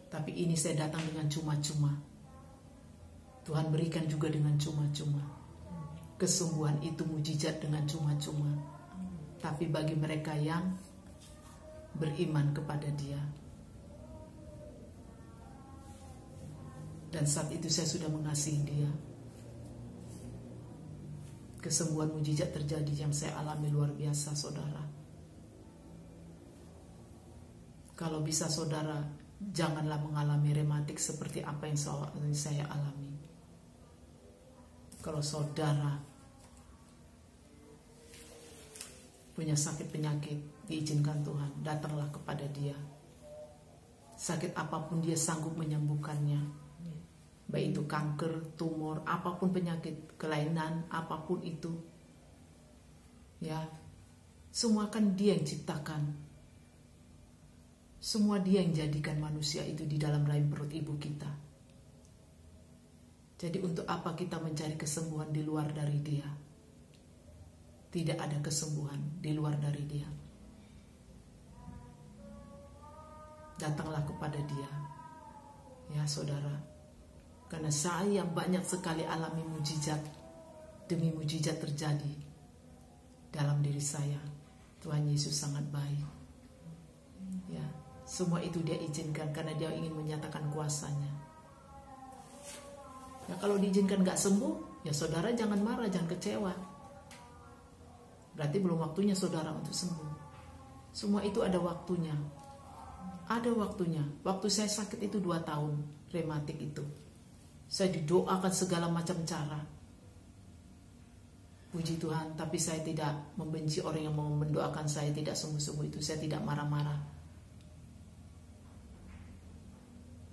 Tapi ini saya datang dengan cuma-cuma. Tuhan berikan juga dengan cuma-cuma. Kesembuhan itu mujizat dengan cuma-cuma. Tapi bagi mereka yang beriman kepada Dia. Dan saat itu saya sudah mengasihi Dia. Kesembuhan mujizat terjadi yang saya alami luar biasa, saudara. Kalau bisa saudara, janganlah mengalami rematik seperti apa yang saya alami. Kalau saudara punya sakit penyakit, diizinkan Tuhan, datanglah kepada Dia. Sakit apapun Dia sanggup menyembuhkannya. Baik itu kanker, tumor, apapun penyakit, kelainan, apapun itu. Ya, semua kan Dia yang ciptakan. Semua Dia yang jadikan manusia itu di dalam rahim perut ibu kita. Jadi untuk apa kita mencari kesembuhan di luar dari Dia? Tidak ada kesembuhan di luar dari Dia. Datanglah kepada Dia. Ya saudara. Karena saya banyak sekali alami mujizat demi mujizat terjadi dalam diri saya. Tuhan Yesus sangat baik. Ya, semua itu Dia izinkan karena Dia ingin menyatakan kuasanya. Ya kalau diizinkan gak sembuh, ya saudara jangan marah, jangan kecewa. berarti belum waktunya saudara untuk sembuh. Semua itu ada waktunya. Ada waktunya. Waktu saya sakit itu 2 tahun, rematik itu. Saya didoakan segala macam cara. Puji Tuhan, tapi saya tidak membenci orang yang mau mendoakan saya tidak sungguh-sungguh itu. Saya tidak marah-marah.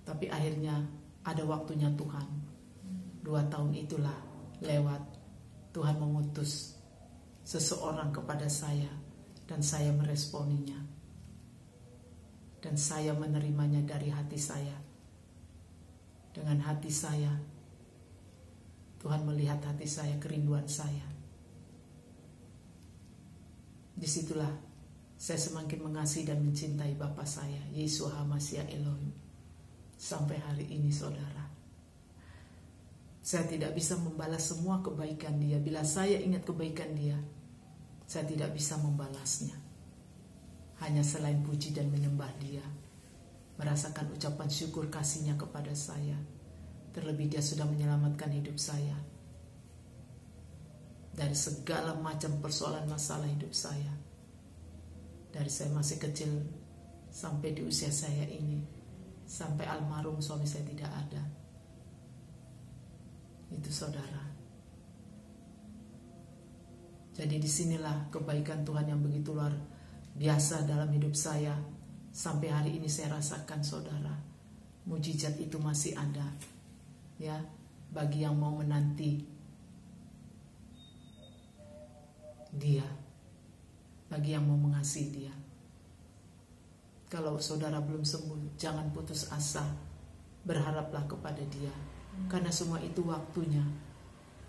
Tapi akhirnya ada waktunya Tuhan. 2 tahun itulah lewat. Tuhan mengutus seseorang kepada saya dan saya meresponinya. Dan saya menerimanya dari hati saya. Dengan hati saya, Tuhan melihat hati saya, kerinduan saya. Disitulah saya semakin mengasihi dan mencintai Bapa saya, Yesus HaMashiach Elohim. Sampai hari ini saudara, saya tidak bisa membalas semua kebaikan dia. Bila saya ingat kebaikan dia, saya tidak bisa membalasnya. Hanya selain puji dan menyembah dia, merasakan ucapan syukur kasihnya kepada saya. Terlebih dia sudah menyelamatkan hidup saya dari segala macam persoalan masalah hidup saya. Dari saya masih kecil sampai di usia saya ini, sampai almarhum suami saya tidak ada. Itu saudara. Jadi disinilah kebaikan Tuhan yang begitu luar biasa dalam hidup saya. Sampai hari ini saya rasakan saudara, mujizat itu masih ada. Ya, bagi yang mau menanti dia, bagi yang mau mengasihi dia. Kalau saudara belum sembuh, jangan putus asa. Berharaplah kepada dia. Karena semua itu waktunya.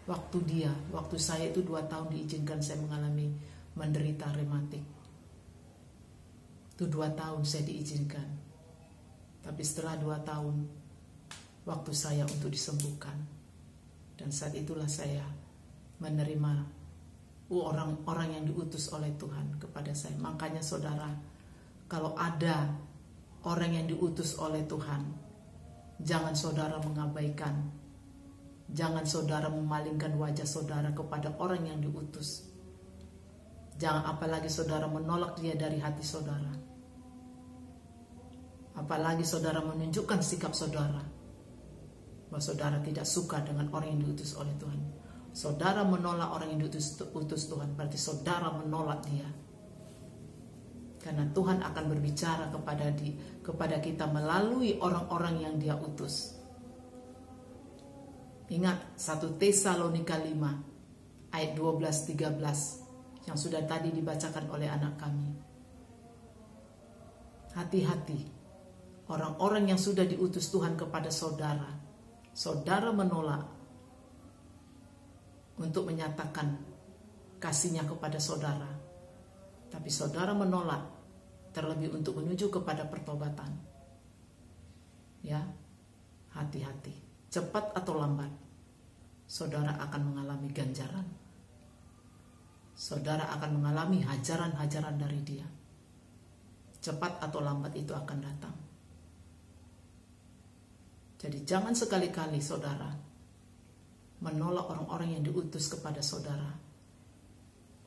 Waktu dia, waktu saya itu 2 tahun diizinkan saya mengalami menderita rematik. Itu 2 tahun saya diizinkan. Tapi setelah 2 tahun, waktu saya untuk disembuhkan. Dan saat itulah saya menerima orang-orang yang diutus oleh Tuhan kepada saya. Makanya saudara, kalau ada orang yang diutus oleh Tuhan, jangan saudara mengabaikan. Jangan saudara memalingkan wajah saudara kepada orang yang diutus. Jangan apalagi saudara menolak dia dari hati saudara. Apalagi saudara menunjukkan sikap saudara bahwa saudara tidak suka dengan orang yang diutus oleh Tuhan. Saudara menolak orang yang diutus Tuhan, berarti saudara menolak dia. Karena Tuhan akan berbicara kepada kita melalui orang-orang yang dia utus. Ingat 1 Tesalonika 5 ayat 12-13 yang sudah tadi dibacakan oleh anak kami. Hati-hati, orang-orang yang sudah diutus Tuhan kepada saudara, saudara menolak untuk menyatakan kasihnya kepada saudara, tapi saudara menolak terlebih untuk menuju kepada pertobatan. Ya, hati-hati, cepat atau lambat saudara akan mengalami ganjaran. Saudara akan mengalami hajaran-hajaran dari dia. Cepat atau lambat itu akan datang. Jadi jangan sekali-kali saudara menolak orang-orang yang diutus kepada saudara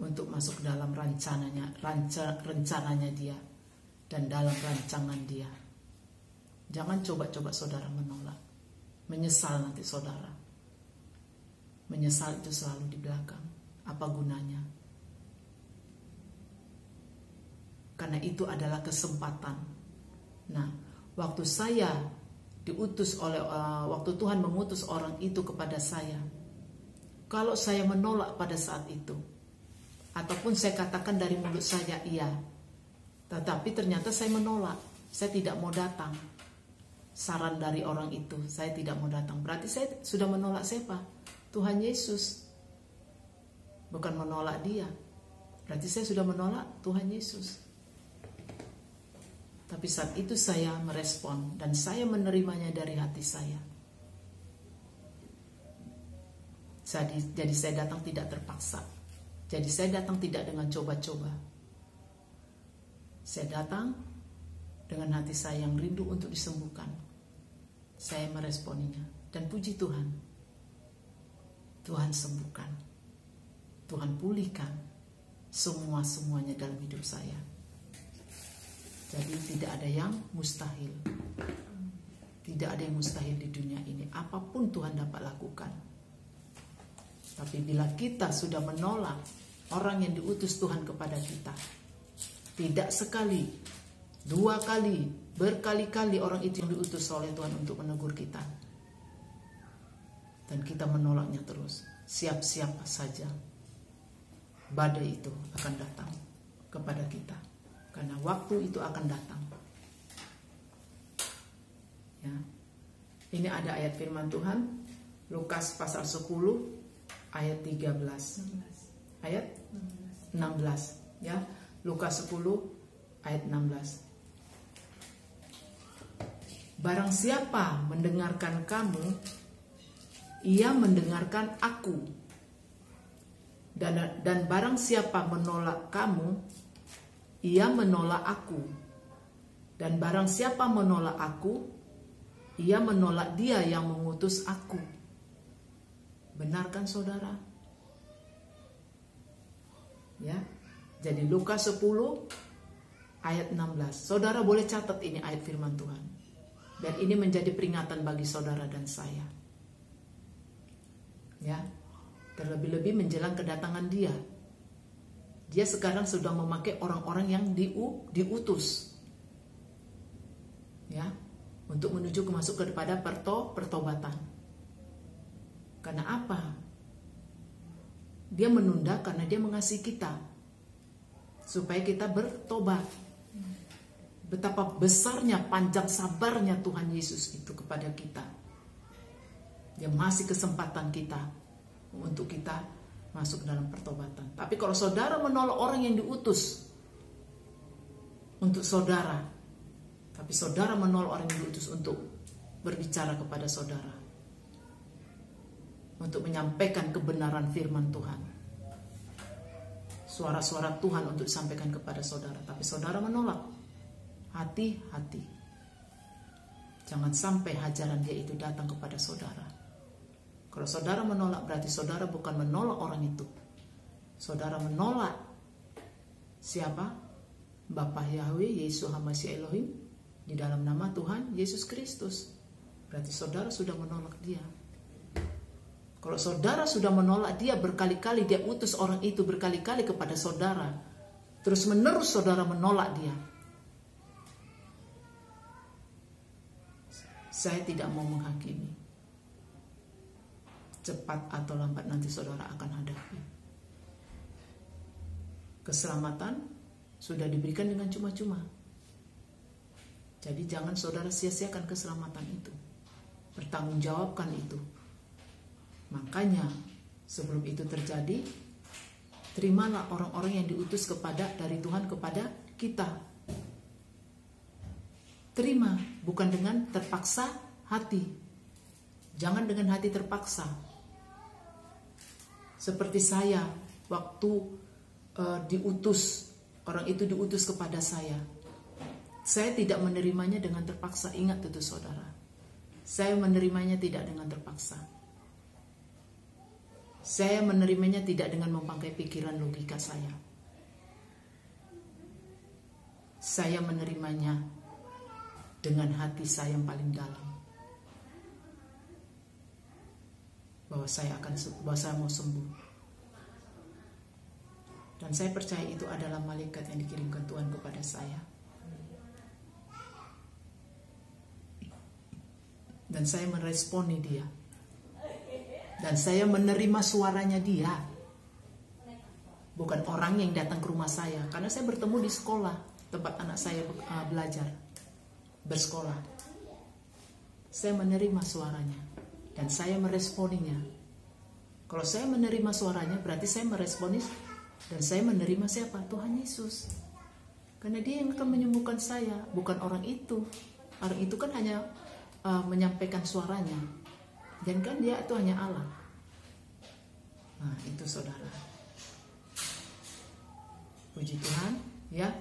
untuk masuk dalam rencananya dia dan dalam rancangan dia. Jangan coba-coba saudara menolak. Menyesal nanti saudara. Menyesal itu selalu di belakang. Apa gunanya? Karena itu adalah kesempatan. Nah, waktu saya diutus waktu Tuhan mengutus orang itu kepada saya, kalau saya menolak pada saat itu, ataupun saya katakan dari mulut saya iya, tetapi ternyata saya menolak, saya tidak mau datang, saran dari orang itu saya tidak mau datang, berarti saya sudah menolak siapa? Tuhan Yesus. Bukan menolak dia, berarti saya sudah menolak Tuhan Yesus. Tapi saat itu saya merespon dan saya menerimanya dari hati saya. Jadi saya datang tidak terpaksa. Jadi saya datang tidak dengan coba-coba. Saya datang dengan hati saya yang rindu untuk disembuhkan. Saya meresponinya. Dan puji Tuhan, Tuhan sembuhkan, Tuhan pulihkan, semua-semuanya dalam hidup saya. Jadi tidak ada yang mustahil. Tidak ada yang mustahil di dunia ini. Apapun Tuhan dapat lakukan. Tapi bila kita sudah menolak orang yang diutus Tuhan kepada kita, tidak sekali, 2 kali, berkali-kali orang itu yang diutus oleh Tuhan untuk menegur kita, dan kita menolaknya terus, siap-siap saja badai itu akan datang kepada kita, karena waktu itu akan datang. Ya. Ini ada ayat firman Tuhan, Lukas pasal 10 ayat 13. Ayat 16, ya. Lukas 10 ayat 16. Barang siapa mendengarkan kamu, ia mendengarkan aku. Dan barang siapa menolak kamu, ia menolak aku. Dan barang siapa menolak aku, ia menolak dia yang mengutus aku. Benar kan saudara? Ya. Jadi Lukas 10 ayat 16. Saudara boleh catat ini ayat firman Tuhan. Dan ini menjadi peringatan bagi saudara dan saya. Ya. Terlebih-lebih menjelang kedatangan Dia. Dia sekarang sudah memakai orang-orang yang diutus. Ya, untuk menuju masuk kepada pertobatan. Karena apa? Dia menunda karena Dia mengasihi kita, supaya kita bertobat. Betapa besarnya, panjang sabarnya Tuhan Yesus itu kepada kita. Dia masih kesempatan kita untuk kita masuk dalam pertobatan. Tapi kalau saudara menolak orang yang diutus untuk saudara, tapi saudara menolak orang yang diutus untuk berbicara kepada saudara, untuk menyampaikan kebenaran firman Tuhan, suara-suara Tuhan untuk disampaikan kepada saudara, tapi saudara menolak, hati-hati. Jangan sampai hajaran Dia itu datang kepada saudara. Kalau saudara menolak, berarti saudara bukan menolak orang itu. Saudara menolak siapa? Bapa Yahweh, Yesus HaMashiach Elohim, di dalam nama Tuhan Yesus Kristus. Berarti saudara sudah menolak Dia. Kalau saudara sudah menolak Dia berkali-kali, Dia utus orang itu berkali-kali kepada saudara, terus menerus saudara menolak Dia, saya tidak mau menghakimi. Cepat atau lambat nanti saudara akan hadapi. Keselamatan sudah diberikan dengan cuma-cuma. Jadi jangan saudara sia-siakan keselamatan itu. Bertanggungjawabkan itu. Makanya sebelum itu terjadi, terimalah orang-orang yang diutus dari Tuhan kepada kita. Terima, bukan dengan terpaksa hati. Jangan dengan hati terpaksa. Seperti saya waktu diutus, orang itu diutus kepada saya tidak menerimanya dengan terpaksa. Ingat itu saudara, saya menerimanya tidak dengan terpaksa. Saya menerimanya tidak dengan memakai pikiran logika saya. Saya menerimanya dengan hati saya yang paling dalam, bahwa saya mau sembuh. Dan saya percaya itu adalah malaikat yang dikirimkan Tuhan kepada saya. Dan saya meresponi Dia. Dan saya menerima suaranya Dia. Bukan orang yang datang ke rumah saya. Karena saya bertemu di sekolah, tempat anak saya belajar, bersekolah. Saya menerima suaranya. Dan saya meresponinya. Kalau saya menerima suaranya, berarti saya meresponi. Dan saya menerima siapa? Tuhan Yesus. Karena Dia yang akan menyembuhkan saya, bukan orang itu. Orang itu kan hanya menyampaikan suaranya. Dan kan Dia itu hanya Allah. Nah itu saudara. Puji Tuhan, ya.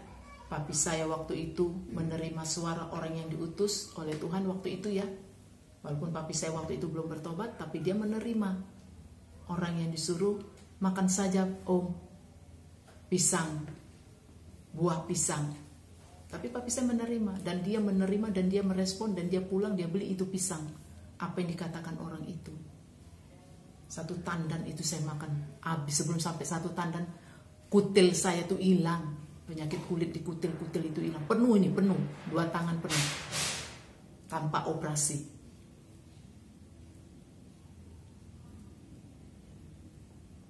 Papi saya waktu itu menerima suara orang yang diutus oleh Tuhan waktu itu, ya. Walaupun papi saya waktu itu belum bertobat, tapi dia menerima orang yang disuruh, makan saja om, pisang, buah pisang. Tapi papi saya menerima, dan dia menerima, dan dia merespon, dan dia pulang, dia beli itu pisang. Apa yang dikatakan orang itu? 1 tandan itu saya makan habis. Sebelum sampai 1 tandan, kutil saya tuh hilang. Penyakit kulit di kutil-kutil itu hilang. Penuh ini, penuh. 2 tangan penuh. Tanpa operasi.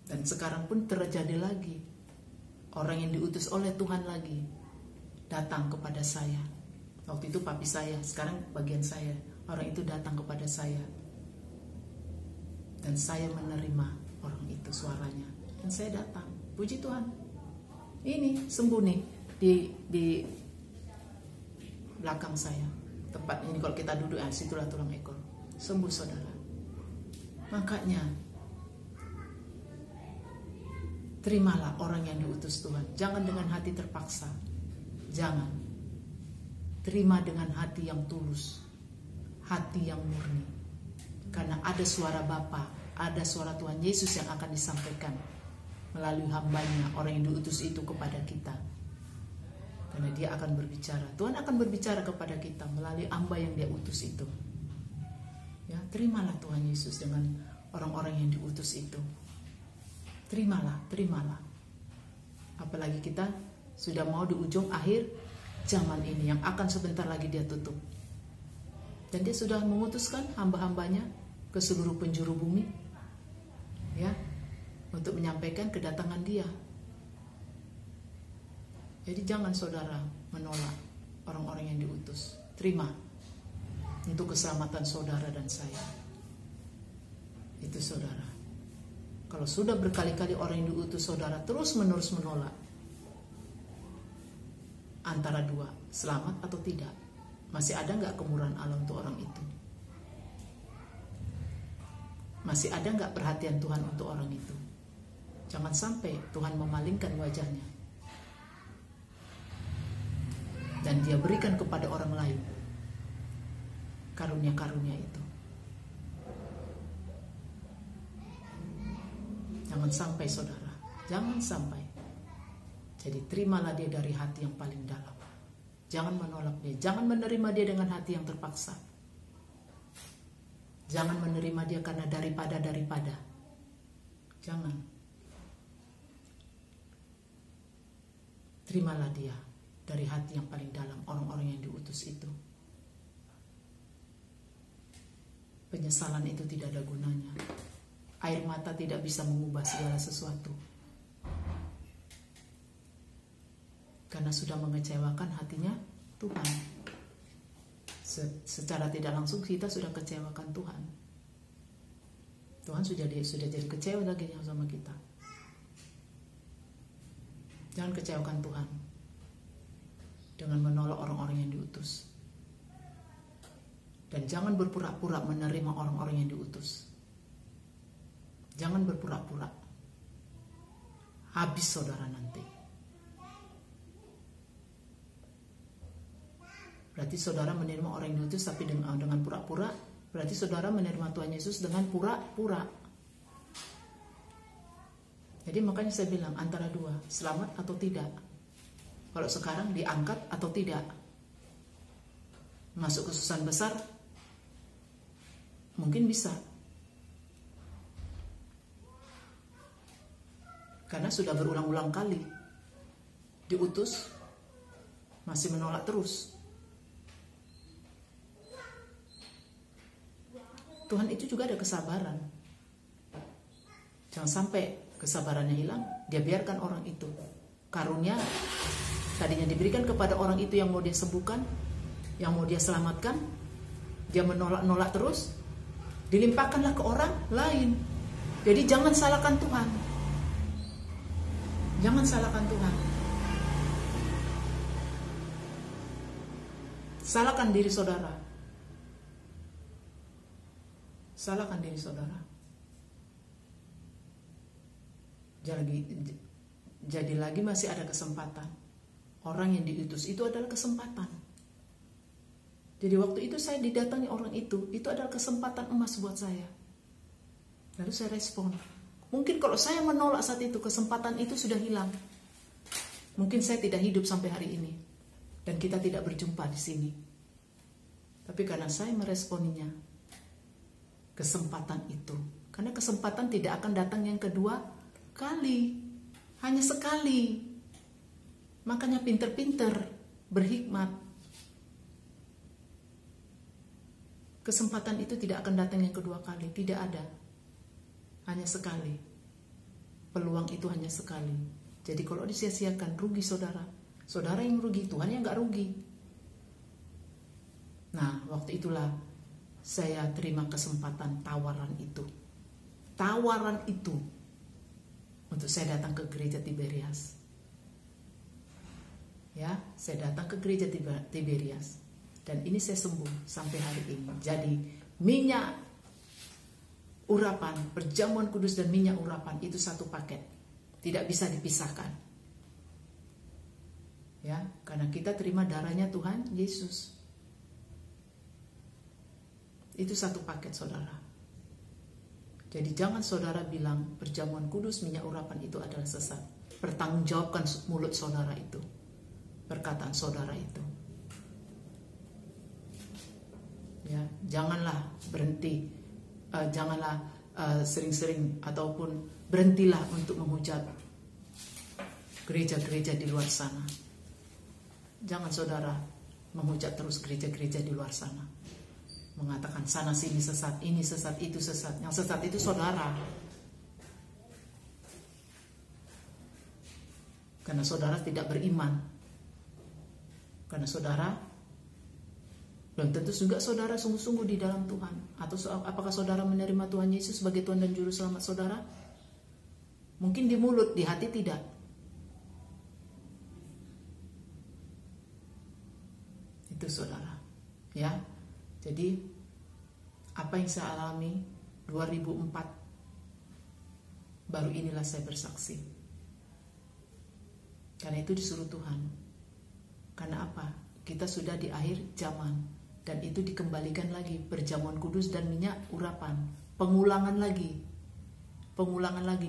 Dan sekarang pun terjadi lagi. Orang yang diutus oleh Tuhan lagi datang kepada saya. Waktu itu papi saya, sekarang bagian saya. Orang itu datang kepada saya. Dan saya menerima orang itu suaranya. Dan saya datang. Puji Tuhan. Ini sembuh nih di belakang saya. Tempat ini kalau kita duduk, situlah tulang ekor. Sembuh saudara. Makanya terimalah orang yang diutus Tuhan. Jangan dengan hati terpaksa. Jangan. Terima dengan hati yang tulus. Hati yang murni. Karena ada suara Bapa, ada suara Tuhan Yesus yang akan disampaikan melalui hambanya, orang yang diutus itu kepada kita. Karena dia akan berbicara. Tuhan akan berbicara kepada kita melalui hamba yang dia utus itu. Ya, terimalah Tuhan Yesus dengan orang-orang yang diutus itu. Terimalah, terimalah. Apalagi kita sudah mau di ujung akhir zaman ini yang akan sebentar lagi dia tutup. Dan dia sudah mengutuskan hamba-hambanya ke seluruh penjuru bumi, ya, untuk menyampaikan kedatangan dia. Jadi jangan saudara menolak orang-orang yang diutus. Terima untuk keselamatan saudara dan saya. Itu saudara. Kalau sudah berkali-kali orang yang diutus saudara terus-menerus menolak, antara 2, selamat atau tidak. Masih ada nggak kemurahan Allah untuk orang itu? Masih ada nggak perhatian Tuhan untuk orang itu? Jangan sampai Tuhan memalingkan wajahnya dan dia berikan kepada orang lain karunia-karunia itu. Jangan sampai saudara, jangan sampai. Jadi terimalah dia dari hati yang paling dalam. Jangan menolak dia, jangan menerima dia dengan hati yang terpaksa. Jangan menerima dia karena daripada. Jangan. Terimalah dia dari hati yang paling dalam, orang-orang yang diutus itu. Penyesalan itu tidak ada gunanya. Air mata tidak bisa mengubah segala sesuatu. Karena sudah mengecewakan hatinya Tuhan. Secara tidak langsung kita sudah kecewakan Tuhan. Tuhan sudah jadi kecewa lagi sama kita. Jangan kecewakan Tuhan dengan menolak orang-orang yang diutus. Dan jangan berpura-pura menerima orang-orang yang diutus. Jangan berpura-pura. Habis saudara nanti. Berarti saudara menerima orang yang diutus tapi dengan pura-pura. Berarti saudara menerima Tuhan Yesus dengan pura-pura. Jadi makanya saya bilang antara 2, selamat atau tidak. Kalau sekarang diangkat atau tidak. Masuk kesusahan besar, mungkin bisa. Karena sudah berulang-ulang kali diutus, masih menolak terus. Tuhan itu juga ada kesabaran. Jangan sampai kesabarannya hilang, dia biarkan orang itu. Karunia tadinya diberikan kepada orang itu yang mau dia sembuhkan, yang mau dia selamatkan, dia menolak-nolak terus, dilimpahkanlah ke orang lain. Jadi jangan salahkan Tuhan. Jangan salahkan Tuhan. Salahkan diri saudara. Salahkan diri saudara. Jadi lagi masih ada kesempatan. Orang yang diutus itu adalah kesempatan. Jadi waktu itu saya didatangi orang itu adalah kesempatan emas buat saya. Lalu saya respon. Mungkin kalau saya menolak saat itu, kesempatan itu sudah hilang. Mungkin saya tidak hidup sampai hari ini dan kita tidak berjumpa di sini. Tapi karena saya meresponinya, kesempatan itu. Karena kesempatan tidak akan datang yang kedua kali, hanya sekali. Makanya pinter-pinter, berhikmat. Kesempatan itu tidak akan datang yang kedua kali, tidak ada. Hanya sekali. Peluang itu hanya sekali. Jadi kalau disia-siakan, rugi saudara. Saudara yang rugi, Tuhan yang gak rugi. Nah, waktu itulah saya terima kesempatan tawaran itu. Tawaran itu untuk saya datang ke gereja Tiberias. Ya, saya datang ke gereja Tiberias. Dan ini saya sembuh sampai hari ini. Jadi minyak urapan, perjamuan kudus dan minyak urapan itu satu paket. Tidak bisa dipisahkan. Ya, karena kita terima darahnya Tuhan Yesus. Itu satu paket saudara. Jadi jangan saudara bilang perjamuan kudus, minyak urapan itu adalah sesat. Pertanggungjawabkan mulut saudara itu. Perkataan saudara itu. Ya, janganlah berhenti, janganlah sering-sering ataupun berhentilah untuk menghujat gereja-gereja di luar sana. Jangan saudara menghujat terus gereja-gereja di luar sana, mengatakan sana sini sesat, ini sesat, itu sesat. Yang sesat itu saudara, karena saudara tidak beriman, karena saudara belum tentu juga saudara sungguh-sungguh di dalam Tuhan. Atau apakah saudara menerima Tuhan Yesus sebagai Tuhan dan Juru Selamat saudara? Mungkin di mulut, di hati tidak. Itu saudara. Ya. Jadi apa yang saya alami 2004, baru inilah saya bersaksi. Karena itu disuruh Tuhan. Karena apa? Kita sudah di akhir zaman. Dan itu dikembalikan lagi, perjamuan kudus dan minyak urapan. Pengulangan lagi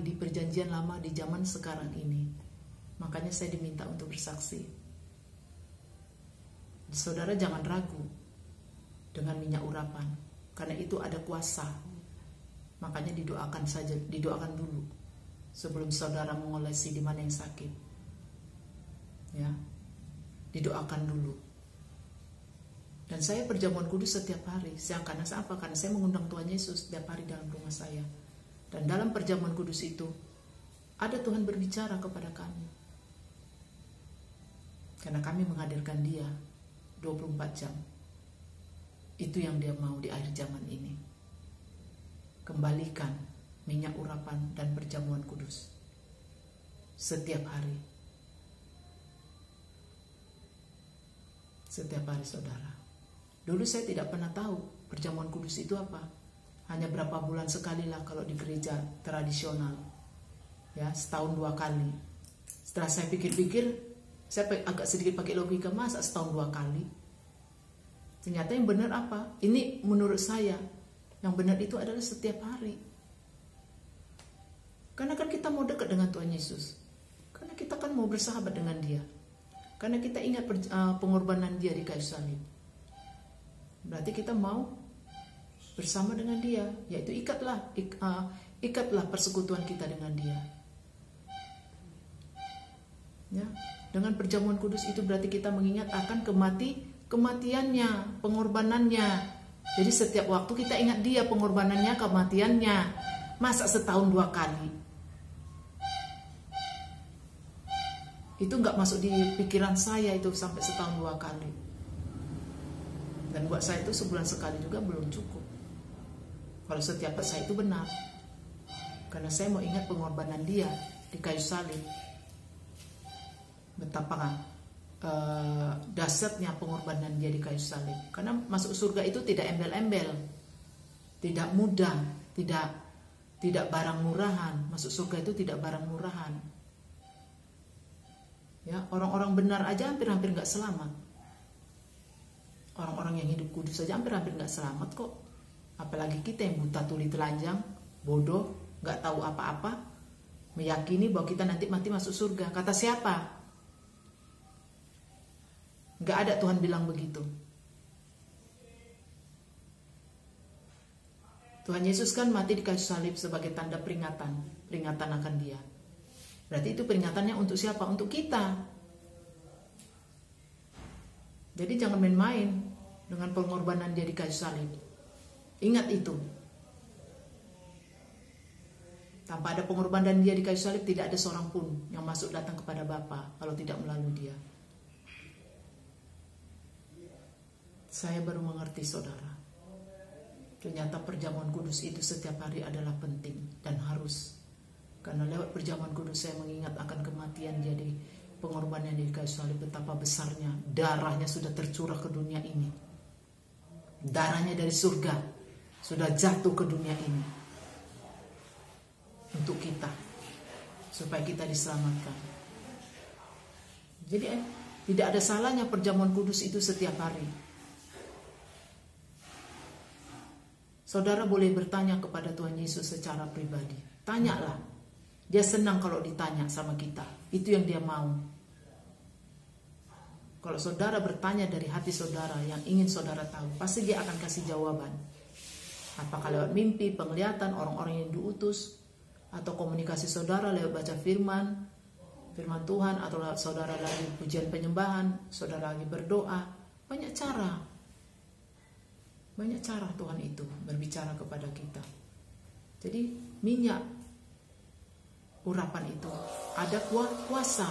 di perjanjian lama di zaman sekarang ini. Makanya saya diminta untuk bersaksi. Saudara jangan ragu dengan minyak urapan, karena itu ada kuasa. Makanya didoakan dulu sebelum saudara mengolesi di mana yang sakit. Ya, didoakan dulu. Dan saya perjamuan kudus setiap hari. Karena apa? Karena saya mengundang Tuhan Yesus setiap hari dalam rumah saya. Dan dalam perjamuan kudus itu ada Tuhan berbicara kepada kami. Karena kami menghadirkan Dia 24 jam. Itu yang Dia mau di akhir zaman ini. Kembalikan minyak urapan dan perjamuan kudus setiap hari. Setiap hari saudara. Dulu saya tidak pernah tahu perjamuan kudus itu apa. Hanya berapa bulan sekali lah kalau di gereja tradisional. Ya, setahun 2 kali. Setelah saya pikir-pikir, saya agak sedikit pakai logika, masa setahun 2 kali? Ternyata yang benar apa? Ini menurut saya, yang benar itu adalah setiap hari. Karena kan kita mau dekat dengan Tuhan Yesus. Karena kita kan mau bersahabat dengan Dia. Karena kita ingat pengorbanan Dia di kayu salib. Berarti kita mau bersama dengan Dia, yaitu ikatlah persekutuan kita dengan Dia. Ya, dengan perjamuan kudus itu berarti kita mengingat akan kematiannya, pengorbanannya. Jadi setiap waktu kita ingat Dia, pengorbanannya, kematiannya. Masa setahun 2 kali? Itu nggak masuk di pikiran saya itu sampai setahun 2 kali. Dan buat saya itu sebulan sekali juga belum cukup. Kalau setiap saya itu benar. Karena saya mau ingat pengorbanan Dia di kayu salib. Betapa dahsyatnya pengorbanan Dia di kayu salib. Karena masuk surga itu tidak embel-embel, tidak mudah, tidak barang murahan. Masuk surga itu tidak barang murahan. Ya, orang-orang benar aja hampir-hampir nggak selamat. Orang-orang yang hidup kudus saja hampir-hampir nggak selamat kok. Apalagi kita yang buta tuli telanjang, bodoh, nggak tahu apa-apa, meyakini bahwa kita nanti mati masuk surga. Kata siapa? Nggak ada Tuhan bilang begitu. Tuhan Yesus kan mati di kayu salib sebagai tanda peringatan akan Dia. Berarti itu peringatannya untuk siapa? Untuk kita. Jadi jangan main-main dengan pengorbanan Dia di kayu salib. Ingat itu. Tanpa ada pengorbanan Dia di kayu salib, tidak ada seorang pun yang masuk datang kepada Bapa kalau tidak melalui Dia. Saya baru mengerti, saudara. Ternyata perjamuan kudus itu setiap hari adalah penting dan harus. Karena lewat perjamuan kudus saya mengingat akan kematian Dia di pengorbanan di kayu salib, betapa besarnya darahnya sudah tercurah ke dunia ini. Darahnya dari surga sudah jatuh ke dunia ini untuk kita, supaya kita diselamatkan. Jadi tidak ada salahnya perjamuan kudus itu setiap hari. Saudara boleh bertanya kepada Tuhan Yesus secara pribadi. Tanyalah. Dia senang kalau ditanya sama kita. Itu yang Dia mau. Kalau saudara bertanya dari hati saudara yang ingin saudara tahu, pasti Dia akan kasih jawaban. Apakah lewat mimpi, penglihatan, orang-orang yang diutus, atau komunikasi saudara lewat baca firman Tuhan, atau lewat saudara lagi pujian penyembahan, saudara lagi berdoa. Banyak cara. Banyak cara Tuhan itu berbicara kepada kita. Jadi minyak urapan itu ada kuasa.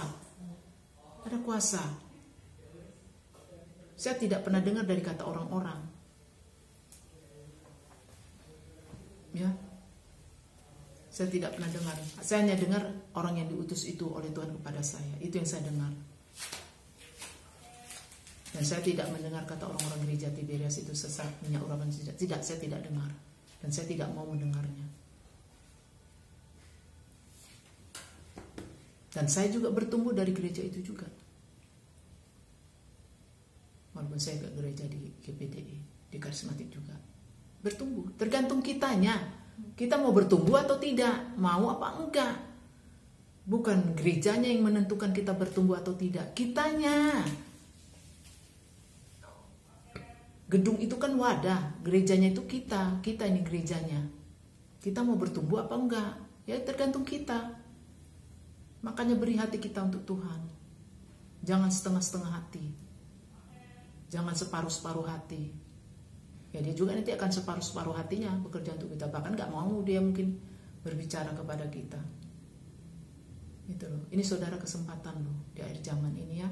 Ada kuasa. Saya tidak pernah dengar dari kata orang-orang. Ya. Saya tidak pernah dengar. Saya hanya dengar orang yang diutus itu oleh Tuhan kepada saya. Itu yang saya dengar. Dan saya tidak mendengar kata orang-orang gereja Tiberias itu sesat minyak urapan. Tidak, saya tidak dengar. Dan saya tidak mau mendengarnya. Dan saya juga bertumbuh dari gereja itu juga. Walaupun saya ke gereja di GPDI, di karismatik juga. Bertumbuh, tergantung kitanya. Kita mau bertumbuh atau tidak, mau apa enggak. Bukan gerejanya yang menentukan kita bertumbuh atau tidak, kitanya. Gedung itu kan wadah, gerejanya itu kita ini gerejanya. Kita mau bertumbuh apa enggak? Ya tergantung kita. Makanya beri hati kita untuk Tuhan. Jangan setengah-setengah hati. Jangan separuh-separuh hati. Ya dia juga nanti akan separuh-separuh hatinya bekerja untuk kita. Bahkan gak mau dia mungkin berbicara kepada kita. Gitu loh. Ini saudara kesempatan loh di akhir zaman ini ya.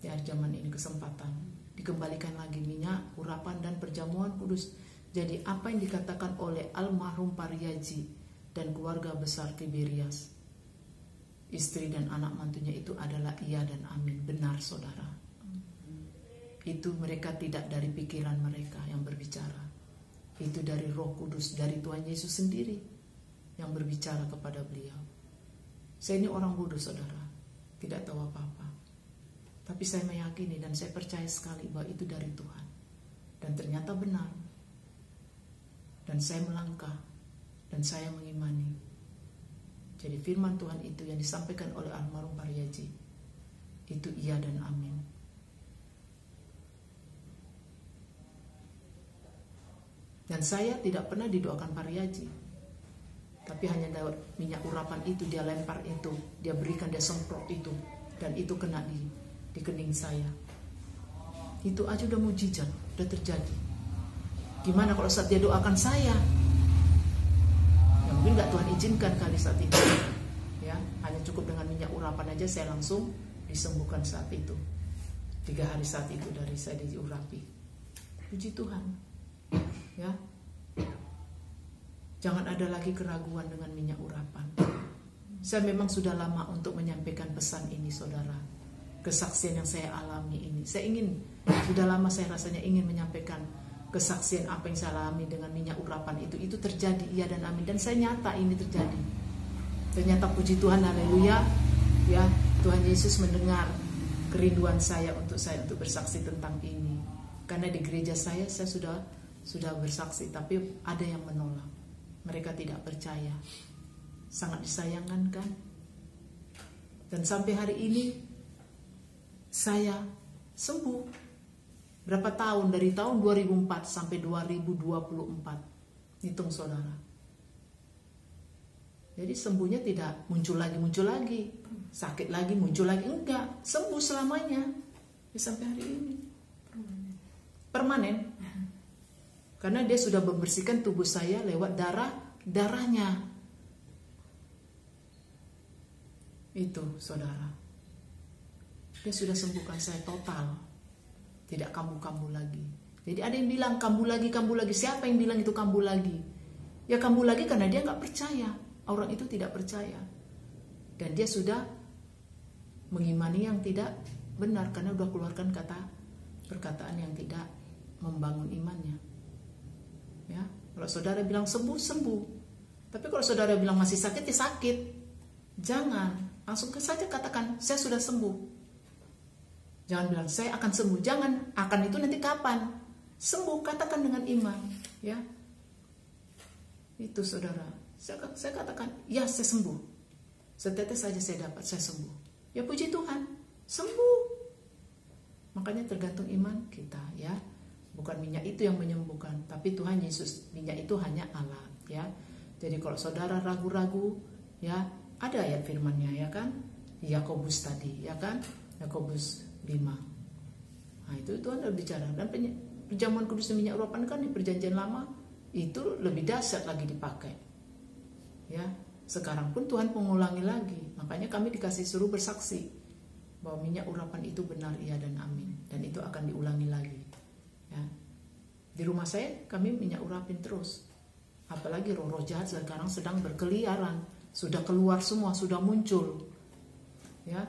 Di akhir zaman ini kesempatan. Dikembalikan lagi minyak, urapan dan perjamuan kudus. Jadi apa yang dikatakan oleh almarhum Pariyaji dan keluarga besar Tiberias, istri dan anak mantunya itu adalah iya dan amin. Benar saudara. Itu mereka tidak dari pikiran mereka yang berbicara. Itu dari Roh Kudus, dari Tuhan Yesus sendiri yang berbicara kepada beliau. Saya ini orang bodoh saudara, tidak tahu apa-apa. Tapi saya meyakini dan saya percaya sekali bahwa itu dari Tuhan. Dan ternyata benar. Dan saya melangkah. Dan saya mengimani. Jadi firman Tuhan itu yang disampaikan oleh almarhum Pariyaji, itu iya dan amin. Dan saya tidak pernah didoakan Pariyaji. Tapi hanya lewat minyak urapan itu, dia lempar itu, dia berikan, dia semprot itu. Dan itu kena di kening saya. Itu aja udah mujizat, udah terjadi. Gimana kalau saat dia doakan saya? Ya mungkin gak Tuhan izinkan kali saat itu. Ya, hanya cukup dengan minyak urapan aja saya langsung disembuhkan saat itu. 3 hari saat itu dari saya diurapi. Puji Tuhan. Ya. Jangan ada lagi keraguan dengan minyak urapan. Saya memang sudah lama untuk menyampaikan pesan ini saudara. Kesaksian yang saya alami ini, saya ingin, sudah lama saya rasanya ingin menyampaikan kesaksian apa yang saya alami dengan minyak urapan itu terjadi, iya dan amin. Dan saya nyata ini terjadi. Ternyata puji Tuhan, haleluya. Ya, Tuhan Yesus mendengar kerinduan saya untuk bersaksi tentang ini. Karena di gereja saya sudah bersaksi, tapi ada yang menolak. Mereka tidak percaya. Sangat disayangkan kan? Dan sampai hari ini saya sembuh. Berapa tahun? Dari tahun 2004 sampai 2024. Hitung saudara. Jadi sembuhnya tidak muncul lagi, sakit lagi, muncul lagi, enggak, sembuh selamanya. Sampai hari ini. Permanen. Karena dia sudah membersihkan tubuh saya lewat darahnya. Itu saudara. Dia sudah sembuhkan saya total. Tidak kambuh-kambuh lagi. Jadi ada yang bilang kambuh lagi. Siapa yang bilang itu kambuh lagi? Ya kambuh lagi karena dia nggak percaya. Orang itu tidak percaya. Dan dia sudah mengimani yang tidak benar. Karena sudah keluarkan perkataan yang tidak membangun imannya. Ya, kalau saudara bilang sembuh. Tapi kalau saudara bilang masih sakit, ya sakit. Jangan. Langsung saja katakan, saya sudah sembuh. Jangan bilang, saya akan sembuh. Jangan. Akan itu nanti kapan? Sembuh. Katakan dengan iman. Ya, itu saudara. Saya katakan, ya saya sembuh. Setetes saja saya dapat, saya sembuh. Ya puji Tuhan, sembuh. Makanya tergantung iman kita, ya. Bukan minyak itu yang menyembuhkan, tapi Tuhan Yesus. Minyak itu hanya alat, ya. Jadi kalau saudara ragu-ragu, ya, ada ayat firman-Nya, ya kan? Yakobus tadi, ya kan? Yakobus 5. Nah, itu Tuhan udah bicara. Dan perjamuan kudus dan minyak urapan kan di perjanjian lama itu lebih dahsyat lagi dipakai. Ya, sekarang pun Tuhan mengulangi lagi. Makanya kami dikasih suruh bersaksi bahwa minyak urapan itu benar, iya dan amin. Dan itu akan diulangi lagi. Ya. Di rumah saya kami minyak urapin terus. Apalagi roh-roh jahat sekarang sedang berkeliaran, sudah keluar semua, sudah muncul. Ya.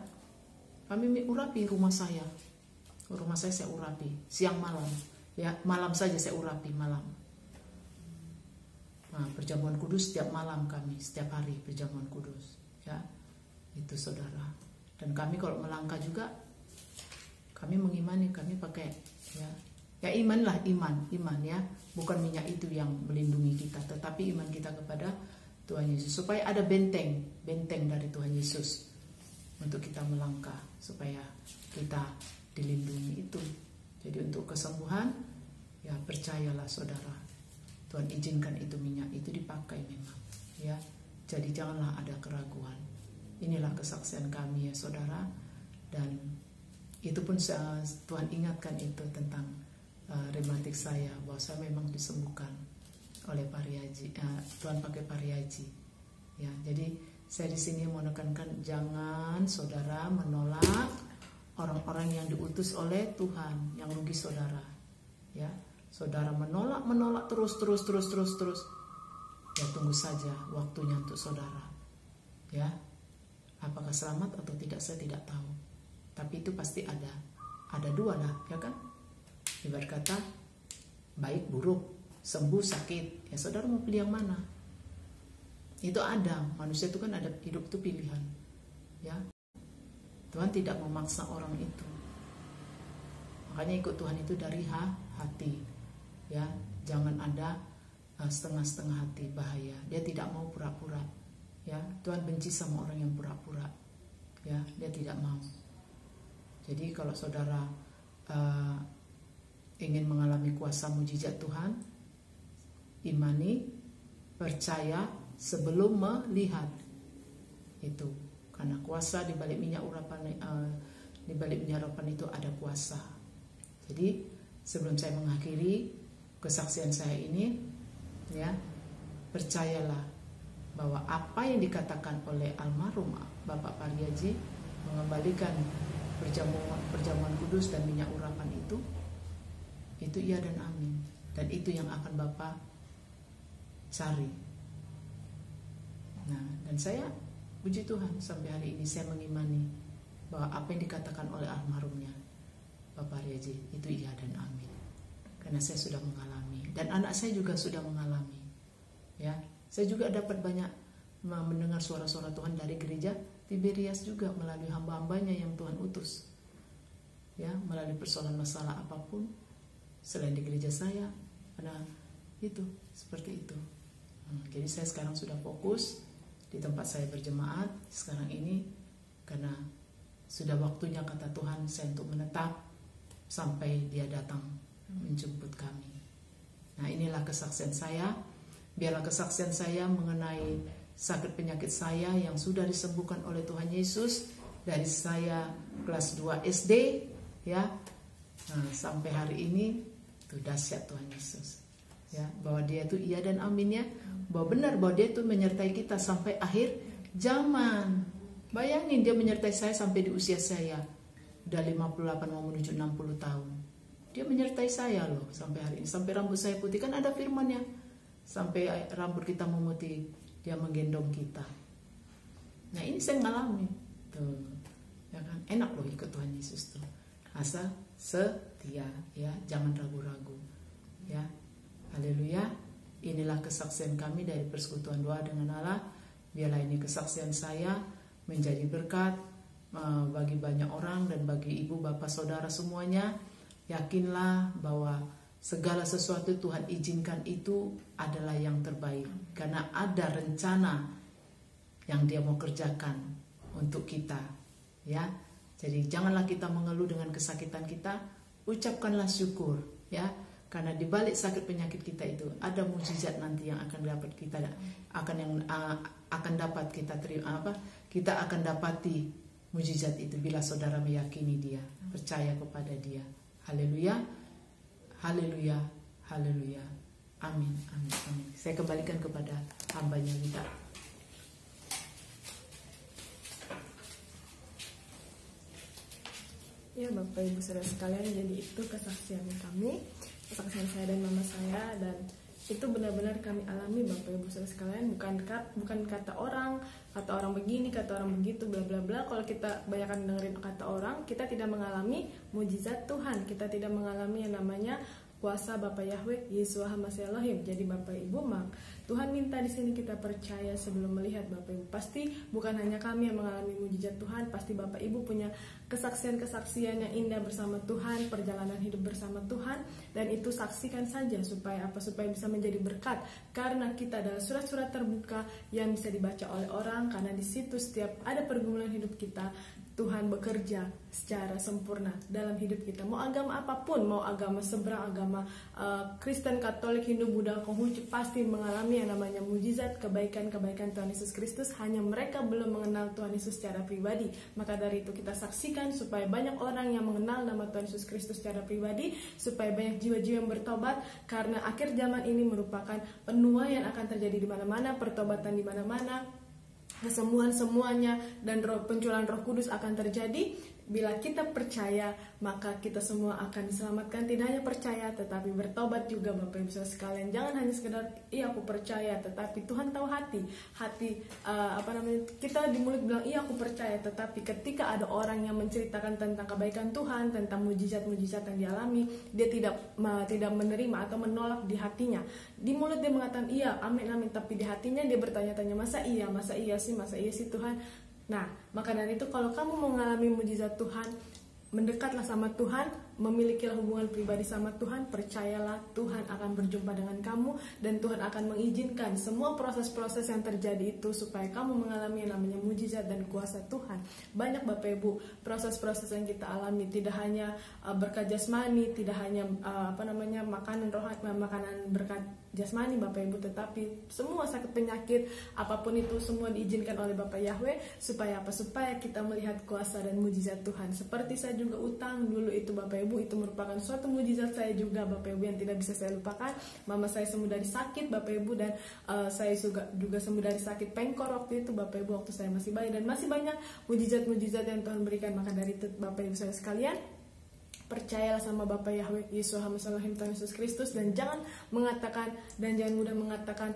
Kami urapi rumah saya. Rumah saya urapi siang malam. Ya, malam saja saya urapi malam. Nah, perjamuan kudus setiap malam kami, setiap hari perjamuan kudus, ya, itu saudara. Dan kami kalau melangkah juga, kami mengimani, kami pakai, ya imanlah iman ya, bukan minyak itu yang melindungi kita, tetapi iman kita kepada Tuhan Yesus, supaya ada benteng dari Tuhan Yesus untuk kita melangkah, supaya kita dilindungi itu. Jadi untuk kesembuhan, ya percayalah saudara. Tuhan izinkan itu minyak itu dipakai memang, ya. Jadi janganlah ada keraguan. Inilah kesaksian kami ya saudara. Dan itu pun Tuhan ingatkan itu tentang rematik saya, bahwa saya memang disembuhkan oleh Pariaji. Tuhan pakai Pariaji. Ya, jadi saya di sini mau menekankan jangan saudara menolak orang-orang yang diutus oleh Tuhan, yang rugi saudara. Ya. Saudara menolak terus. Ya tunggu saja waktunya untuk saudara. Ya. Apakah selamat atau tidak saya tidak tahu. Tapi itu pasti ada. Ada dua lah, ya kan? Ibarat kata baik buruk, sembuh sakit. Ya saudara mau pilih yang mana? Itu ada. Manusia itu kan ada, hidup itu pilihan. Ya. Tuhan tidak memaksa orang itu. Makanya ikut Tuhan itu dari hati. Ya, jangan ada setengah-setengah hati, bahaya. Dia tidak mau pura-pura. Ya, Tuhan benci sama orang yang pura-pura. Ya, dia tidak mau. Jadi kalau saudara ingin mengalami kuasa mujizat Tuhan, imani, percaya sebelum melihat. Itu karena kuasa di balik minyak urapan, di balik minyak urapan itu ada kuasa. Jadi sebelum saya mengakhiri kesaksian saya ini, ya, percayalah bahwa apa yang dikatakan oleh almarhum Bapak Pariaji mengembalikan perjamuan kudus dan minyak urapan itu iya dan amin, dan itu yang akan Bapak cari. Nah, dan saya puji Tuhan sampai hari ini saya mengimani bahwa apa yang dikatakan oleh almarhumnya Bapak Pariaji itu iya dan amin. Karena saya sudah mengalami, dan anak saya juga sudah mengalami. Ya, saya juga dapat banyak mendengar suara-suara Tuhan dari gereja Tiberias juga melalui hamba-hambanya yang Tuhan utus. Ya, melalui persoalan masalah apapun selain di gereja saya, karena itu seperti itu. Jadi saya sekarang sudah fokus di tempat saya berjemaat sekarang ini, karena sudah waktunya kata Tuhan saya untuk menetap sampai dia datang menjemput kami. Nah, inilah kesaksian saya. Biarlah kesaksian saya mengenai sakit penyakit saya yang sudah disembuhkan oleh Tuhan Yesus dari saya kelas 2 SD ya. Nah, sampai hari ini itu dahsyat Tuhan Yesus. Ya, bahwa dia itu iya dan amin ya. Bahwa benar bahwa dia itu menyertai kita sampai akhir zaman. Bayangin dia menyertai saya sampai di usia saya udah 58 mau menuju 60 tahun. Dia menyertai saya loh sampai hari ini. Sampai rambut saya putih, kan ada firman-Nya. Sampai rambut kita memutih, dia menggendong kita. Nah, ini saya ngalami tuh. Ya kan? Enak loh ikut Tuhan Yesus tuh. Asal setia ya, jangan ragu-ragu. Ya. Haleluya. Inilah kesaksian kami dari Persekutuan Doa dengan Allah. Biarlah ini kesaksian saya menjadi berkat bagi banyak orang dan bagi ibu, bapak, saudara semuanya. Yakinlah bahwa segala sesuatu Tuhan izinkan itu adalah yang terbaik, karena ada rencana yang Dia mau kerjakan untuk kita, ya. Jadi janganlah kita mengeluh dengan kesakitan kita, ucapkanlah syukur, ya. Karena di balik sakit penyakit kita itu ada mukjizat nanti yang akan dapat kita akan dapat kita terima kita akan dapati mukjizat itu bila saudara meyakini Dia, percaya kepada Dia. Haleluya, haleluya, haleluya. Amin, amin, amin. Saya kembalikan kepada hambanya kita. Ya Bapak Ibu Saudara sekalian, jadi itu kesaksian kami, kesaksian saya dan mama saya, dan itu benar-benar kami alami Bapak Ibu Saudara sekalian. Bukan kata orang begini, kata orang begitu, bla bla bla. Kalau kita kebanyakan dengerin kata orang, kita tidak mengalami mujizat Tuhan, kita tidak mengalami yang namanya kuasa Bapa Yahweh Yesus HaMashiach Elohim. Jadi Bapak Ibu, Tuhan minta di sini kita percaya sebelum melihat Bapak Ibu. Pasti bukan hanya kami yang mengalami mujizat Tuhan, pasti Bapak Ibu punya kesaksian-kesaksian yang indah bersama Tuhan, perjalanan hidup bersama Tuhan, dan itu saksikan saja supaya bisa menjadi berkat. Karena kita adalah surat-surat terbuka yang bisa dibaca oleh orang, karena di situ setiap ada pergumulan hidup kita, Tuhan bekerja secara sempurna dalam hidup kita. Mau agama apapun, mau agama seberang, agama Kristen, Katolik, Hindu, Buddha, Konghucu, pasti mengalami yang namanya mujizat, kebaikan-kebaikan Tuhan Yesus Kristus. Hanya mereka belum mengenal Tuhan Yesus secara pribadi. Maka dari itu kita saksikan supaya banyak orang yang mengenal nama Tuhan Yesus Kristus secara pribadi, supaya banyak jiwa-jiwa yang bertobat, karena akhir zaman ini merupakan penuaian akan terjadi di mana-mana, pertobatan di mana-mana, kesembuhan semuanya, dan pencurahan Roh Kudus akan terjadi. Bila kita percaya, maka kita semua akan diselamatkan. Tidak hanya percaya, tetapi bertobat juga Bapak Ibu Saudara sekalian. Jangan hanya sekedar iya aku percaya, tetapi Tuhan tahu hati. Kita di mulut bilang iya aku percaya, tetapi ketika ada orang yang menceritakan tentang kebaikan Tuhan, tentang mujizat-mujizat yang dialami, dia tidak menerima atau menolak di hatinya. Di mulut dia mengatakan iya, amin, amin, tapi di hatinya dia bertanya-tanya, masa iya sih Tuhan. Nah, maka dari itu kalau kamu mengalami mujizat Tuhan, mendekatlah sama Tuhan, memilikilah hubungan pribadi sama Tuhan, percayalah Tuhan akan berjumpa dengan kamu, dan Tuhan akan mengizinkan semua proses-proses yang terjadi itu supaya kamu mengalami yang namanya mujizat dan kuasa Tuhan. Banyak Bapak Ibu, proses-proses yang kita alami, tidak hanya berkat jasmani, tidak hanya makanan berkat jasmani Bapak Ibu, tetapi semua sakit penyakit apapun itu semua diizinkan oleh Bapa Yahweh supaya kita melihat kuasa dan mujizat Tuhan. Seperti saya juga utang dulu itu Bapak Ibu, itu merupakan suatu mujizat saya juga Bapak Ibu yang tidak bisa saya lupakan. Mama saya sembuh dari sakit Bapak Ibu, dan saya juga sembuh dari sakit pengkor waktu itu Bapak Ibu, waktu saya masih bayi, dan masih banyak mujizat-mujizat yang Tuhan berikan. Maka dari itu Bapak Ibu saya sekalian, percayalah sama Bapa Yahweh Yesus HaMashiach Elohim Tuhan Yesus Kristus, dan jangan mudah mengatakan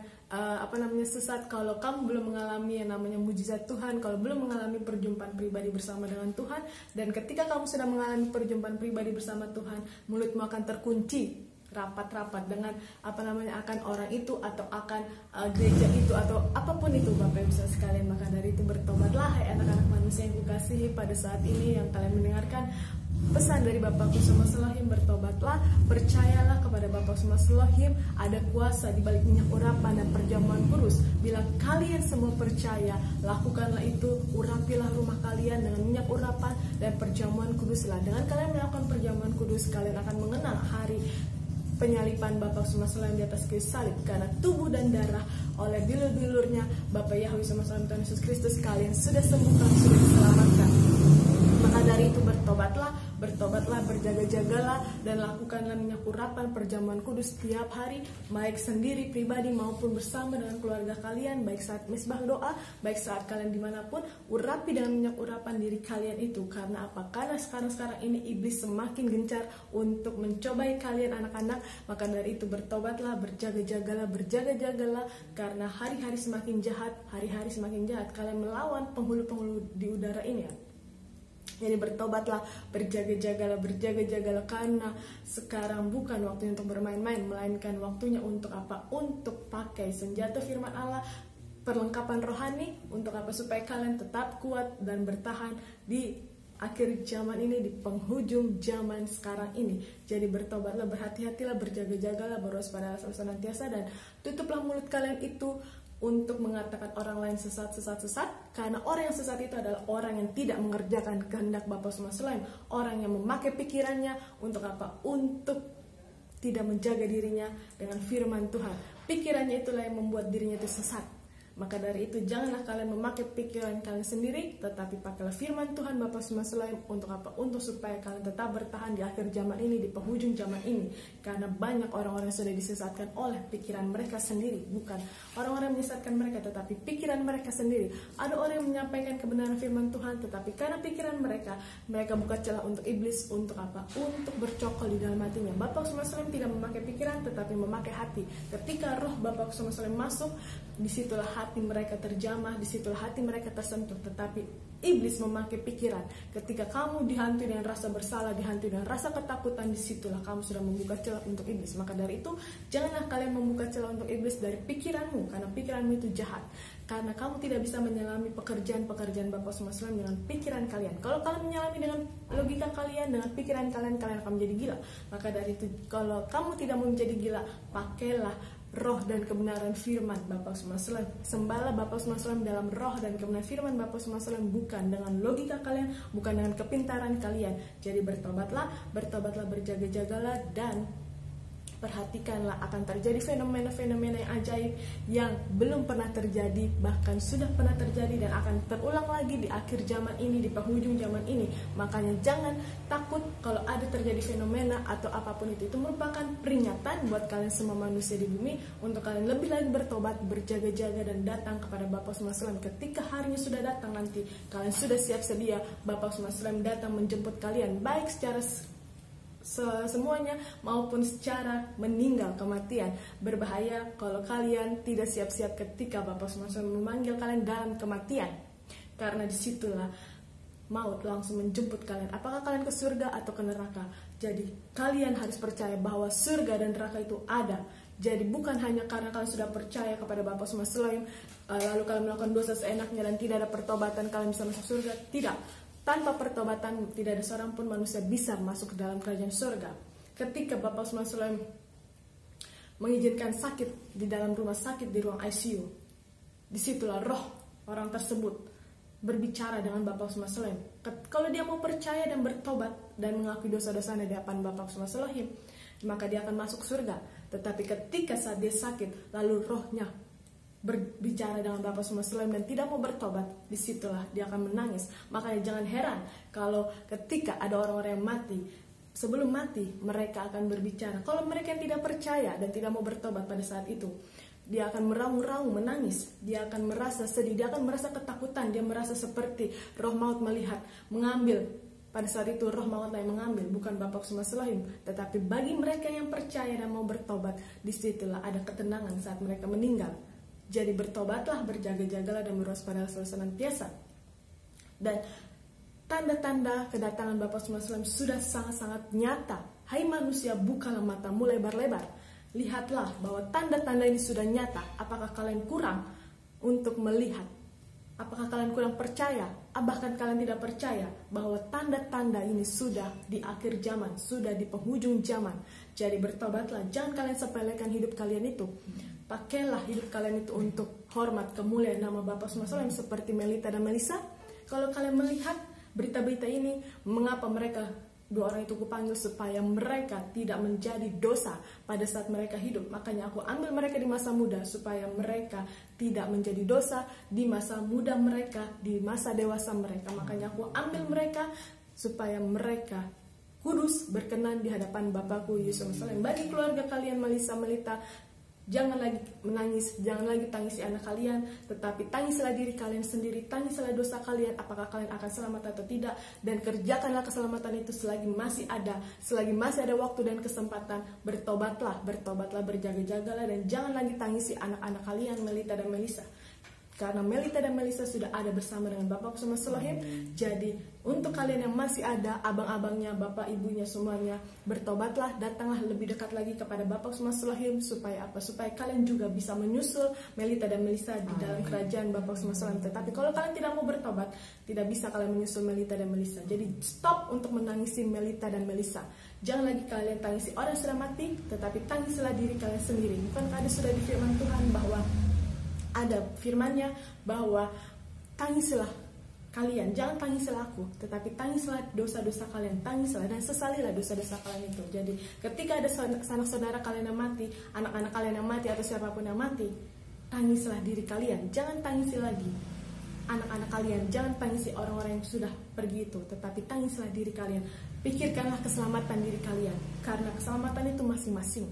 sesat kalau kamu belum mengalami yang namanya mujizat Tuhan, kalau belum mengalami perjumpaan pribadi bersama dengan Tuhan. Dan ketika kamu sudah mengalami perjumpaan pribadi bersama Tuhan, mulutmu akan terkunci rapat-rapat dengan akan orang itu atau akan gereja itu atau apapun itu Bapak Ibu sekalian. Maka dari itu bertobatlah hai anak-anak manusia yang kukasihi pada saat ini yang kalian mendengarkan. Pesan dari Bapakku Semesta Elohim, bertobatlah, percayalah kepada Bapak Semesta Elohim, ada kuasa di balik minyak urapan dan perjamuan kudus. Bila kalian semua percaya, lakukanlah itu, urapilah rumah kalian dengan minyak urapan dan perjamuan kuduslah. Dengan kalian melakukan perjamuan kudus, kalian akan mengenal hari penyalipan Bapak Semesta Elohim di atas kayu salib, karena tubuh dan darah oleh bilur-bilurnya Bapak Yahweh Semesta Elohim Tuhan Yesus Kristus, kalian sudah sembuhkan, sudah diselamatkan. Maka dari itu bertobatlah, berjaga-jagalah, dan lakukanlah minyak urapan perjamuan kudus setiap hari, baik sendiri pribadi maupun bersama dengan keluarga kalian, baik saat misbah doa, baik saat kalian dimanapun, urapi dengan minyak urapan diri kalian itu. Karena apa? Karena sekarang ini iblis semakin gencar untuk mencobai kalian anak-anak. Maka dari itu bertobatlah, berjaga-jagalah, karena hari-hari semakin jahat, kalian melawan penghulu-penghulu di udara ini ya. Jadi bertobatlah, berjaga-jagalah, karena sekarang bukan waktunya untuk bermain-main, melainkan waktunya untuk apa? Untuk pakai senjata firman Allah, perlengkapan rohani, untuk apa? Supaya kalian tetap kuat dan bertahan di akhir zaman ini, di penghujung zaman sekarang ini. Jadi bertobatlah, berhati-hatilah, berjaga-jagalah, berwaspada senantiasa, dan tutuplah mulut kalian itu untuk mengatakan orang lain sesat, karena orang yang sesat itu adalah orang yang tidak mengerjakan kehendak Bapa Semesta Elohim, orang yang memakai pikirannya untuk apa? Untuk tidak menjaga dirinya dengan firman Tuhan. Pikirannya itulah yang membuat dirinya itu sesat. Maka dari itu janganlah kalian memakai pikiran kalian sendiri, tetapi pakailah firman Tuhan Bapa Semesta Elohim untuk apa? Untuk supaya kalian tetap bertahan di akhir zaman ini, di penghujung zaman ini. Karena banyak orang-orang yang sudah disesatkan oleh pikiran mereka sendiri, bukan orang-orang yang menyesatkan mereka, tetapi pikiran mereka sendiri. Ada orang yang menyampaikan kebenaran firman Tuhan, tetapi karena pikiran mereka buka celah untuk iblis, untuk apa? Untuk bercokol di dalam hatinya. Bapa Semesta Elohim tidak memakai pikiran, tetapi memakai hati. Ketika roh Bapa Semesta Elohim masuk, disitulah hati mereka terjamah, disitulah hati mereka tersentuh. Tetapi iblis memakai pikiran. Ketika kamu dihantui dengan rasa bersalah, dihantui dengan rasa ketakutan, disitulah kamu sudah membuka celah untuk iblis. Maka dari itu janganlah kalian membuka celah untuk iblis dari pikiranmu, karena pikiranmu itu jahat. Karena kamu tidak bisa menyelami pekerjaan Bapa Semesta Elohim dengan pikiran kalian. Kalau kalian menyelami dengan logika kalian, dengan pikiran kalian akan menjadi gila. Maka dari itu, kalau kamu tidak mau menjadi gila, pakailah roh dan kebenaran firman Bapa Semesta Elohim. Sembahlah Bapa Semesta Elohim dalam roh dan kebenaran firman Bapa Semesta Elohim, bukan dengan logika kalian, bukan dengan kepintaran kalian. Jadi bertobatlah, berjaga-jagalah, dan perhatikanlah akan terjadi fenomena-fenomena yang ajaib yang belum pernah terjadi, bahkan sudah pernah terjadi dan akan terulang lagi di akhir zaman ini, di penghujung zaman ini. Makanya jangan takut kalau ada terjadi fenomena atau apapun itu merupakan peringatan buat kalian semua manusia di bumi, untuk kalian lebih lagi bertobat, berjaga-jaga, dan datang kepada Bapa Semesta Elohim. Ketika harinya sudah datang nanti, kalian sudah siap sedia, Bapa Semesta Elohim datang menjemput kalian, baik secara semuanya maupun secara meninggal, kematian. Berbahaya kalau kalian tidak siap-siap ketika Bapa Semesta memanggil kalian dalam kematian, karena disitulah maut langsung menjemput kalian. Apakah kalian ke surga atau ke neraka? Jadi kalian harus percaya bahwa surga dan neraka itu ada. Jadi bukan hanya karena kalian sudah percaya kepada Bapa Semesta Elohim, lalu kalian melakukan dosa seenaknya dan tidak ada pertobatan, kalian bisa masuk surga. Tidak. Tanpa pertobatan tidak ada seorang pun manusia bisa masuk ke dalam kerajaan surga. Ketika Bapa Semesta Elohim mengizinkan sakit di dalam rumah sakit, di ruang ICU, disitulah roh orang tersebut berbicara dengan Bapa Semesta Elohim. Kalau dia mau percaya dan bertobat dan mengakui dosa-dosanya di hadapan Bapa Semesta Elohim, maka dia akan masuk surga. Tetapi ketika saat dia sakit, lalu rohnya berbicara dengan Bapa Semesta Elohim dan tidak mau bertobat, disitulah dia akan menangis. Makanya jangan heran kalau ketika ada orang-orang yang mati, sebelum mati mereka akan berbicara. Kalau mereka yang tidak percaya dan tidak mau bertobat pada saat itu, dia akan meraung-raung, menangis, dia akan merasa sedih, dia akan merasa ketakutan, dia merasa seperti roh maut melihat, mengambil. Pada saat itu roh maut yang mengambil, bukan Bapa Semesta Elohim. Tetapi bagi mereka yang percaya dan mau bertobat, disitulah ada ketenangan saat mereka meninggal. Jadi bertobatlah, berjaga-jagalah, dan berwaspada senantiasa. Dan tanda-tanda kedatangan Bapa Semesta Elohim sudah sangat-sangat nyata. Hai manusia, bukalah matamu lebar-lebar. Lihatlah bahwa tanda-tanda ini sudah nyata. Apakah kalian kurang untuk melihat? Apakah kalian kurang percaya bahkan kalian tidak percaya bahwa tanda-tanda ini sudah di akhir zaman, sudah di penghujung zaman. Jadi bertobatlah, jangan kalian sepelekan hidup kalian itu. Pakailah hidup kalian itu untuk hormat kemuliaan nama Bapa SWT seperti Melita dan Melisa. Kalau kalian melihat berita-berita ini, mengapa mereka dua orang itu kupanggil supaya mereka tidak menjadi dosa pada saat mereka hidup. Makanya aku ambil mereka di masa muda supaya mereka tidak menjadi dosa di masa muda mereka, di masa dewasa mereka. Makanya aku ambil mereka supaya mereka kudus, berkenan di hadapan Bapakku Yesus Kristus. Bagi keluarga kalian Melisa, Melita, jangan lagi menangis, jangan lagi tangisi anak kalian, tetapi tangislah diri kalian sendiri, tangislah dosa kalian, apakah kalian akan selamat atau tidak, dan kerjakanlah keselamatan itu selagi masih ada waktu dan kesempatan. Bertobatlah, berjaga-jagalah, dan jangan lagi tangisi anak-anak kalian Melita dan Melisa. Karena Melita dan Melisa sudah ada bersama dengan Bapak sama Selohim. Jadi untuk kalian yang masih ada, abang-abangnya, bapak ibunya semuanya, bertobatlah, datanglah lebih dekat lagi kepada Bapak sama Selohim. Supaya apa? Supaya kalian juga bisa menyusul Melita dan Melisa di dalam kerajaan Bapak sama Selohim. Tetapi kalau kalian tidak mau bertobat, tidak bisa kalian menyusul Melita dan Melisa. Jadi stop untuk menangisi Melita dan Melisa. Jangan lagi kalian tangisi orang yang sudah mati, tetapi tangislah diri kalian sendiri. Bukankah ada sudah di firman Tuhan bahwa ada firmannya bahwa tangislah kalian, jangan tangislah aku, tetapi tangislah dosa-dosa kalian, tangislah dan sesalilah dosa-dosa kalian itu. Jadi ketika ada sanak saudara kalian yang mati, anak-anak kalian yang mati atau siapapun yang mati, tangislah diri kalian, jangan tangisi lagi anak-anak kalian, jangan tangisi orang-orang yang sudah pergi itu, tetapi tangislah diri kalian. Pikirkanlah keselamatan diri kalian, karena keselamatan itu masing-masing.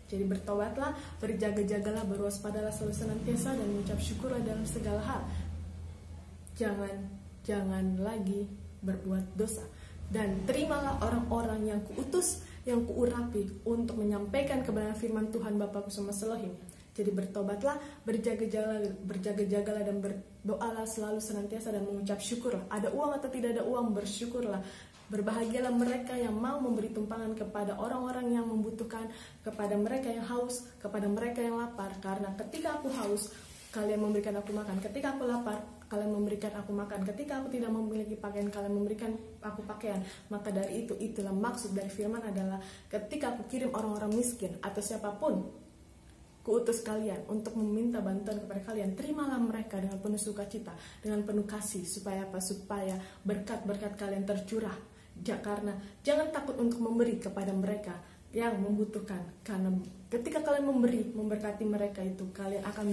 Jadi bertobatlah, berjaga-jagalah, berwaspadalah selalu senantiasa, dan mengucap syukurlah dalam segala hal. Jangan lagi berbuat dosa. Dan terimalah orang-orang yang kuutus, yang kuurapi untuk menyampaikan kebenaran firman Tuhan Bapakku sama Selohim. Jadi bertobatlah, berjaga-jagalah, dan berdoalah selalu senantiasa, dan mengucap syukurlah. Ada uang atau tidak ada uang, bersyukurlah. Berbahagialah mereka yang mau memberi tumpangan kepada orang-orang yang membutuhkan, kepada mereka yang haus, kepada mereka yang lapar. Karena ketika aku haus, kalian memberikan aku makan. Ketika aku lapar, kalian memberikan aku makan. Ketika aku tidak memiliki pakaian, kalian memberikan aku pakaian. Maka dari itulah maksud dari firman adalah ketika aku kirim orang-orang miskin atau siapapun kuutus kalian untuk meminta bantuan kepada kalian, terimalah mereka dengan penuh sukacita, dengan penuh kasih. Supaya apa? Supaya berkat-berkat kalian tercurah. Karena jangan takut untuk memberi kepada mereka yang membutuhkan. Karena ketika kalian memberi, memberkati mereka itu, kalian akan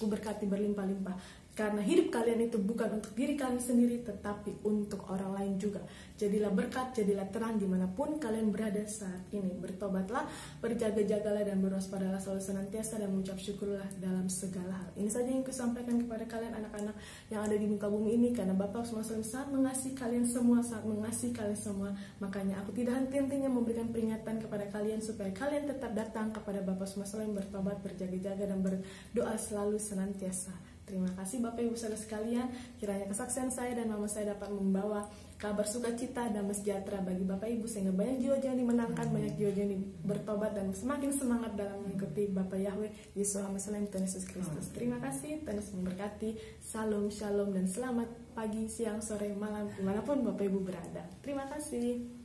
berkati berlimpah-limpah. Karena hidup kalian itu bukan untuk diri kalian sendiri, tetapi untuk orang lain juga. Jadilah berkat, jadilah terang dimanapun kalian berada saat ini. Bertobatlah, berjaga-jagalah, dan berwaspadalah selalu senantiasa, dan mengucap syukurlah dalam segala hal. Ini saja yang kusampaikan kepada kalian anak-anak yang ada di muka bumi ini. Karena Bapak SWT sangat mengasihi kalian semua, sangat mengasihi kalian semua. Makanya aku tidak henti-hentinya memberikan peringatan kepada kalian supaya kalian tetap datang kepada Bapak SWT, bertobat, berjaga-jaga, dan berdoa selalu senantiasa. Terima kasih Bapak Ibu Saudara sekalian. Kiranya kesaksian saya dan mama saya dapat membawa kabar sukacita dan sejahtera bagi Bapak Ibu, sehingga banyak jiwa yang dimenangkan, banyak jiwa yang bertobat, dan semakin semangat dalam mengikuti Bapak Yahweh Yesus Tuhan Yesus Kristus. Terima kasih, Tuhan Yesus memberkati. Salam, shalom, dan selamat pagi, siang, sore, malam, dimanapun Bapak Ibu berada. Terima kasih.